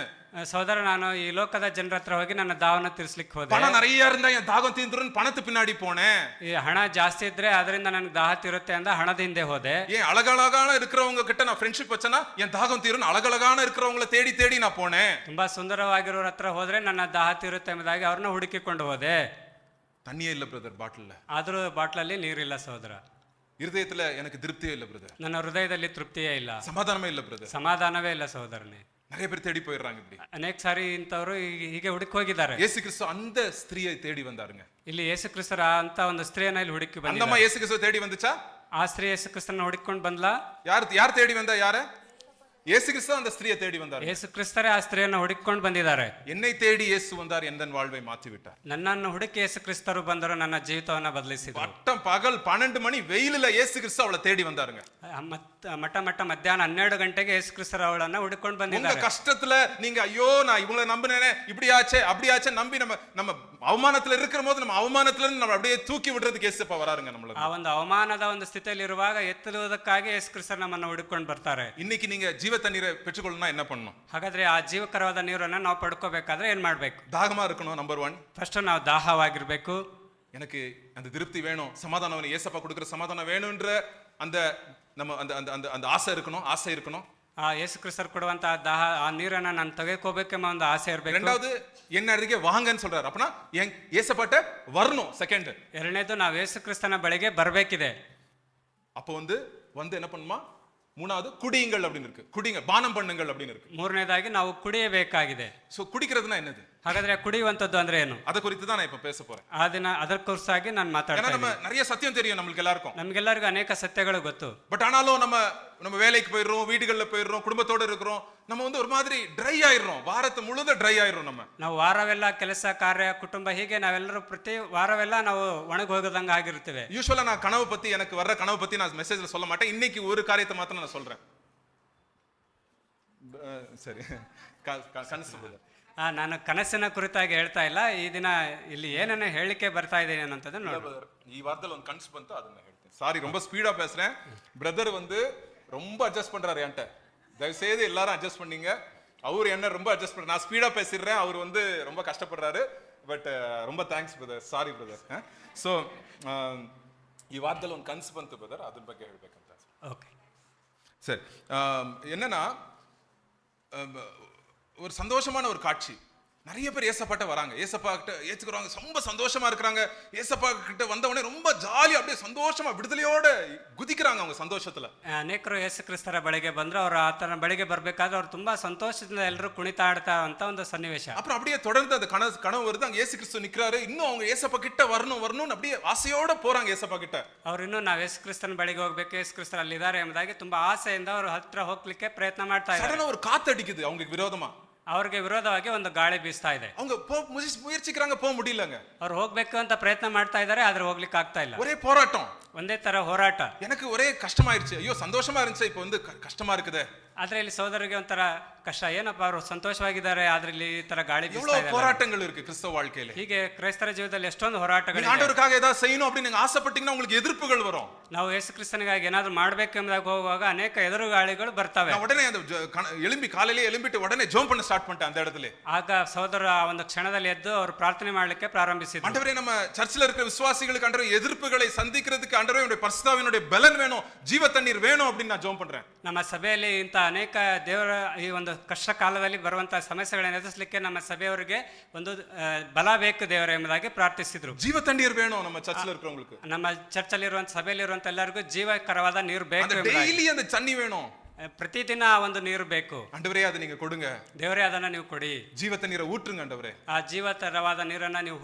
ಸಹೋದರ, ನಾನು ಈ ಲೋಕದ ಜನರ ಹತ್ರ ಹೋಗಿ ನನ್ನ ದಾಹವನ್ನು ತೀರಿಸಲಿಕ್ಕೆ ಹೋದೆ. பணம் நிறைய இருந்தா என் தாகம் தீர்ந்துரும் பணத்து பின்னாடி போனேன். ಈ ಹಣ ಜಾಸ್ತಿ ಇದ್ರೆ ಅದರಿಂದ ನನಗೆ ದಾಹ ತೀರುತ್ತೆ ಅಂತ ಹಣದ ಹಿಂದೆ ಹೋದೆ. ஏன் அழகழகான இருக்கிறவங்க கிட்ட நான் ஃப்ரெண்ட்ஷிப் வச்சனா என் தாகம் தீரும், அழகழகான இருக்கிறவங்கள தேடி தேடி நான் போனேன். ತುಂಬಾ ಸುಂದರವಾಗಿರೋರ ಹತ್ರ ಹೋದ್ರೆ ನನ್ನ ದಾಹ ತೀರುತ್ತೆ ಎಂಬುದಾಗಿ ಅವ್ರನ್ನ ಹುಡುಕಿಕೊಂಡು ಹೋದೆ. தண்ணியே இல்ல பிரதர் பாட்டில்ல. ಆದ್ರೂ ಬಾಟ್ಲಲ್ಲಿ ನೀರಿಲ್ಲ ಸಹೋದರ. இருதயத்துல எனக்கு திருப்தியே இல்ல பிரதர். ನನ್ನ ಹೃದಯದಲ್ಲಿ ತೃಪ್ತಿಯೇ ಇಲ್ಲ, சமாதானமே இல்ல பிரதர். ಸಮಾಧಾನವೇ ಇಲ್ಲ ಸಹೋದರನೇ. நிறைய பேர் தேடி போயிடுறாங்க இப்படி. ಅನೇಕ ಸಾರಿ ಇಂಥವ್ರು ಹೀಗೆ ಹುಡುಕಿ ಹೋಗಿದ್ದಾರೆ. இயேசு கிறிஸ்து அந்த ஸ்திரியை தேடி வந்தாருங்க. ಇಲ್ಲಿ ಯೇಸು ಕ್ರಿಸ್ತರ ಅಂತ ಒಂದು ಸ್ತ್ರೀಯನ್ನ ಇಲ್ಲಿ ಹುಡುಕಿ அந்தம்மா ಬಂದಿದ್ದಾರೆ. இயேசு கிறிஸ்துவை தேடி வந்துச்சா? ಆ ಸ್ತ್ರೀ ಯೇಸು ಕ್ರಿಸ್ತನ ಹುಡುಕೊಂಡು ಬಂದ್ಲಾ? யார் தேடி வந்தா? யார? இயேசு கிறிஸ்து அந்த ஸ்திரியை தேடி வந்தார். ಯೇಸು ಕ್ರಿಸ್ತರೇ ಆ ಸ್ತ್ರೀಯನ್ನು ಹುಡುಕೊಂಡು ಬಂದಿದ್ದಾರೆ. என்னை தேடி இயேசு வந்தார், என் வாழ்வை மாற்றி விட்டார். ನನ್ನನ್ನು ಹುಡುಕಿ ಯೇಸು ಕ್ರಿಸ್ತರು ಬಂದರು, ನನ್ನ ಜೀವಿತವನ್ನ ಬದಲಿಸಿದರು. பட்டம் பகல் 12 மணி வெயிலில் இயேசு கிறிஸ்து அவளை தேடி வந்தாருங்க. ಮಟ್ಟ ಮಧ್ಯಾಹ್ನ 12 ಗಂಟೆಗೆ ಯೇಸು ಕ್ರಿಸ್ತರು ಅವಳನ್ನ ಹುಡುಕೊಂಡು உங்க ಬಂದಿದ್ದಾರೆ. கஷ்டத்துல நீங்க ஐயோ நான் இவங்களை நம்பினேனே, இப்படி ஆச்சே அப்படி ஆச்சே நம்பி நம்ம அவமானத்துல இருக்கிற போது நம்ம அவமானத்துல இருந்து நம்ம அப்படியே தூக்கி விடுறதுக்கு இயேசுப்பா வராருங்க நம்மளுக்கு. ಆ ಒಂದು ಅವಮಾನದ ಒಂದು ಸ್ಥಿತಿಯಲ್ಲಿ ಇರುವಾಗ ಎತ್ತುವುದಕ್ಕಾಗಿ ಯೇಸು ಕ್ರಿಸ್ತರು ನಮ್ಮನ್ನು ಹುಡುಕೊಂಡು ಬರ್ತಾರೆ. இன்னைக்கு நீங்க ஜீவ தண்ணீரை பெற்றுக்கொள்ளணும்னா என்ன பண்ணணும்? ಹಾಗಾದ್ರೆ ಆ ಜೀವಕರವಾದ ನೀರನ್ನ ನಾವು ಪಡ್ಕೋಬೇಕಾದ್ರೆ ಏನ್ ಮಾಡ್ಬೇಕು? தாகமா இருக்கணும். நம்பர் 1, ಫಸ್ಟ್ ನಾವು ದಾಹವಾಗಿರ್ಬೇಕು. எனக்கு அந்த திருப்தி வேணும், சமாதானம் ஏசப்பா கொடுக்குற சமாதானம் வேணும்ன்ற அந்த நம்ம அந்த அந்த அந்த அந்த ஆசை இருக்கணும். ಆ ಯೇಸು ಕ್ರಿಸ್ತರು ಕೊಡುವಂತ ದಾಹ, ಆ ನೀರನ್ನ ನಾನು ತೆಗೆದುಕೋಬೇಕೆಂಬ ಒಂದು ಆಸೆ ಇರಬೇಕು. ரெண்டாவது என்ன அருகே வாங்கன்னு சொல்றாரு. அப்பனா ஏசப்பாட்ட வரணும். செகண்ட், ಎರಡನೇದು ನಾವು ಯೇಸು ಕ್ರಿಸ್ತನ ಬಳಿಗೆ ಬರಬೇಕಿದೆ. அப்போ வந்து என்ன பண்ணுமா? மூணாவது குடியுங்கள் அப்படின்னு இருக்கு. குடிங்க, பானம் பண்ணுங்கள் அப்படின்னு இருக்கு. ಮೂರನೇದಾಗಿ ನಾವು ಕುಡಿಯಬೇಕಾಗಿದೆ. சோ குடிக்கிறதுனா என்னது? ಹಾಗಾದ್ರೆ ಕುಡಿಯುವಂತದ್ದು ಅಂದ್ರೆ ಏನು? ಅದ ಕುರಿತು தான் நான் இப்ப பேச போறேன். ಅದರ ಕುರಿತಾಗಿ ನಾನು ஏன்னா ಮಾತಾಡ್ತಾ நம்ம ಇದ್ದೀನಿ. நிறைய சத்தியம் தெரியும் நம்மளுக்கு எல்லாருக்கும். ನಮ್ಗೆಲ್ಲರಿಗೂ ಅನೇಕ ಸತ್ಯಗಳು ಗೊತ್ತು. பட் ஆனாலும் நம்ம வேலைக்கு போயிடுறோம், வீடுகள்ல போயிடுறோம், குடும்பத்தோட இருக்கிறோம், நம்ம வந்து ஒரு மாதிரி ட்ரை ஆயிடுறோம், வாரத்தை முழுத ட்ரை ஆயிடுறோம். ನಾವು ವಾರವೆಲ್ಲ ಕೆಲಸ ಕಾರ್ಯ ಕುಟುಂಬ ಹೀಗೆ ನಾವೆಲ್ಲರೂ ಪ್ರತಿ ವಾರವೆಲ್ಲ ನಾವು ಒಣಗಿ ಹೋಗೋದಂಗ ಆಗಿರ್ತೇವೆ. யூசுவலா நான் கனவு பத்தி, எனக்கு வர்ற கனவு பத்தி நான் மெசேஜ்ல சொல்ல மாட்டேன். இன்னைக்கு ஒரு காரியத்தை மாத்திரம் நான் சொல்றேன். சரி, கனசு. ನಾನು ಕನಸಿನ ಕುರಿತಾಗಿ ಹೇಳ್ತಾ ಇಲ್ಲ. ಈ ದಿನ ಇಲ್ಲಿ ಏನನ್ನ ಹೇಳಿಕೆ ಬರ್ತಾ ಇದೆ ಅನ್ನೋಂಥದ್ದು ನೋಡಿ. ಈ ವಾರದಲ್ಲಿ ಒಂದು ಕನಸು ಬಂತು, ಅದನ್ನ ಹೇಳ್ತೀನಿ. சாரி, ரொம்ப ஸ்பீடா பேசுறேன். பிரதர் வந்து ரொம்ப அட்ஜஸ்ட் பண்றாரு என்கிட்ட. தயவு செய்து எல்லாரும் அட்ஜஸ்ட் பண்ணீங்க. அவர் என்ன ரொம்ப அட்ஜஸ்ட் பண்ற, நான் ஸ்பீடா பேசிடுறேன், அவர் வந்து ரொம்ப கஷ்டப்படுறாரு. பட் ரொம்ப thanks brother. Sorry brother. So ಈ ವಾರದಲ್ಲಿ ಒಂದು ಕನಸು ಬಂತು ಬ್ರದರ್, ಅದ್ರ ಬಗ್ಗೆ ಹೇಳ್ಬೇಕಂತ. ಓಕೆ, சரி. என்னன்னா ஒரு சந்தோஷமான ஒரு காட்சி. நிறைய பேர் ஏசப்பாட்ட வராங்க, ஏசப்பா கிட்ட ஏத்துக்குறாங்க, ரொம்ப சந்தோஷமா இருக்கிறாங்க. ஏசப்பா கிட்ட வந்த உடனே ரொம்ப ஜாலியா அப்படியே சந்தோஷமா விடுதலையோட குதிக்கிறாங்க அவங்க சந்தோஷத்துல. ಅನೇಕರು ಯೇಸು ಕ್ರಿಸ್ತರ ಬಳಿಗೆ ಬಂದ್ರು. ಅವರು ಆತನ ಬಳಿಗೆ ಬರ್ಬೇಕಾದ್ರೆ ಅವ್ರು ತುಂಬಾ ಸಂತೋಷದಿಂದ ಎಲ್ಲರೂ ಕುಣಿತಾ ಆಡ್ತಾ ಅಂತ ಒಂದು ಸನ್ನಿವೇಶ. அப்புறம் அப்படியே தொடர்ந்து அந்த கனவு வருது. அங்க ஏசு கிறிஸ்து நிக்கிறாரு. இன்னும் அவங்க ஏசப்பா கிட்ட வரணும்னு அப்படியே ஆசையோட போறாங்க ஏசப்பா கிட்ட. ಅವ್ರು ಇನ್ನೂ ನಾವು ಯೇಸು ಕ್ರಿಸ್ತನ ಬಳಿಗೆ ಹೋಗ್ಬೇಕು, ಯೇಸು ಕ್ರಿಸ್ತರು ಅಲ್ಲಿದ್ದಾರೆ ಎಂಬುದಾಗಿ ತುಂಬಾ ಆಸೆಯಿಂದ ಅವರು ಹತ್ರ ಹೋಗ್ಲಿಕ್ಕೆ ಪ್ರಯತ್ನ ಮಾಡ್ತಾ ಇದ್ದಾರೆ. சடனா ஒரு காத்தடிக்குது அவங்களுக்கு விரோதமா. ಅವ್ರಿಗೆ ವಿರೋಧವಾಗಿ ಒಂದು ಗಾಳಿ ಬೀಸ್ತಾ ಇದೆ. அவங்க முயற்சிக்கிறாங்க, போக முடியலங்க. ಅವ್ರು ಹೋಗ್ಬೇಕು ಅಂತ ಪ್ರಯತ್ನ ಮಾಡ್ತಾ ಇದ್ದಾರೆ, ಆದ್ರೆ ಹೋಗ್ಲಿಕ್ಕೆ ಆಗ್ತಾ ಇಲ್ಲ. ஒரே போராட்டம், ಒಂದೇ ತರ ಹೋರಾಟ. எனக்கு ஒரே கஷ்டமாயிருச்சு. ஐயோ சந்தோஷமா இருந்துச்சு, இப்போ வந்து கஷ்டமா இருக்குதே. ಆದ್ರೆ ಇಲ್ಲಿ ಸಹೋದರಿಗೆ ಒಂಥರ ಕಷ್ಟ. ಏನಪ್ಪ, ಅವರು ಸಂತೋಷವಾಗಿದ್ದಾರೆ, ಆದ್ರೆ ಇಲ್ಲಿ ಈ ತರ ಗಾಳಿ ಬೀಸ್ತಾ எவ்வளவு ಇದೆ. போராட்டங்கள் இருக்கு கிறிஸ்தவ வாழ்க்கையில. ಹೀಗೆ ಕ್ರೈಸ್ತರ ಜೀವಿತದಲ್ಲಿ ಎಷ್ಟೊಂದು ಹೋರಾಟಗಳು. ஆண்டவருக்காக ஏதாவது செய்யணும் அப்படின்னு நீங்க ஆசைப்பட்டீங்கன்னா உங்களுக்கு எதிர்ப்புகள் வரும். ನಾವು ಯೇಸು ಕ್ರಿಸ್ತನಿಗಾಗಿ ಏನಾದ್ರು ಮಾಡ್ಬೇಕು ಎಂಬುದಾಗಿ ಹೋಗುವಾಗ ಅನೇಕ ಎದುರುಗಾಳಿಗಳು ಬರ್ತವೆ. நான் உடனே அந்த காலையிலே எழும்பிட்டு உடனே ஜெபம் பண்ண ஸ்டார்ட் பண்ணிட்டேன் அந்த இடத்துல. ಆಗ ಸಹೋದರ ಆ ಒಂದು ಕ್ಷಣದಲ್ಲಿ ಎದ್ದು ಅವರು ಪ್ರಾರ್ಥನೆ ಮಾಡ್ಲಿಕ್ಕೆ ಪ್ರಾರಂಭಿಸಿದ್ರು. ஆண்டவரே, நம்ம சர்ச்சில் இருக்கிற விசுவாசிகளுக்கு ஆண்டவரே எதிர்ப்புகளை சந்திக்கிறதுக்கு ஆண்டவரே உடைய பரிசுத்தாவினுடைய பலன் வேணும், ஜீவ தண்ணீர் வேணும் அப்படின்னு நான் ஜெபம் பண்றேன். ನಮ್ಮ ಸಭೆಯಲ್ಲಿ ಇಂಥ ಅನೇಕ ದೇವರ ಈ ಒಂದು ಕಷ್ಟ ಕಾಲದಲ್ಲಿ ಬರುವಂತಹ ಸಮಸ್ಯೆಗಳನ್ನು ಎದುರಿಸಲಿಕ್ಕೆ ನಮ್ಮ ಸಭೆಯವರಿಗೆ ಒಂದು ಬಲ ಬೇಕು ದೇವರ ಎಂಬುದಾಗಿ ಪ್ರಾರ್ಥಿಸಿದ್ರು. ஜீவ தண்ணீர் வேணும் நம்ம சர்ச்சில் இருக்கிறவங்களுக்கு. ನಮ್ಮ ಚರ್ಚಲ್ಲಿ ಇರುವಂತ ಸಭೆಯಲ್ಲಿ ಇರುವಂತ ಎಲ್ಲರಿಗೂ ಜೀವಕರವಾದ ನೀರು ಬೇಕು. ಡೈಲಿ அந்த தண்ணி வேணும், ಪ್ರತಿದಿನ ಒಂದು ನೀರು ಬೇಕು. ஆண்டவரே அதை நீங்க கொடுங்க, ದೇವರೇ ಅದನ್ನ ನೀವು ಕೊಡಿ. ஜீவ தண்ணீரை ஊற்றுங்க ஆண்டவரே. ಆ ಜೀವಕರವಾದ ನೀರನ್ನ ನೀವು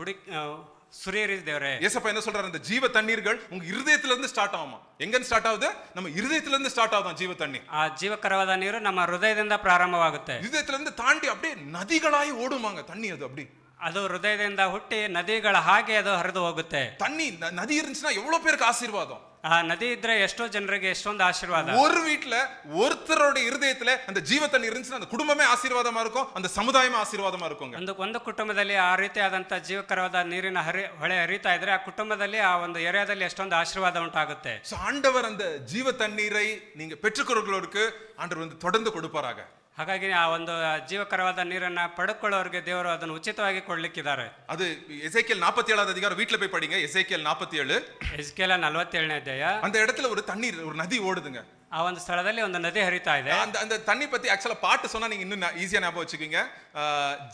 ಸುರಿಯಿರಿ ದೇವರೇ. ஏசப்பா என்ன சொல்றாரு, அந்த ஜீவ தண்ணீர்கள் உங்க இருதயத்துல இருந்து ஸ்டார்ட் ஆகுமா. எங்க ஸ்டார்ட் ஆகுது? நம்ம இருதயத்துல இருந்து ஸ்டார்ட் ஆகுதான் ஜீவ தண்ணி. ಆ ಜೀವಕರವಾದ ನೀರು ನಮ್ಮ ಹೃದಯದಿಂದ ಪ್ರಾರಂಭವಾಗುತ್ತೆ. இருதயத்துல இருந்து தாண்டி அப்படியே நதிகளாய் ஓடுமாங்க தண்ணி. ಅದು ಹೃದಯದಿಂದ ಹುಟ್ಟಿ ನದಿಗಳ ಹಾಗೆ ಅದು ಹರಿದು ಹೋಗುತ್ತೆ. தண்ணி நதி இருந்துச்சுன்னா எவ்வளவு பேருக்கு ஆசீர்வாதம். ಆ ನದಿ ಇದ್ರೆ ಎಷ್ಟೋ ಜನರಿಗೆ ಎಷ್ಟೊಂದು ಆಶೀರ್ವಾದ. ஒரு வீட்ல ஒருத்தரோட இருதயத்துல அந்த ஜீவ தண்ணி இருந்துச்சுன்னா அந்த குடும்பமே ஆசீர்வாதமா இருக்கும், அந்த சமுதாயமே ஆசீர்வாதமா இருக்குங்க. ಒಂದು ಕುಟುಂಬದಲ್ಲಿ ಆ ರೀತಿಯಾದಂತ ಜೀವಕರವಾದ ನೀರಿನ ಹೊಳೆ ಹರಿತಾ ಇದ್ರೆ ಆ ಕುಟುಂಬದಲ್ಲಿ ಆ ಒಂದು ಏರಿಯಾದಲ್ಲಿ ಎಷ್ಟೊಂದು ಆಶೀರ್ವಾದ ಉಂಟಾಗುತ್ತೆ. சோ ஆண்டவர் அந்த ஜீவ தண்ணீரை நீங்க பெற்றுக்கொள்கிறவர்களுக்கு ஆண்டவர் வந்து தொடர்ந்து கொடுப்பாராக. ಹಾಗಾಗಿ ಆ ಒಂದು ಜೀವಕರವಾದ ನೀರನ್ನ ಪಡೆದುಕೊಳ್ಳೋರಿಗೆ ದೇವರು ಅದನ್ನು ಉಚಿತವಾಗಿ ಕೊಡ್ಲಿಕ್ಕಿದ್ದಾರೆ. ಅದು எசேக்கியேல் 47வது அதிகாரம் வீட்ல போய் படிங்க. எசேக்கியேல் 47. ಎಜ್ಕೇಲ 47ನೇ ಅಧ್ಯಾಯ. அந்த இடத்துல ஒரு தண்ணீர், ஒரு நதி ஓடுதுங்க. ಆ ಒಂದು ಸ್ಥಳದಲ್ಲಿ ಒಂದು ನದಿ ಹರಿತಾ ಇದೆ. அந்த தண்ணி பத்தி ஆக்சுவலா பாட்டு சொன்னா நீங்க இன்னும் ஈஸியா ஞாபகம் வச்சுக்கீங்க.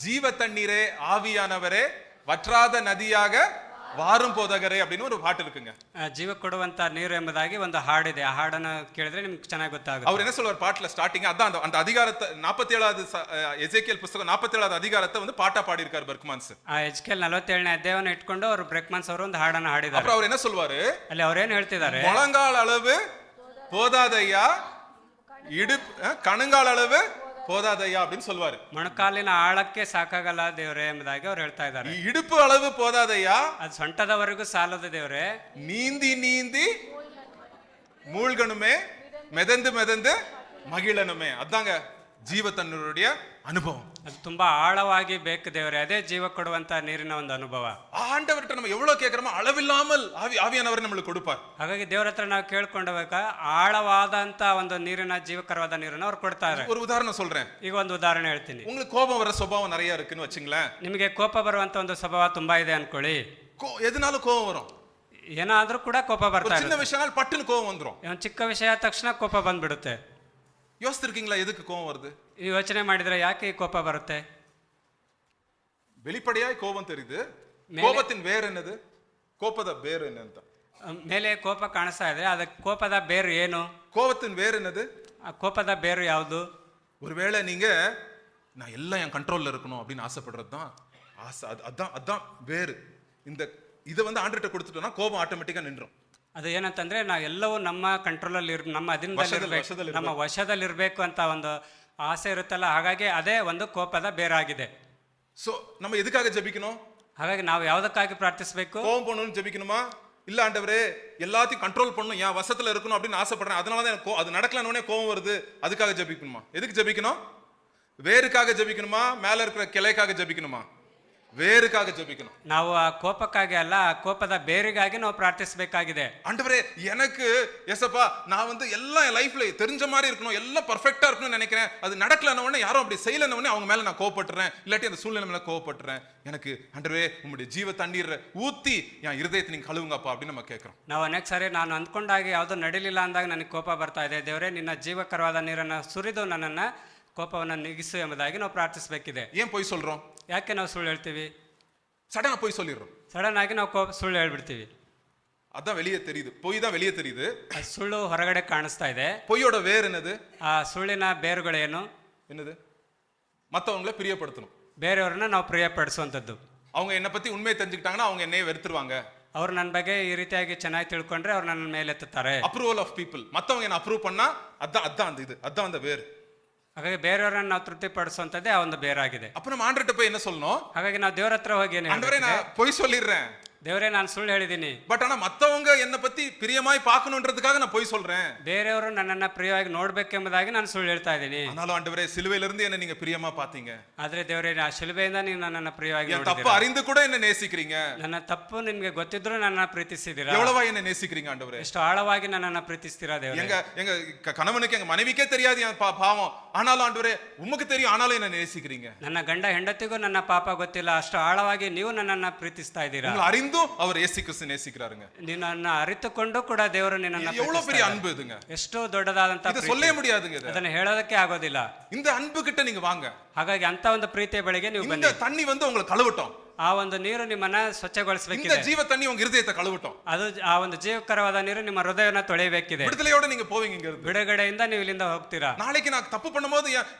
ஜீவ தண்ணீரே ஆவியானவரே வற்றாத நதியாக வாரும் போதகரே அப்படின்னு ஒரு பாட்டு இருக்குங்க. ಜೀವ ಕೊಡುವಂತ ನೀರು ಎಂಬುದಾಗಿ ಒಂದು ಹಾಡಿದೆ. ಆ ಹಾಡನ್ನು ಕೇಳಿದ್ರೆ ನಿಮ್ಗೆ ಚೆನ್ನಾಗಿ ಗೊತ್ತಾಗುತ್ತೆ. அவர் என்ன சொல்வார் பாட்டுல ஸ்டார்டிங் அதான் அந்த அதிகாரத்தை 47வது எசேக்கியேல் புத்தகம் 47வது அதிகாரத்தை வந்து பாட்டா பாடி இருக்கார் பெர்க்மான்ஸ். ಆ ಎಜ್ಕೇಲ್ 47ನೇ ಅಧ್ಯಾಯವನ್ನು ಇಟ್ಕೊಂಡು ಅವರು ಬ್ರೆಕ್ಮನ್ಸ್ ಅವರು ಒಂದು ಹಾಡನ್ನು ಹಾಡಿದ್ದಾರೆ. அப்புறம் அவர் என்ன சொல்வாரு, ಅಲ್ಲಿ ಅವ್ರೇನು ಹೇಳ್ತಿದ್ದಾರೆ, முழங்கால் அளவு போதாதையா, இடுப்பு கணுங்கால் அளவு போதாதையா அப்படின்னு சொல்வாரு. ಮೊಣಕಾಲಿನ ಆಳಕ್ಕೆ ಸಾಕಾಗಲ್ಲ ದೇವರೇ ಎಂಬುದಾಗಿ ಅವ್ರು ಹೇಳ್ತಾ ಇದ್ದಾರೆ. இடுப்பு அளவு போதாதையா, ಅದು ಸೊಂಟದವರೆಗೂ ಸಾಲದು ದೇವರೇ. நீந்தி நீந்தி மூழ்கணுமே, மிதந்து மிதந்து மகிழணுமே. அதாங்க ஜீவ தண்ணீருடைய அனுபவம். ಅದು ತುಂಬಾ ಆಳವಾಗಿ ಬೇಕು ದೇವರೇ. ಅದೇ ಜೀವ ಕೊಡುವಂತ ನೀರಿನ ಒಂದು ಅನುಭವ. ஆண்டவர்கிட்ட நம்ம எவ்வளவு கேட்கிறோமோ அளவில்லாமல் ஆவியானவர் நம்மளுக்கு கொடுப்பார். ಹಾಗಾಗಿ ದೇವರ ಹತ್ರ ನಾವು ಕೇಳ್ಕೊಂಡಬೇಕಾ ಆಳವಾದಂತ ಒಂದು ನೀರಿನ ಜೀವಕರವಾದ ನೀರನ್ನು ಅವ್ರು ಕೊಡ್ತಾರೆ. ஒரு உதாரணம் சொல்றேன். ಈಗ ಒಂದು ಉದಾಹರಣೆ ಹೇಳ್ತೀನಿ. உங்களுக்கு கோபம் வர சுபாவம் நிறைய இருக்குன்னு வச்சுங்களேன். ನಿಮಗೆ ಕೋಪ ಬರುವಂತ ಒಂದು ಸ್ವಭಾವ ತುಂಬಾ ಇದೆ ಅನ್ಕೊಳ್ಳಿ. எதனால கோபம் வரும்? ಏನಾದ್ರೂ ಕೂಡ ಕೋಪ ಬರ್ತಾ சின்ன ಇರುತ್ತೆ. விஷயனால ಪಟ್ಟನು கோபம் வந்துரும். ಒಂದು ಚಿಕ್ಕ ವಿಷಯ ಆದ ತಕ್ಷಣ ಕೋಪ ಬಂದ್ಬಿಡುತ್ತೆ. யோசிச்சிருக்கீங்களா எதுக்கு கோபம் வருது? ಈ ಯೋಚನೆ ಮಾಡಿದ್ರೆ ಯಾಕೆ ಈ ಕೋಪ ಬರುತ್ತೆ? வெளிப்படையாய் கோபம் தெரியுது. கோபத்தின் வேர் என்னது? கோபದ ಬೇರು என்ன ಅಂತ ಮೇಲೆ ಕೋಪ ಕಾಣಿಸ್ತಾ ಇದೆ, ಅದಕ್ಕೆ ಕೋಪದ ಬೇರು ಏನು? கோபத்தின் வேர் என்னது? ಆ ಕೋಪದ ಬೇರು ಯಾವುದು? ஒருவேளை நீங்க நான் எல்லாம் என் கண்ட்ரோல்ல இருக்கணும் அப்படின்னு ஆசைப்படுறது தான் ஆசை. அதான் அதான் வேறு. இதை வந்து ஆண்டர்கிட்ட கொடுத்துட்டோம்னா கோபம் ஆட்டோமேட்டிக்கா நின்றும். ಅದು ಏನಂತಂದ್ರೆ ನಾವು ಎಲ್ಲವೂ ನಮ್ಮ ಕಂಟ್ರೋಲಲ್ಲಿ ನಮ್ಮ ಅಧೀನದಲ್ಲಿ ನಮ್ಮ ವಶದಲ್ಲಿರ್ಬೇಕು ಅಂತ ಒಂದು ಆಸೆ ಇರುತ್ತಲ್ಲ, ಹಾಗಾಗಿ ಅದೇ ಒಂದು ಕೋಪದ ಬೇರಾಗಿದೆ. சோ நம்ம எதுக்காக ஜெபிக்கணும்? ಹಾಗಾಗಿ ನಾವು ಯಾವುದಕ್ಕಾಗಿ ಪ್ರಾರ್ಥಿಸಬೇಕು? கோபம் பண்ணணும்னு ஜெபிக்கணுமா? இல்ல ஆண்டவரே எல்லாத்தையும் கண்ட்ரோல் பண்ணணும், என் வசத்துல இருக்கணும் அப்படின்னு ஆசைப்படுறேன், அதனால தான் எனக்கு அது நடக்கலன்னு கோபம் வருது, அதுக்காக ஜெபிக்கணுமா? எதுக்கு ஜெபிக்கணும்? வேருக்காக ஜெபிக்கணுமா? மேல இருக்கிற கிளைக்காக ஜெபிக்கணுமா? வேருக்காக ஜெபிக்கணும். ನಾವು ಆ ಕೋಪಕ್ಕಾಗಿ ಅಲ್ಲ, ಆ ಕೋಪದ ಬೇರಿಗಾಗಿ ನಾವು ಪ್ರಾರ್ಥಿಸಬೇಕಾಗಿದೆ. ஆண்டவரே எனக்கு ஏசப்பா நான் வந்து எல்லாம் என் லைஃப்ல தெரிஞ்ச மாதிரி இருக்கணும், எல்லாம் பர்ஃபெக்ட்டா இருக்கணும்னு நினைக்கிறேன், அது நடக்கலன உடனே யாரும் அப்படி செய்யலன உடனே அவங்க மேல நான் கோபப்படுறேன், இல்லாட்டி அந்த சூழ்நிலை மேல கோபப்படுறேன். எனக்கு ஆண்டவரே உம்முடைய ஜீவ தண்ணீர் ஊத்தி என் இருதயத்தை நீங்க கழுவுங்கப்பா அப்படின்னு நம்ம கேட்கிறோம். ನಾವು ಅನೇಕ ಸಾರಿ ನಾನು ಅಂದ್ಕೊಂಡಾಗ ಯಾವುದು ನಡೀಲಿಲ್ಲ ಅಂದಾಗ ನನಗೆ ಕೋಪ ಬರ್ತಾ ಇದೆ, ದೇವರೇ ನಿನ್ನ ಜೀವಕರವಾದ ನೀರನ್ನು ಸುರಿದು ನನ್ನನ್ನ ಕೋಪವನ್ನು ನೀಗಿಸು ಎಂಬುದಾಗಿ ನಾವು ಪ್ರಾರ್ಥಿಸಬೇಕಿದೆ. ஏன் போய் சொல்றோம்? ಯಾಕೆ ನಾವು ಸುಳ್ಳು ಹೇಳ್ತೀವಿ? சடனா போய் சொல்லிடுறோம். ಸಡನ್ ಆಗಿ ನಾವು ಸುಳ್ಳು ಹೇಳ್ಬಿಡ್ತೀವಿ. அதான் வெளியே தெரியுது, பொய் தான் வெளியே தெரியுது. ಅದು ಸುಳ್ಳು ಹೊರಗಡೆ ಕಾಣಿಸ್ತಾ ಇದೆ. பொய்யோட வேர் என்னது? ಆ ಸುಳ್ಳಿನ ಬೇರುಗಳೇನು? என்னது? மத்தவங்களை பிரியப்படுத்தணும். ಬೇರೆಯವ್ರನ್ನ ನಾವು ಪ್ರಿಯಪಡಿಸುವಂಥದ್ದು. அவங்க என்ன பத்தி உண்மையை தெரிஞ்சுக்கிட்டாங்கன்னா அவங்க என்னைய வெறுத்துருவாங்க. ಅವ್ರು ನನ್ನ ಬಗ್ಗೆ ಈ ರೀತಿಯಾಗಿ ಚೆನ್ನಾಗಿ ತಿಳ್ಕೊಂಡ್ರೆ ಅವ್ರು ನನ್ನ ಮೇಲೆ ಎತ್ತುತ್ತಾರೆ. அப்ரூவல் ஆஃப் பீப்புள், மத்தவங்க என்ன அப்ரூவ் பண்ணா அதான் அதான் அந்த இது, அதான் அந்த வேர். ಹಾಗಾಗಿ ಬೇರೆಯವ್ರನ್ನ ನಾವು ತೃಪ್ತಿಪಡಿಸುವಂಥದ್ದೇ ಆ ಒಂದು ಬೇರಾಗಿದೆ. அப்ப நம்ம ஆண்டர்ட்ட போய் என்ன சொல்லணும்? ಹಾಗಾಗಿ ನಾವು ದೇವರ ಹತ್ರ ಹೋಗಿ ಏನು ஆண்டவரே நான் பொய் சொல்லிடுறேன், ದೇವರೇ ನಾನು ಸುಳ್ಳು ಹೇಳಿದ್ದೀನಿ, பட் ஆனா மத்தவங்க என்ன பத்தி பிரியமாய் பார்க்கணும்ன்றதுக்காக நான் பொய் சொல்றேன், ಬೇರೆಯವರು ನನ್ನನ್ನ ಪ್ರಿಯವಾಗಿ ನೋಡ್ಬೇಕೆಂಬುದಾಗಿ ನಾನು ಸುಳ್ಳು ಹೇಳ್ತಾ ಇದ್ದೀನಿ. ஆனாலும் ஆண்டவரே சிலுவையில இருந்து என்ன நீங்க பிரியமா பாத்தீங்க, ಆದ್ರೆ ದೇವರೇ ಆ ಶಿಲುಬೆಯಿಂದ ನೀವು ನನ್ನನ್ನ ಪ್ರಿಯವಾಗಿ என் தப்பு அறிந்து கூட என்ன நேசிக்கிறீங்க, ನನ್ನ ತಪ್ಪು ನಿಮ್ಗೆ ಗೊತ್ತಿದ್ರು ನನ್ನ ಪ್ರೀತಿಸಿದ್ದೀರಾ, எவ்வளவா என்ன நேசிக்கிறீங்க ஆண்டவரே, ಎಷ್ಟು ಆಳವಾಗಿ ನನ್ನನ್ನ ಪ್ರೀತಿಸ್ತೀರಾ ದೇವರೇ. எங்க கணவனுக்கு எங்க மனைவிக்கே தெரியாது என் பாவம், ஆனாலும் ஆண்டவரே உமக்கு தெரியும், ஆனாலும் என்ன நேசிக்கிறீங்க. ನನ್ನ ಗಂಡ ಹೆಂಡತಿಗೂ ನನ್ನ ಪಾಪ ಗೊತ್ತಿಲ್ಲ, ಅಷ್ಟು ಆಳವಾಗಿ ನೀವು ನನ್ನನ್ನ ಪ್ರೀತಿಸ್ತಾ ಇದ್ದೀರಾ. உங்களை அறிந்தும் அவர் இயேசு கிறிஸ்து நேசிக்கிறாருங்க. ನಿನ್ನನ್ನ ಅರಿತುಕೊಂಡು ಕೂಡ ದೇವರು ನಿನ್ನನ್ನ எவ்வளவு பெரிய அன்பு இதுங்க, ಎಷ್ಟು ದೊಡ್ಡದಾದಂತ இத சொல்லவே முடியாதுங்க, ಅದನ್ನ ಹೇಳೋದಕ್ಕೆ ಆಗೋದಿಲ್ಲ. இந்த அன்பு கிட்ட நீங்க வாங்க. ಹಾಗಾಗಿ ಅಂತ ಒಂದು ಪ್ರೀತಿಯ ಬಳಿಗೆ ನೀವು இந்த ಬನ್ನಿ. தண்ணி வந்து உங்களை கழுவட்டும், ಆ ಒಂದು ನೀರು ನಿಮ್ಮನ್ನ இந்த ಸ್ವಚ್ಛಗೊಳಿಸಬೇಕಿದೆ. ஜீவ தண்ணி உங்க இருதயத்தை கழுவட்டும், ಅದು ಆ ಒಂದು ಜೀವಕರವಾದ ನೀರು ನಿಮ್ಮ ಹೃದಯವನ್ನು ತೊಳೆಯಬೇಕಿದೆ. விடுதலையோட நீங்க போவீங்க இங்க இருந்து. ಬಿಡುಗಡೆಯಿಂದ ನೀವು ಇಲ್ಲಿಂದ ಹೋಗ್ತೀರಾ. நாளைக்கு நான் தப்பு பண்ணும்போது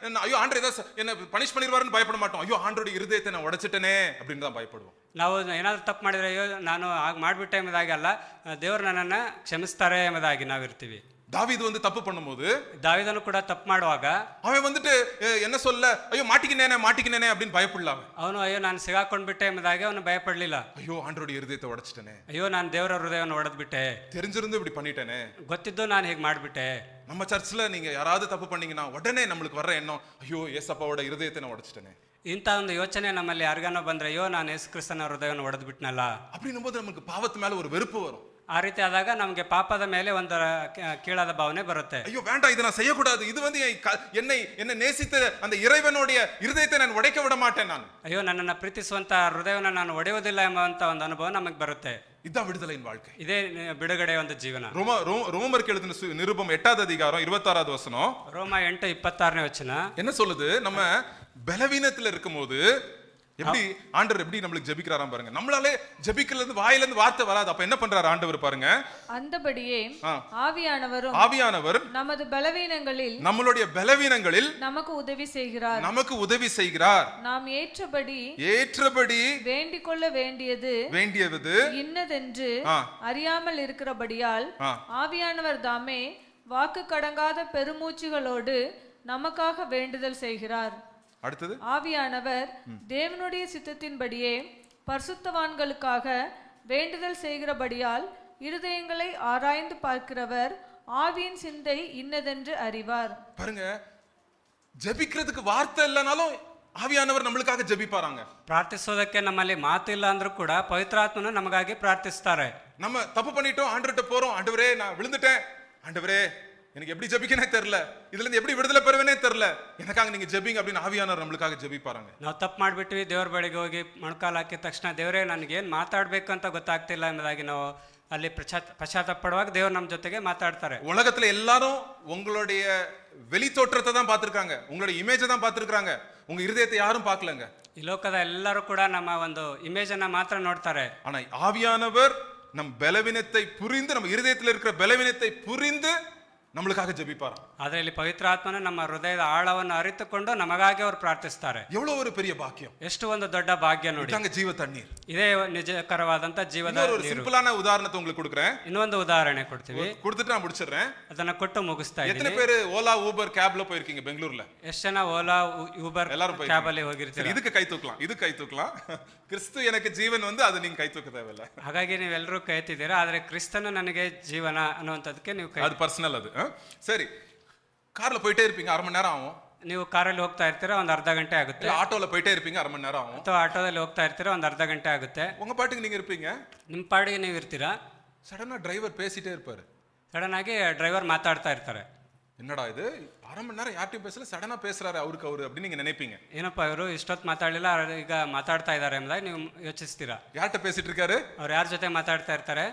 ஐயோ ஆண்டவர் ஏதாவது என்ன பனிஷ் பண்ணிடுவாருன்னு பயப்பட மாட்டோம், ஐயோ ஆண்டவருடைய இருதயத்தை நான் உடைச்சிட்டேனே அப்படின்னு தான் பயப்படுவோம். ನಾವು ಏನಾದ್ರು ತಪ್ಪು ಮಾಡಿದ್ರೆ ಅಯ್ಯೋ ನಾನು ಹಾಗೆ ಮಾಡಿಬಿಟ್ಟೆ ಎಂಬುದಾಗಿ ಅಲ್ಲ, ದೇವರು ನನ್ನನ್ನ ಕ್ಷಮಿಸ್ತಾರೆ ಎಂಬುದಾಗಿ ನಾವಿರ್ತೀವಿ. தாவீது வந்து தப்பு பண்ணும்போது ದಾವೀದನು ಕೂಡ ತಪ್ಪು ಮಾಡುವಾಗ அவன் வந்துட்டு என்ன சொல்ல, ஐயோ மாட்டிக்கினேனே அப்படின்னு பயப்படலாம். ಅವನು ಅಯ್ಯೋ ನಾನು ಸಿಗಾಕೊಂಡ್ಬಿಟ್ಟೆ ಎಂಬುದಾಗಿ ಅವನು ಭಯಪಡಲಿಲ್ಲ. ஐயோ ஆண்டவருடைய இருதயத்தை உடைச்சிட்டேனே, ಅಯ್ಯೋ ನಾನು ದೇವರ ಹೃದಯವನ್ನು ಒಡೆದ್ಬಿಟ್ಟೆ, தெரிஞ்சிருந்து இப்படி பண்ணிட்டேனே. ಗೊತ್ತಿದ್ದು ನಾನು ಹೀಗೆ ಮಾಡಿಬಿಟ್ಟೆ. நம்ம சர்ச்ல நீங்க யாராவது தப்பு பண்ணீங்கன்னா உடனே நம்மளுக்கு வர்ற எண்ணம், ஐயோ ஏசப்பாவோட இருதயத்தை நான் உடைச்சிட்டேனே. ಇಂಥ ಒಂದು ಯೋಚನೆ ನಮ್ಮಲ್ಲಿ ಯಾರಿಗಾನೋ ಬಂದ್ರೆ, ಅಯ್ಯೋ ನಾನು ಯೇಸು ಕ್ರಿಸ್ತನ ಹೃದಯವನ್ನು ಒಡೆದ್ಬಿಟ್ನಲ್ಲ அப்படின்னும் போது நமக்கு பாவத்து மேல ஒரு வெறுப்பு வரும். ಆ ರೀತಿ ಆದಾಗ ನಮಗೆ ಪಾಪದ ಮೇಲೆ ಒಂದು ಕೀಳಾದ ಭಾವನೆ ಬರುತ್ತೆ. ஐயோ வேண்டாம், இதை நான் செய்யக்கூடாது, இது வந்து என்னை நேசித்த அந்த இறைவனுடைய இருதயத்தை நான் உடைக்க விட மாட்டேன் நான். ಅಯ್ಯೋ ನನ್ನನ್ನು ಪ್ರೀತಿಸುವಂತ ಹೃದಯವನ್ನು ನಾನು ಒಡೆಯುವುದಿಲ್ಲ ಎಂಬಂತ ಒಂದು ಅನುಭವ ನಮಗೆ ಬರುತ್ತೆ. இதுதான் விடுதலையின் வாழ்க்கை, ಇದೇ ಬಿಡುಗಡೆ ಒಂದು ಜೀವನ. ரோமருக்கு எழுதின நிருபம் 8வது அதிகாரம் 26வது வசனம், ರೋಮ 8:26ನೇ ವಚನ என்ன சொல்லுது? நம்ம பலவீனத்துல இருக்கும்போது எப்படி ஆண்டவர் எப்படி நம்மளுக்கு ஜெபிக்கிறாராம் பாருங்க. நம்மளாலே ஜெபிக்கல இருந்து வாயில இருந்து வார்த்தை வராது, அப்ப என்ன பண்றாரு ஆண்டவர் பாருங்க. அந்தபடியே ஆவியானவர் நமது பலவீனங்களில் நம்மளுடைய பலவீனங்களில் நமக்கு உதவி செய்கிறார். நாம் ஏற்றபடி வேண்டிக் கொள்ள வேண்டியது இன்னதென்று அறியாமல் இருக்கிறபடியால் ஆவியானவர் தாமே வாக்கு கடங்காத பெருமூச்சுகளோடு நமக்காக வேண்டுதல் செய்கிறார். அடுத்தது, ஆவியானவர் தேவனுடைய சித்தத்தின்படியே பரிசுத்தவான்களுக்காக வேண்டுதல் செய்கிறபடியால் இருதயங்களை ஆராய்ந்து பார்க்கிறவர் ஆவியின் சிந்தை இன்னதென்று அறிவார். பாருங்க, ஜெபிக்கிறதுக்கு வார்த்தை இல்லனாலும் ஆவியானவர் நம்மளுக்காக ஜெபிப்பாராங்க. ಪ್ರಾರ್ಥಿಸೋದಕ್ಕೆ ನಮ್ಮಲ್ಲಿ ಮಾತು ಇಲ್ಲ ಅಂದ್ರೂ ಕೂಡ ಪವಿತ್ರಾತ್ಮನು ನಮಗಾಗಿ ಪ್ರಾರ್ಥಿಸ್ತಾರೆ. நம்ம தப்பு பண்ணிட்டோம், ஆண்டவர்ட்ட போறோம், ஆண்டவரே நான் விழுந்துட்டேன், ஆண்டவரே எனக்கு எப்படி ஜெபிக்கனே தெரியல, இதுல இருந்து எப்படி விடுதலை பெறுவேனே தெரியல, எனக்காக நீங்க ஜெபிங்க அப்படின்னு ஆவியானவர் நம்மளுக்காக ஜெபிப்பாராங்க. ನಾವು ತಪ್ಪು ಮಾಡಿಬಿಟ್ವಿ, ದೇವರ ಬಳಿಗೆ ಹೋಗಿ ಮೊಣಕಾಲು ಹಾಕಿದ ತಕ್ಷಣ ದೇವರೇ ನನಗೇನು ಮಾತಾಡಬೇಕು ಅಂತ ಗೊತ್ತಾಗ್ತಿಲ್ಲ ಎಂಬುದಾಗಿ ನಾವು ಅಲ್ಲಿ ಪಶ್ಚಾತ್ತಾಪ ಪಡುವಾಗ ದೇವರು ನಮ್ಮ ಜೊತೆಗೆ ಮಾತಾಡ್ತಾರೆ. உலகத்துல எல்லாரும் உங்களுடைய வெளி தோற்றத்தை தான் பார்த்திருக்காங்க, உங்களுடைய இமேஜை தான் பார்த்திருக்காங்க, உங்க இருதயத்தை யாரும் பார்க்கலங்க. ಈ ಲೋಕದ ಎಲ್ಲರೂ ಕೂಡ ನಮ್ಮ ಒಂದು ಇಮೇಜ್ ಅನ್ನ ಮಾತ್ರ ನೋಡ್ತಾರೆ. ஆனா ஆவியானவர் நம் பலவீனத்தை புரிந்து, நம்ம இருதயத்தில் இருக்கிற பலவீனத்தை புரிந்து நம்மளுக்காக ஜெபிப்பாராம். ಆದ್ರೆ ಇಲ್ಲಿ ಪವಿತ್ರ ಆತ್ಮನು ನಮ್ಮ ಹೃದಯದ ಆಳವನ್ನು ಅರಿತುಕೊಂಡು ನಮಗಾಗಿ ಅವರು ಪ್ರಾರ್ಥಿಸ್ತಾರೆ. எவ்வளவு ஒரு பெரிய பாக்கியம். ಎಷ್ಟು ಒಂದು ದೊಡ್ಡ ಭಾಗ್ಯ ನೋಡಿ. இதாங்க ஜீவ தண்ணீர். ಇದೇ ನಿಜಕರವಾದಂತ ಜೀವದ ஒரு ನೀರು. சிம்பிளான உதாரணத்தை உங்களுக்கு கொடுக்கிறேன். ಇನ್ನೊಂದು ಉದಾಹರಣೆ ಕೊಡ್ತೀವಿ, கொடுத்துட்டு நான் முடிச்சிடுறேன். ಅದನ್ನ ಕೊಟ್ಟು ಮುಗಿಸ್ತಾ எத்தனை ಇದ್ದೀನಿ. பேர் ஓலா ஊபர் கேப்ல போயிருக்கீங்க பெங்களூர்ல? ಎಷ್ಟು ಜನ ಓಲಾ ಯೂಬರ್ எல்லாரும் போய் ಕ್ಯಾಬ್ ಅಲ್ಲಿ ಹೋಗಿರ್ತೀರಿ? இதுக்கு கை தூக்கலாம், இது கை தூக்கலாம். கிறிஸ்து எனக்கு ஜீவன் வந்து அது நீங்க கை தூக்க தேவையில்ல. ಹಾಗಾಗಿ ನೀವೆಲ್ಲರೂ ಕೈ ಎತ್ತಿದ್ದೀರಾ, ಆದ್ರೆ ಕ್ರಿಸ್ತನು ನನಗೆ ಜೀವನ ಅನ್ನುವಂಥದ್ದಕ್ಕೆ ನೀವು ಕೈ. அது பர்சனல் அது. சரி, கார்ல போயிட்டே இருப்பீங்க, அரை மணி நேரம் ஆகும். ನೀವು ಕಾರಲ್ಲಿ ಹೋಗ್ತಾ ಇರ್ತೀರಾ, ಒಂದು ಅರ್ಧ ಗಂಟೆ ಆಗುತ್ತೆ. இல்ல ஆட்டோல போயிட்டே இருப்பீங்க, அரை மணி நேரம் ஆகும். ಅಥವಾ ಆಟೋದಲ್ಲಿ ಹೋಗ್ತಾ ಇರ್ತೀರಾ, ಒಂದು ಅರ್ಧ ಗಂಟೆ ಆಗುತ್ತೆ. உங்க பாட்டுக்கு நீங்க இருப்பீங்க. ನಿಮ್ಮ ಪಾಡಿಗೆ ನೀವು ಇರ್ತೀರಾ. சடனா டிரைவர் பேசிட்டே இருப்பாரு. ಸಡನ್ ಆಗಿ ಡ್ರೈವರ್ ಮಾತಾಡ್ತಾ ಇರ್ತಾರೆ. என்னடா இது, அரை மணி நேரம் யார்ட்டையும் பேசல, சடனா பேசுறாரு அவருக்கு அவரு அப்படின்னு நீங்க நினைப்பீங்க. ಏನಪ್ಪ ಇವರು ಇಷ್ಟೊತ್ತು ಮಾತಾಡಲಿಲ್ಲ, ಈಗ ಮಾತಾಡ್ತಾ ಇದ್ದಾರೆ ಎಂಬುದಾಗಿ ನೀವು ಯೋಚಿಸ್ತೀರಾ. யார்கிட்ட பேசிட்டு இருக்காரு? ಅವ್ರು ಯಾರ ಜೊತೆ ಮಾತಾಡ್ತಾ ಇರ್ತಾರೆ?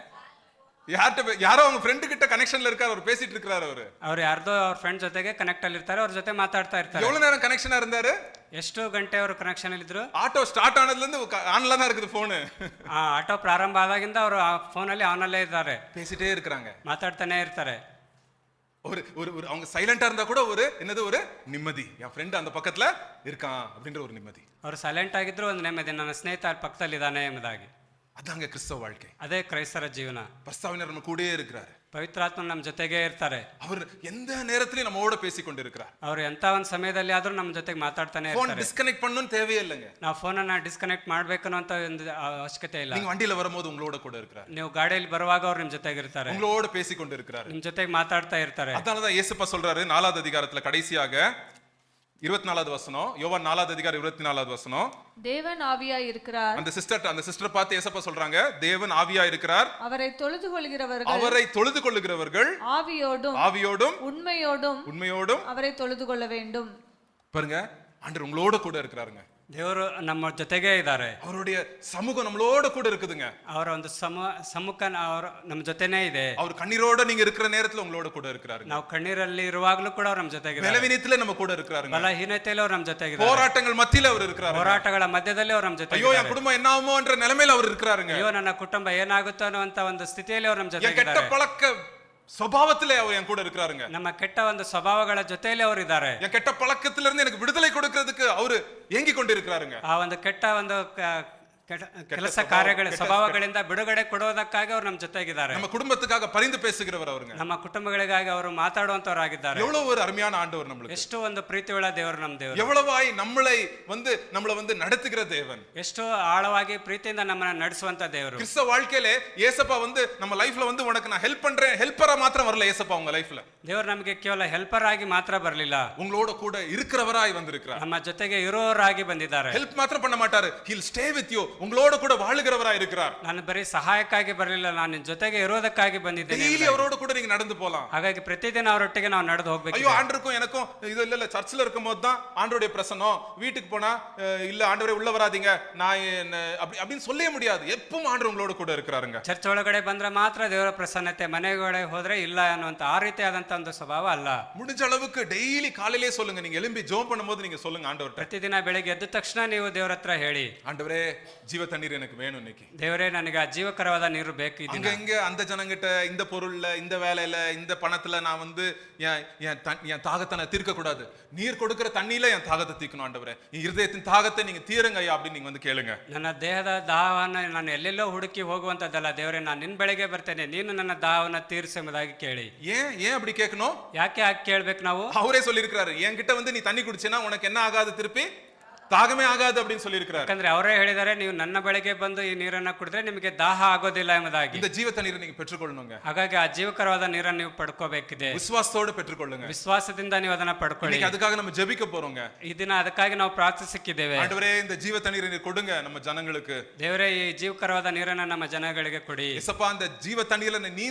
யாரோ அவங்க ஃப்ரெண்டு கிட்ட கனெக்ஷன்ல இருக்காரு, அவர் பேசிட்டு இருக்காரு. ಅವ್ರು ಯಾರ್ದೋ ಅವ್ರ ಫ್ರೆಂಡ್ ಜೊತೆಗೆ ಕನೆಕ್ಟ್ ಅಲ್ಲಿ ಇರ್ತಾರೆ, ಅವ್ರ ಜೊತೆ ಮಾತಾಡ್ತಾ ಇರ್ತಾರೆ. எவ்வளவு நேரம் கனெக்ஷனா இருந்தாரு? ಎಷ್ಟು ಗಂಟೆ ಅವರು ಕನೆಕ್ಷನ್ ಅಲ್ಲಿ ಇದ್ರು? ஆட்டோ ஸ்டார்ட் ஆனதுல இருந்து ஆன்ல தான் இருக்குது போன். ಆ ಆಟೋ ಪ್ರಾರಂಭ ಆದಾಗಿಂದ ಅವರು ಆ ಫೋನಲ್ಲಿ ಆನ್ ಅಲ್ಲೇ ಇದ್ದಾರೆ, பேசிட்டே இருக்காங்க, ಮಾತಾಡ್ತಾನೆ ಇರ್ತಾರೆ. ஒரு ஒரு ஒரு அவங்க சைலண்டா இருந்தா கூட ஒரு என்னது ஒரு நிம்மதி, என் ஃப்ரெண்ட் அந்த பக்கத்துல இருக்கான் அப்படின்ற ஒரு நிம்மதி. ಅವರು ಸೈಲೆಂಟ್ ಆಗಿದ್ರು ಒಂದು ನೆಮ್ಮದಿ, ನನ್ನ ಸ್ನೇಹಿತ ಅಲ್ಲಿ ಪಕ್ಕದಲ್ಲಿ ಇದ್ದಾನೆ ಎಂಬುದಾಗಿ. அதாங்க கிறிஸ்தவ வாழ்க்கை. ಅದೇ ಕ್ರೈಸ್ತರ ಜೀವನ. பரிசுத்தாவியானவர் நம்ம கூடயே இருக்கிறாரு. ಪವಿತ್ರಾತ್ಮ ನಮ್ಮ ಜೊತೆಗೆ ಇರ್ತಾರೆ. அவர் எந்த நேரத்திலயும் நம்மோட பேசிக்கொண்டு இருக்கிறார். ಅವ್ರು ಎಂತ ಒಂದು ಸಮಯದಲ್ಲಿ ಆದ್ರೂ ನಮ್ಮ ಜೊತೆಗೆ ಮಾತಾಡ್ತಾನೆ போன் ಇರ್ತಾರೆ. டிஸ்கனெக்ட் பண்ணனும் தேவையே இல்லைங்க. ನಾವು ಫೋನನ್ನ ಡಿಸ್ಕನೆಕ್ಟ್ ಮಾಡ್ಬೇಕು ಅನ್ನೋ ಒಂದು ಅವಶ್ಯಕತೆ ಇಲ್ಲ. நீங்க வண்டியில வரும்போது உங்களோட கூட இருக்கிறார். ನೀವು ಗಾಡಿಯಲ್ಲಿ ಬರುವಾಗ ಅವ್ರು ನಿಮ್ ಜೊತೆಗೆ ಇರ್ತಾರೆ, உங்களோட பேசிக்கொண்டு இருக்கிறார். ನಿಮ್ ಜೊತೆಗೆ ಮಾತಾಡ್ತಾ ಇರ್ತಾರೆ. அதனாலதான் இயேசுப்பா சொல்றாரு 4வது அதிகாரத்துல கடைசியாக 24வது வசனம், யோவான் 4வது அதிகாரம் 24வது வசனம். தேவன் ஆவியாய் இருக்கிறார். அந்த சிஸ்டர் பார்த்து இயேசுப்பா சொல்றாங்க, தேவன் ஆவியா இருக்கிறார். அவரை தொழுது கொள்கிறவர்கள் ஆவியோடும் உண்மையோடும் அவரை தொழுது கொள்ள வேண்டும். பாருங்க, ஆண்டவர் உங்களோட கூட இருக்கிறாருங்க. ದೇವರು ನಮ್ಮ ಜೊತೆಗೆ ಇದ್ದಾರೆ. அவருடைய சமூகம் நம்மளோட கூட இருக்குதுங்க. ಅವರ ಒಂದು ಸಮ್ಮುಖ ಅವರು ನಮ್ಮ ಜೊತೆನೇ ಇದೆ. அவர் கண்ணீரோட நீங்க இருக்கிற நேரத்துல உங்களோட கூட இருக்கிறாருங்க. ನಾವು ಕಣ್ಣೀರಲ್ಲಿ ಇರುವಾಗಲೂ ಕೂಡ ಅವ್ರು ನಮ್ಮ ಜೊತೆಗೆ ಇದ್ದಾರೆ. பலவீனத்திலே நம்ம கூட இருக்கிறாருங்க. ಬಲಹೀನತೆಯಲ್ಲಿ ಅವ್ರು ನಮ್ಮ ಜೊತೆಗೆ ಇದ್ದಾರೆ. போராட்டங்கள் மத்தியில அவர் இருக்கிறாரு. ಹೋರಾಟಗಳ ಮಧ್ಯದಲ್ಲಿ ಅವ್ರು ನಮ್ಮ ಜೊತೆಗೆ ஐயோ ಇದ್ದಾರೆ. என் குடும்பம் என்ன ஆகுமோ என்ற நிலைமையில அவர் இருக்கிறாருங்க. ಅಯ್ಯೋ ನನ್ನ ಕುಟುಂಬ ಏನಾಗುತ್ತೋ ಅನ್ನುವಂತ ಒಂದು ಸ್ಥಿತಿಯಲ್ಲಿ ಅವ್ರು ನಮ್ಮ என் ಜೊತೆಗೆ கெட்ட ಇದ್ದಾರೆ. பழக்க ಸ್ವಭಾவத்திலே அவர் என் கூட இருக்கிறாருங்க. ನಮ್ಮ ಕೆಟ್ಟ ಒಂದು ಸ್ವಭಾವಗಳ ಜೊತೆಯಲ್ಲಿ ಅವರು ಇದ್ದಾರೆ. என் கெட்ட பழக்கத்துல இருந்து எனக்கு விடுதலை கொடுக்கிறதுக்கு அவர் ஏங்கி கொண்டு இருக்கிறாருங்க. ಆ ಒಂದು ಕೆಟ್ಟ ಒಂದು ಕೆಲಸ ಕಾರ್ಯಗಳ ಸ್ವಭಾವಗಳಿಂದ ಬಿಡುಗಡೆ ಕೊಡುವುದಕ್ಕಾಗಿ ಅವ್ರು ನಮ್ಮ ಜೊತೆಗಿದ್ದಾರೆ. நம்ம குடும்பத்துக்காக பரிந்து பேசுகிறவர் அவருங்க. ನಮ್ಮ ಕುಟುಂಬಗಳಿಗಾಗಿ ಅವರು ಮಾತಾಡುವಂತವರಾಗಿದ್ದಾರೆ. எவ்வளவு ஒரு அருமையான ஆண்டவர் நம்மளுக்கு. ಎಷ್ಟು ಒಂದು ಪ್ರೀತಿಯುಳ್ಳ ದೇವರು ನಮ್ಮ ದೇವರು. எவ்வளவாய் நம்மளை வந்து நடத்துகிற தேவன். ಎಷ್ಟು ಆಳವಾಗಿ ಪ್ರೀತಿಯಿಂದ ನಮ್ಮನ್ನ ನಡೆಸುವಂತ ದೇವರು. கிறிஸ்தவ வாழ்க்கையிலே ஏசப்பா வந்து நம்ம லைஃப்ல வந்து உனக்கு நான் ஹெல்ப் பண்றேன், ஹெல்ப்பரா மாத்திரம் வரல ஏசப்பா உங்க லைஃப்ல. ದೇವರು ನಮಗೆ ಕೇವಲ ಹೆಲ್ಪರ್ ಆಗಿ ಮಾತ್ರ ಬರಲಿಲ್ಲ, உங்களோட கூட இருக்கிறவராய் வந்திருக்கிறார். ನಮ್ಮ ಜೊತೆಗೆ ಇರೋರಾಗಿ ಬಂದಿದ್ದಾರೆ. ஹெல்ப் மாத்திரம் பண்ண மாட்டாரு, he'll stay with you. உங்களோட கூட வாழுகிறவராய் இருக்கிறார். ನಾನು ಬರೀ ಸಹಾಯಕ್ಕಾಗಿ ಬರಲಿಲ್ಲ, ನಾನು ನಿನ್ನ ಜೊತೆಗೆ ಇರೋದಕ್ಕಾಗಿ ಬಂದಿದ್ದೇನೆ. டெய்லி அவரோட கூட நீங்க நடந்து போலாம். ಹಾಗಾಗಿ ಪ್ರತಿದಿನ ಅವರೊಟ್ಟಿಗೆ ನಾವು ನಡೆದು ಹೋಗ್ಬೇಕು. ஐயோ ஆண்டருக்கும் எனக்கும் இது இல்ல, சர்ச்சில் இருக்கும்போது தான் ஆண்டவருடைய பிரசன்னம், வீட்டுக்கு போனா இல்ல ஆண்டவரே உள்ள வராதீங்க நான் அப்படின்னு சொல்லவே முடியாது. எப்பவும் ஆண்டவர் உங்களோட கூட இருக்கிறாருங்க. ಚರ್ಚ್ ಒಳಗಡೆ ಬಂದ್ರೆ ಮಾತ್ರ ದೇವರ ಪ್ರಸನ್ನತೆ, ಮನೆಯೊಳಗಡೆ ಹೋದ್ರೆ ಇಲ್ಲ ಅನ್ನುವಂತ ಆ ರೀತಿಯಾದಂತ ಒಂದು ಸ್ವಭಾವ ಅಲ್ಲ. முடிஞ்ச அளவுக்கு டெய்லி காலையிலே சொல்லுங்க, நீங்க எழும்பி ஜெபம் பண்ணும்போது நீங்க சொல்லுங்க ஆண்டவர்ட்ட. ಪ್ರತಿದಿನ ಬೆಳಿಗ್ಗೆ ಎದ್ದ ತಕ್ಷಣ ನೀವು ದೇವರ ಹತ್ರ ಹೇಳಿ, ஆண்டவரே ஜீவ தண்ணீர் எனக்கு வேணும் இன்னைக்கு. ದೇವರೇ ನನಗೆ ಆ ಜೀವಕರವಾದ ನೀರು ಬೇಕು. இங்க இங்க அந்த ஜனங்கிட்ட இந்த பொருள்ல இந்த வேலையில இந்த பணத்துல நான் வந்து என் தாகத்தை நான் தீர்க்க கூடாது. நீர் கொடுக்கிற தண்ணியில என் தாகத்தை தீர்க்கணும் ஆண்டவரே. என் இருதயத்தின் தாகத்தை நீங்க தீருங்க ஐயா அப்படின்னு நீங்க வந்து கேளுங்க. ನನ್ನ ದೇಹದ ದಾಹವನ್ನು ನಾನು ಎಲ್ಲೆಲ್ಲೋ ಹುಡುಕಿ ಹೋಗುವಂತದ್ದಲ್ಲ ದೇವರೇ, ನಾನು ನಿನ್ ಬೆಳೆಗೆ ಬರ್ತೇನೆ, ನೀನು ನನ್ನ ದಾಹವನ್ನು ತೀರಿಸು ಎಂಬುದಾಗಿ ಕೇಳಿ. ஏன் அப்படி கேட்கணும்? ಯಾಕೆ ಹಾಗೆ ಕೇಳ್ಬೇಕು ನಾವು? அவரே சொல்லியிருக்கிறாரு, என்கிட்ட வந்து நீ தண்ணி குடிச்சேன்னா உனக்கு என்ன ஆகாது, திருப்பி தாகமே ஆகாது அப்படின்னு சொல்லியிருக்கிறார். ಯಾಕಂದ್ರೆ ಅವರೇ ಹೇಳಿದ್ದಾರೆ, ನೀವು ನನ್ನ ಬಳಿಗೆ ಬಂದು ಈ ನೀರನ್ನ ಕುಡಿದ್ರೆ ನಿಮಗೆ ದಾಹ ಆಗೋದಿಲ್ಲ ಎಂಬುದಾಗಿ. இந்த ஜீவ தண்ணீரை நீங்க பெற்றுக்கொள்ளணுங்க. ಹಾಗಾಗಿ ಆ ಜೀವಕರವಾದ ನೀರನ್ನು ನೀವು ಪಡ್ಕೋಬೇಕಿದೆ. விசுவாசத்தோட பெற்றுக்கொள்ளுங்க. ವಿಶ್ವಾಸದಿಂದ ನೀವು ಅದನ್ನ ಪಡ್ಕೊಳ್ಳಿ. அதுக்காக நம்ம ஜெபிக்க போறோங்க. ಈ ದಿನ ಅದಕ್ಕಾಗಿ ನಾವು ಪ್ರಾರ್ಥಿಸಿದ್ದೇವೆ. ஆண்டவரே இந்த ஜீவ தண்ணீரை நீர் கொடுங்க நம்ம ஜனங்களுக்கு. ದೇವರೇ ಈ ಜೀವಕರವಾದ ನೀರನ್ನ ನಮ್ಮ ಜನಗಳಿಗೆ ಕೊಡಿ. இயேசப்பா அந்த ஜீவ தண்ணீர்ல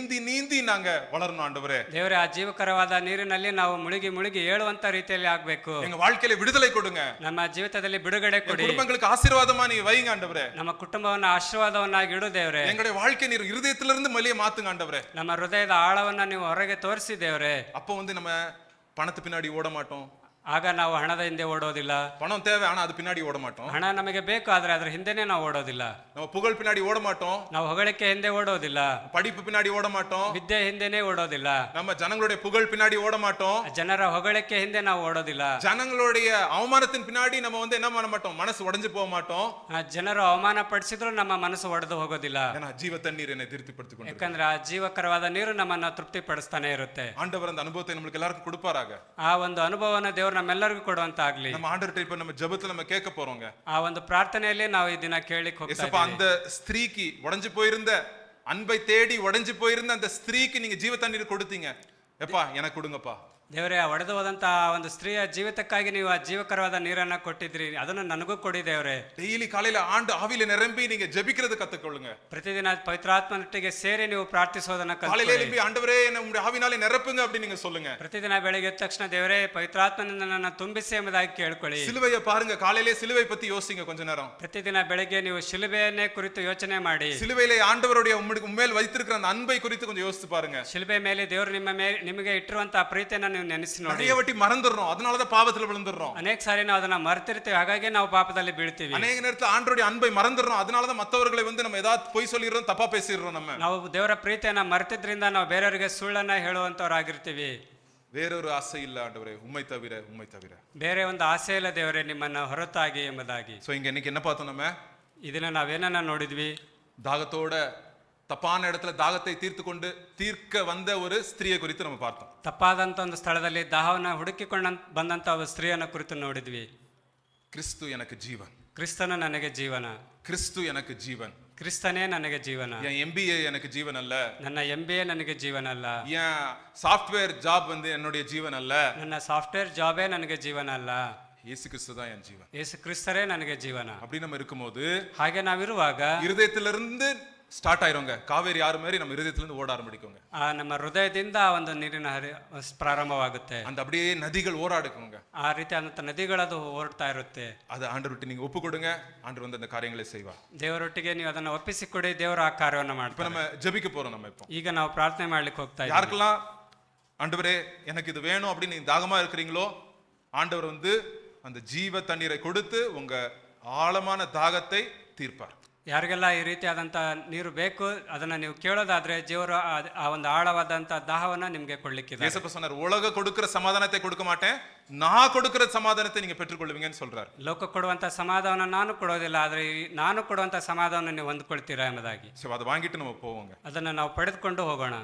நீந்தி நாங்க வளரணும் ஆண்டவரே. ದೇವರೇ ಆ ಜೀವಕರವಾದ ನೀರಿನಲ್ಲಿ ನಾವು ಮುಳುಗಿ ಏಳುವಂತ ರೀತಿಯಲ್ಲಿ ಆಗ್ಬೇಕು. எங்க வாழ்க்கையில விடுதலை கொடுங்க. ನಮ್ಮ ಜೀವಿತದಲ್ಲಿ ಬಿಡುಗಡೆ ಕೊಡಿ. குடும்பங்களுக்கு ஆசீர்வாதமா நீ வைங்க ஆண்டவரே. ನಮ್ಮ ಕುಟುಂಬವನ್ನ ಆಶೀರ್ವಾದವನ್ನಾಗಿ ಇಡು ದೇವರೇ. எங்களுடைய வாழ்க்கை நீர் இருதயத்திலிருந்து மலிய மாத்துங்க ஆண்டவரே. ನಮ್ಮ ಹೃದಯದ ಆಳವನ್ನ ನೀವು ಹೊರಗೆ ತೋರಿಸಿ ದೇವರೇ. அப்போ வந்து நம்ம பணத்து பின்னாடி ஓட மாட்டோம், ಆಗ ನಾವು ಹಣದ ಹಿಂದೆ ಓಡೋದಿಲ್ಲ. பணம் தேவை, ஆனா அது பின்னாடி ஓட மாட்டோம். ಹಣ ನಮಗೆ ಬೇಕು, ಆದ್ರೆ ಅದ್ರ ಹಿಂದೆನೆ ನಾವು ಓಡೋದಿಲ್ಲ. நம்ம புகழ் பின்னாடி ஓட மாட்டோம். ನಾವು ಹೊಗಳಿಕೆ ಹಿಂದೆ ಓಡೋದಿಲ್ಲ. படிப்பு பின்னாடி ஓட மாட்டோம். ವಿದ್ಯೆ ಹಿಂದೆನೆ ಓಡೋದಿಲ್ಲ. நம்ம ஜனங்களுடைய புகழ் பின்னாடி ஓட மாட்டோம். ಜನರ ಹೊಗಳಿಕೆ ಹಿಂದೆ ನಾವು ಓಡೋದಿಲ್ಲ. ஜனங்களுடைய அவமானத்தின் பின்னாடி நம்ம வந்து என்ன பண்ண மாட்டோம், மனசு உடைஞ்சு போக மாட்டோம். ಜನರು ಅವಮಾನ ಪಡಿಸಿದ್ರು ನಮ್ಮ ಮನಸ್ಸು ಒಡೆದು ಹೋಗೋದಿಲ್ಲ. ஏன்னா ஜீவ தண்ணீர் என்னை திருப்திப்படுத்திக் கொண்டு ಯಾಕಂದ್ರೆ ಆ ಜೀವಕರವಾದ ನೀರು ನಮ್ಮನ್ನ ತೃಪ್ತಿ ಪಡಿಸ್ತಾನೆ ಇರುತ್ತೆ. ஆண்டவர் அந்த அனுபவத்தை நம்மளுக்கு எல்லாருக்கும் கொடுப்பாராக. ಆ ಒಂದು ಅನುಭವನ ದೇವರು ನಮ್ಮೆಲ್ಲರಿಗೂ ಕೊಡುವಂತ ಆಗ್ಲಿ. நம்ம ஆண்டவர்ட்ட இப்ப நம்ம ஜெபத்துல நம்ம கேட்க போறோங்க. ಆ ಒಂದು ಪ್ರಾರ್ಥನೆಯಲ್ಲಿ ನಾವು ಈ ದಿನ ಕೇಳಿಕ್ ಹೋಗ್ತಾ ஏசப்பா, அந்த ஸ்திரீக்கு உடைஞ்சு போயிருந்த அன்பை தேடி உடைஞ்சு போயிருந்த அந்த ஸ்திரீக்கு நீங்க ஜீவ தண்ணீர் கொடுத்தீங்க. எப்பா எனக்கு கொடுங்கப்பா. ದೇವರೇ, ಆ ಒಡೆದು ಹೋದಂತ ಒಂದು ಸ್ತ್ರೀಯ ಜೀವಿತಕ್ಕಾಗಿ ನೀವು ಆ ಜೀವಕರವಾದ ನೀರನ್ನ ಕೊಟ್ಟಿದ್ರಿ, ಅದನ್ನು ನನಗೂ ಕೊಡಿ ದೇವರೇ. டெய்லி காலையில ஆண்டு ஆவியில நிரம்பி நீங்க ஜெபிக்கிறது கத்துக்கொள்ளுங்க. ಪ್ರತಿದಿನ ಪವಿತ್ರಾತ್ಮನೊಟ್ಟಿಗೆ ಸೇರಿ ನೀವು ಪ್ರಾರ್ಥಿಸೋದನ್ನ காலையில ಕಲಿತು. எழும்பி ஆண்டவரே என்னை உம்முடைய ஆவினாலே நிரப்புங்க அப்படி நீங்க சொல்லுங்க. ಪ್ರತಿದಿನ ಬೆಳಿಗ್ಗೆ ಎದ್ದ ತಕ್ಷಣ ದೇವರೇ ಪವಿತ್ರಾತ್ಮನಿಂದ ನನ್ನ ತುಂಬಿಸಿ ಎಂಬುದಾಗಿ ಕೇಳ್ಕೊಳ್ಳಿ. சிலுவையை பாருங்க, காலையிலே சிலுவை பத்தி யோசிங்க கொஞ்ச நேரம். ಪ್ರತಿದಿನ ಬೆಳಿಗ್ಗೆ ನೀವು ಶಿಲುಬೆಯನ್ನೇ ಕುರಿತು ಯೋಚನೆ ಮಾಡಿ. சிலுவையிலே ஆண்டவருடைய உம்மேல் வைத்திருக்கிற அந்த அன்பை குறித்து கொஞ்சம் யோசிச்சு பாருங்க. ಶಿಲುಬೆ ಮೇಲೆ ದೇವರು ನಿಮಗೆ ಇಟ್ಟಿರುವಂತಹ ಪ್ರೀತಿಯನ್ನ ನೀವು ನೆನೆಸಿ ನೋಡಿ. நிறைய வாட்டி மறந்துடுறோம், அதனாலதான் பாவத்துல விழுந்துடுறோம். ಅನೇಕ ಸಾರಿ ನಾವು ಅದನ್ನ ಮರ್ತಿರ್ತೀವಿ, ಹಾಗಾಗಿ ನಾವು ಪಾಪದಲ್ಲಿ ಬೀಳ್ತೀವಿ. அநேக நேரத்துல ஆண்டவருடைய அன்பை மறந்துடுறோம், அதனாலதான் மத்தவர்களை வந்து நம்ம ஏதாவது பொய் சொல்லிடுறோம், தப்பா பேசிடுறோம். ನಾವು ದೇವರ ಪ್ರೀತಿಯನ್ನ ಮರ್ತಿದ್ರಿಂದ ನಾವು ಬೇರೆಯವರಿಗೆ ಸುಳ್ಳನ್ನ ಹೇಳುವಂತವರಾಗಿರ್ತೀವಿ. வேறொரு ஆசை இல்ல ஆண்டவரே, உம்மை தவிர, உம்மை தவிர. ಬೇರೆ ಒಂದು ಆಸೆ ಇಲ್ಲ ದೇವರೇ ನಿಮ್ಮನ್ನ ಹೊರತಾಗಿ ಎಂಬುದಾಗಿ. சோ இங்க இன்னைக்கு என்ன பார்த்தோம் நம்ம? ಇದನ್ನ ನಾವೇನನ್ನ ನೋಡಿದ್ವಿ? தாகத்தோட தப்பான இடத்துல தாகத்தை தீர்க்க வந்த ஒரு ஸ்திரியை குறித்து நம்ம பார்த்தோம். ತಪ್ಪಾದಂತ ಒಂದು ಸ್ಥಳದಲ್ಲಿ ದಾಹವನ್ನ ಹುಡುಕಿಕೊಂಡ ಬಂದಂತ ಒಬ್ಬ ಸ್ತ್ರೀಯನ್ನ ಕುರಿತು ನೋಡಿದ್ವಿ. கிறிஸ்து எனக்கு ஜீவன், ಕ್ರಿಸ್ತನು ನನಗೆ ಜೀವನ, கிறிஸ்து எனக்கு ஜீவன். ಕ್ರಿಸ್ತನೇ ನನಗೆ ಜೀವನ. என் MBA எனக்கு ஜீவன் அல்ல, ನನ್ನ MBA ನನಗೆ ಜೀವನ ಅಲ್ಲ, என் சாஃப்ட்வேர் ஜாப் வந்து என்னுடைய ஜீவன் அல்ல, ನನ್ನ ಸಾಫ್ಟ್ವೇರ್ ಜಾಬೇ ನನಗೆ ಜೀವನ ಅಲ್ಲ, இயேசு கிறிஸ்து தான் என் ஜீவன். ಯೇಸು ಕ್ರಿಸ್ತರೇ ನನಗೆ ಜೀವನ. அப்படி நம்ம இருக்கும்போது ಹಾಗೆ ನಾವಿರುವಾಗ இருதயத்திலிருந்து ஸ்டார்ட் ஆயிருங்க. காவேரி ஆறு மாதிரி நம்ம இருதயத்திலிருந்து ஓட ஆரம்பிக்குங்க. ನಮ್ಮ ಹೃದಯದಿಂದ ಒಂದು ನೀರಿನ ಪ್ರಾರಂಭವಾಗುತ್ತೆ. அந்த அப்படியே நதிகள் ஓடாடுக்குங்க. ಆ ರೀತಿಯಾದಂತ ನದಿಗಳದು ಓಡ್ತಾ ಇರುತ್ತೆ. அது ஆண்டவர்ட்ட நீங்க ஒப்பு கொடுங்க, ஆண்டவர் வந்து அந்த காரியங்களை செய்வார். ದೇವರೊಟ್ಟಿಗೆ ನೀವು ಅದನ್ನ ಒಪ್ಪಿಸಿಕೊಡಿ, ದೇವರು ಆ ಕಾರ್ಯವನ್ನು இப்ப ಮಾಡ್ತಾರೆ. நம்ம ஜெபிக்க போறோம். நம்ம இப்போ ಈಗ ನಾವು ಪ್ರಾರ್ಥನೆ ಮಾಡ್ಲಿಕ್ಕೆ ಹೋಗ್ತಾ ಇದ್ದೀವಿ. யாருக்கெல்லாம் ஆண்டவரே எனக்கு இது வேணும் அப்படின்னு நீங்க தாகமா இருக்கிறீங்களோ, ஆண்டவர் வந்து அந்த ஜீவ தண்ணீரை கொடுத்து உங்க ஆழமான தாகத்தை தீர்ப்பார். ಯಾರಿಗೆಲ್ಲ ಈ ರೀತಿಯಾದಂತ ನೀರು ಬೇಕು, ಅದನ್ನ ನೀವು ಕೇಳೋದಾದ್ರೆ ದೇವರು ಆ ಒಂದು ಆಳವಾದಂತ ದಾಹವನ್ನ ನಿಮ್ಗೆ ಕೊಡ್ಲಿಕ್ಕಿದೆ. ஏசப்பா சொன்னார், உலக கொடுக்கிற சமாதானத்தை கொடுக்க மாட்டேன், நான் கொடுக்கிற சமாதானத்தை நீங்க பெற்றுக்கொள்வீங்கன்னு சொல்றாரு. ಲೋಕ ಕೊಡುವಂತ ಸಮಾಧಾನ ನಾನು ಕೊಡೋದಿಲ್ಲ, ಆದ್ರೆ ನಾನು ಕೊಡುವಂತ ಸಮಾಧಾನ ನೀವು ಹೊಂದ್ಕೊಳ್ತೀರಾ ಎಂಬುದಾಗಿ. சோ அதை வாங்கிட்டு நம்ம போவோங்க. ಅದನ್ನ ನಾವು ಪಡೆದುಕೊಂಡು ಹೋಗೋಣ.